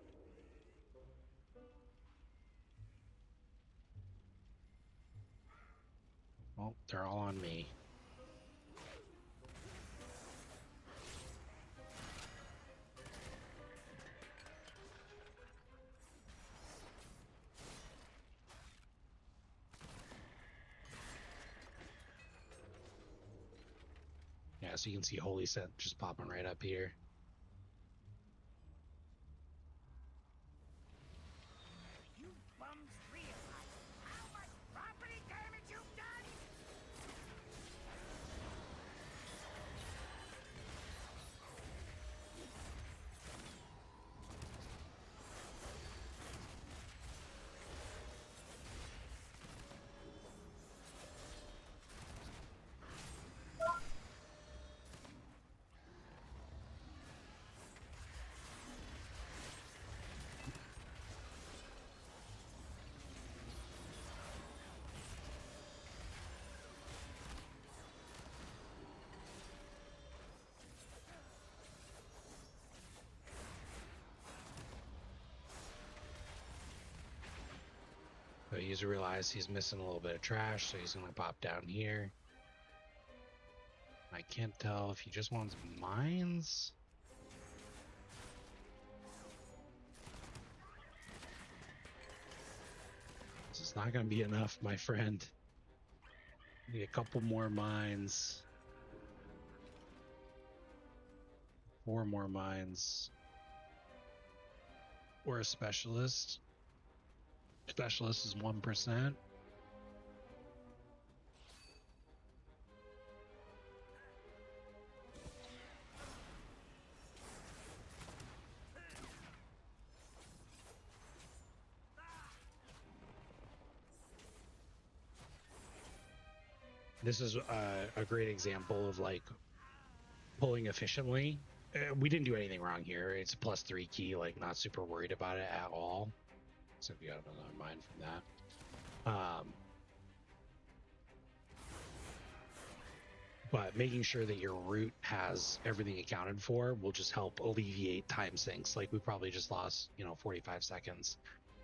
Well, they're all on me. Yeah, so you can see Holy Scent just popping right up here. You bums realize how much property damage you've done? So he's realized he's missing a little bit of trash, so he's gonna pop down here. I can't tell if he just wants mines. This is not gonna be enough, my friend. Need a couple more mines. 4 more mines. Or a specialist. Specialist is 1%. This is a great example of like pulling efficiently. We didn't do anything wrong here. It's a +3 key, like not super worried about it at all. So we got another mine from that. But making sure that your route has everything accounted for will just help alleviate time sinks. Like we probably just lost, 45 seconds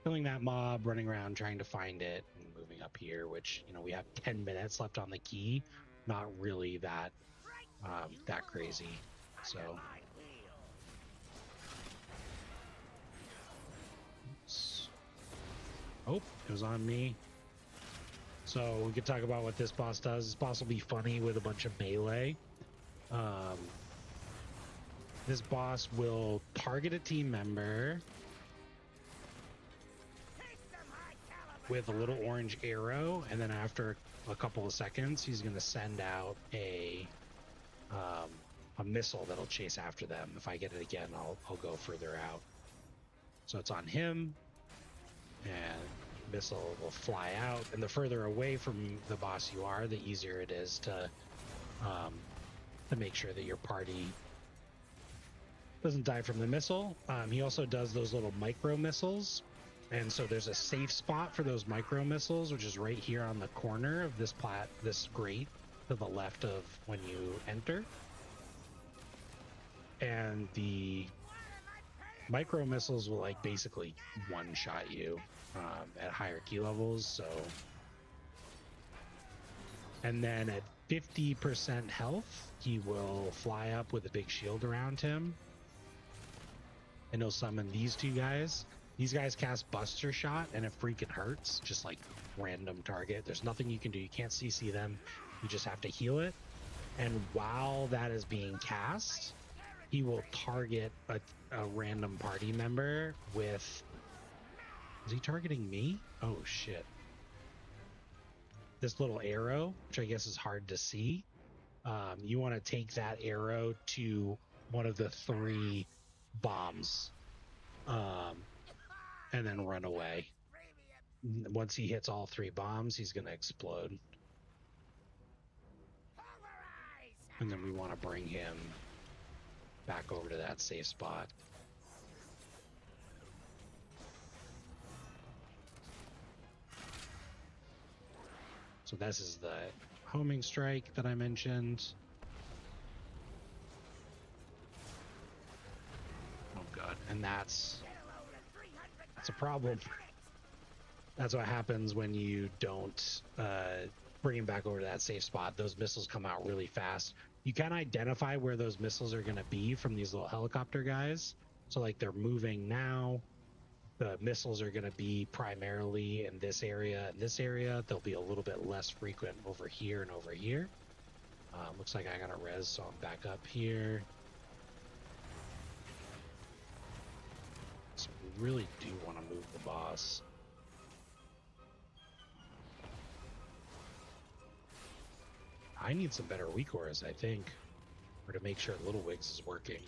killing that mob, running around trying to find it, and moving up here, which, we have 10 minutes left on the key. Not really that that crazy. So oh, it was on me. So we could talk about what this boss does. This boss will be funny with a bunch of melee. This boss will target a team member with a little orange arrow, and then after a couple of seconds, he's going to send out a missile that'll chase after them. If I get it again, I'll go further out. So it's on him, and missile will fly out, and the further away from the boss you are, the easier it is to make sure that your party doesn't die from the missile. He also does those little micro missiles, and so there's a safe spot for those micro missiles, which is right here on the corner of this grate to the left of when you enter. And the micro missiles will like basically one-shot you at higher key levels. So, and then at 50% health, he will fly up with a big shield around him, and he'll summon these two guys. These guys cast Buster Shot, and it freaking hurts. Just like random target. There's nothing you can do. You can't CC them. You just have to heal it. And while that is being cast, he will target a random party member with... Is he targeting me? Oh, shit. This little arrow, which I guess is hard to see. You want to take that arrow to one of the 3 bombs. And then run away. Once he hits all 3 bombs, he's going to explode. And then we want to bring him back over to that safe spot. So this is the homing strike that I mentioned. Oh god, and that's a problem. That's what happens when you don't bring him back over to that safe spot. Those missiles come out really fast. You can identify where those missiles are going to be from these little helicopter guys. So like they're moving now. The missiles are going to be primarily in this area and this area. They'll be a little bit less frequent over here and over here. Looks like I got a res, so I'm back up here. So we really do want to move the boss. I need some better weak auras, I think, or to make sure Little Wigs is working.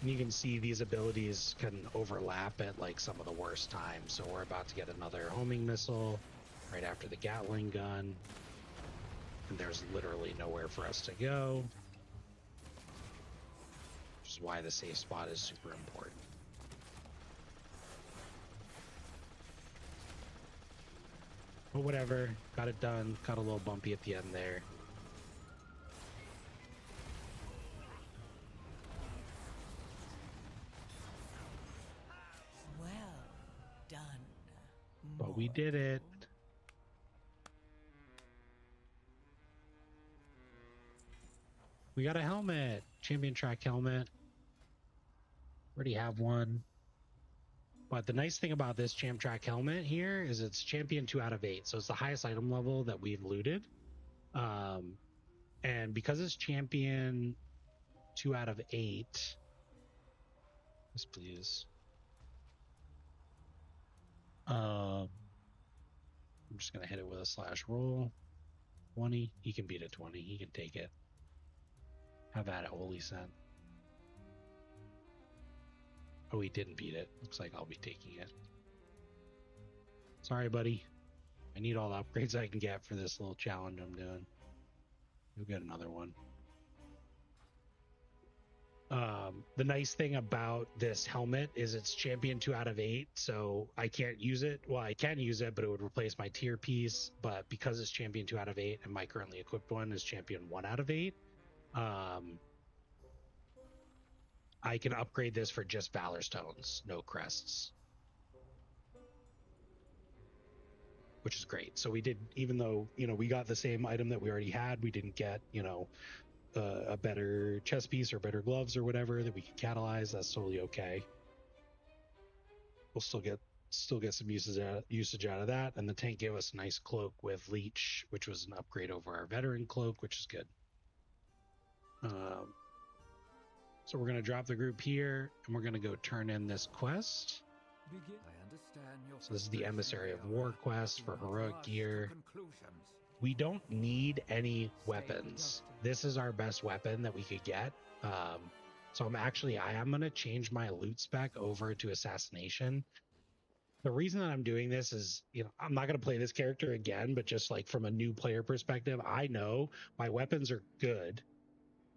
And you can see these abilities can overlap at like some of the worst times. So we're about to get another homing missile right after the Gatling gun. And there's literally nowhere for us to go. Which is why the safe spot is super important. But whatever, got it done. Got a little bumpy at the end there. Well done. But we did it. We got a helmet, champion track helmet. Already have one. But the nice thing about this champ track helmet here is it's champion 2 out of 8. So it's the highest item level that we've looted. And because it's champion 2 out of 8. Yes, please. I'm just going to hit it with a slash roll. 20. He can beat a 20. He can take it. Have at it, Holy Scent. Oh, he didn't beat it. Looks like I'll be taking it. Sorry, buddy. I need all the upgrades I can get for this little challenge I'm doing. You'll get another one. The nice thing about this helmet is it's champion 2 out of 8, so I can't use it. Well, I can use it, but it would replace my tier piece. But because it's champion 2 out of 8 and my currently equipped one is champion 1 out of 8, I can upgrade this for just Valor Stones, no crests. Which is great. So we did, even though, we got the same item that we already had, we didn't get, a better chest piece or better gloves or whatever that we could catalyze. That's totally okay. We'll still get some usage out of that. And the tank gave us a nice cloak with leech, which was an upgrade over our veteran cloak, which is good. So we're going to drop the group here and we're going to go turn in this quest. So this is the Emissary of War quest for heroic gear. We don't need any weapons. This is our best weapon that we could get. So I am going to change my loot spec over to assassination. The reason that I'm doing this is, I'm not going to play this character again, but just like from a new player perspective, I know my weapons are good.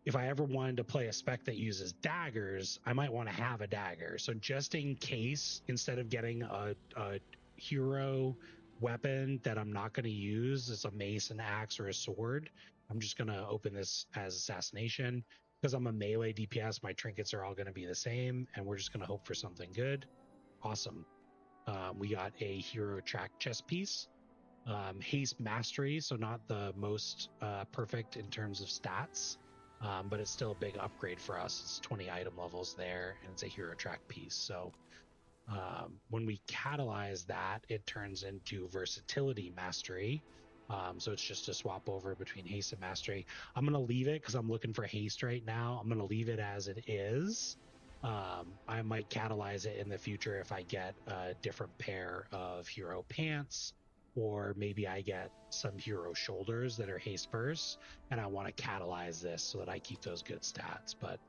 If I ever wanted to play a spec that uses daggers, I might want to have a dagger. So just in case, instead of getting a hero weapon that I'm not going to use, it's a mace, an axe, or a sword, I'm just going to open this as assassination. Because I'm a melee DPS, my trinkets are all going to be the same, and we're just going to hope for something good. Awesome. We got a hero track chest piece. Haste mastery, so not the most perfect in terms of stats. But it's still a big upgrade for us. It's 20 item levels there, and it's a hero track piece. So when we catalyze that, it turns into versatility mastery. So it's just a swap over between haste and mastery. I'm going to leave it because I'm looking for haste right now. I'm going to leave it as it is. I might catalyze it in the future if I get a different pair of hero pants, or maybe I get some hero shoulders that are haste bursts, and I want to catalyze this so that I keep those good stats. But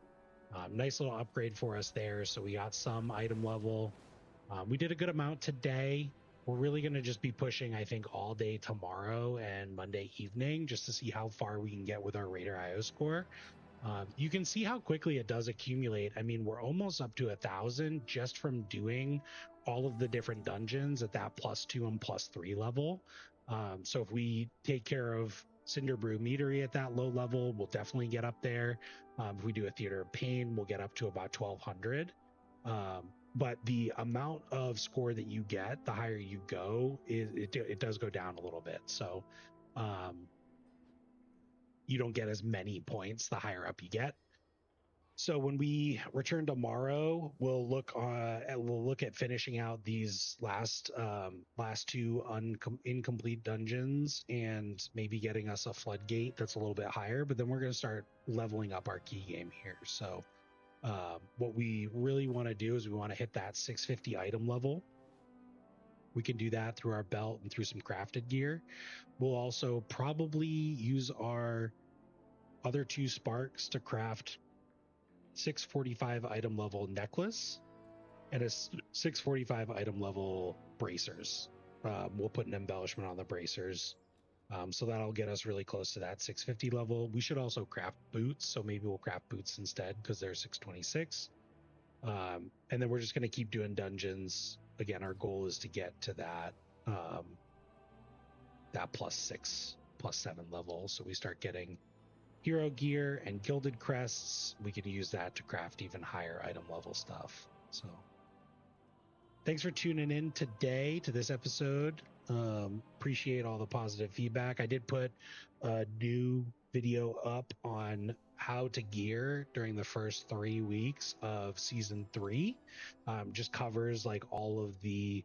nice little upgrade for us there. So we got some item level. We did a good amount today. We're really going to just be pushing, I think, all day tomorrow and Monday evening just to see how far we can get with our Raider IO score. You can see how quickly it does accumulate. I mean, we're almost up to 1,000 just from doing all of the different dungeons at that +2 and +3 level. So if we take care of Cinderbrew Meadery at that low level, we'll definitely get up there. If we do a Theater of Pain, we'll get up to about 1,200. But the amount of score that you get, the higher you go, it does go down a little bit. So you don't get as many points the higher up you get. So when we return tomorrow, we'll look at finishing out these last two incomplete dungeons and maybe getting us a floodgate that's a little bit higher. But then we're going to start leveling up our key game here. So what we really want to do is we want to hit that 650 item level. We can do that through our belt and through some crafted gear. We'll also probably use our other 2 sparks to craft 645 item level necklace and a 645 item level bracers. We'll put an embellishment on the bracers. So that'll get us really close to that 650 level. We should also craft boots. So maybe we'll craft boots instead because they're 626. And then we're just going to keep doing dungeons. Again, our goal is to get to that that +6, +7 level. So we start getting hero gear and gilded crests. We can use that to craft even higher item level stuff. So thanks for tuning in today to this episode. Appreciate all the positive feedback. I did put a new video up on how to gear during the first 3 weeks of season 3. Just covers like all of the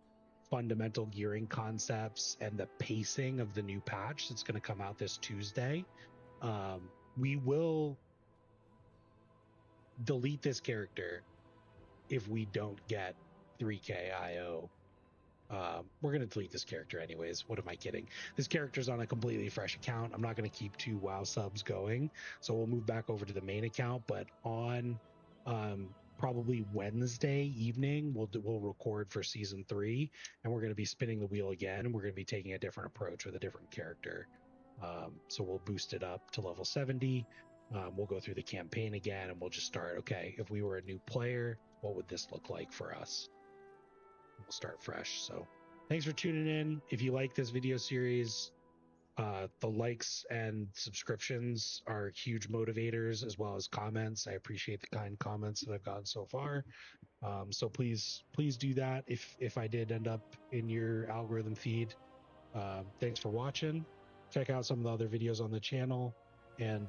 fundamental gearing concepts and the pacing of the new patch that's going to come out this Tuesday. We will delete this character if we don't get 3k IO. We're going to delete this character anyways. What am I kidding? This character's on a completely fresh account. I'm not going to keep 2 WoW subs going. So we'll move back over to the main account. But on probably Wednesday evening, we'll record for season 3. And we're going to be spinning the wheel again. We're going to be taking a different approach with a different character. So we'll boost it up to level 70. We'll go through the campaign again and we'll just start, okay, if we were a new player, what would this look like for us? We'll start fresh. So thanks for tuning in. If you like this video series, the likes and subscriptions are huge motivators, as well as comments. I appreciate the kind comments that I've gotten so far. So please do that if I did end up in your algorithm feed. Thanks for watching. Check out some of the other videos on the channel, and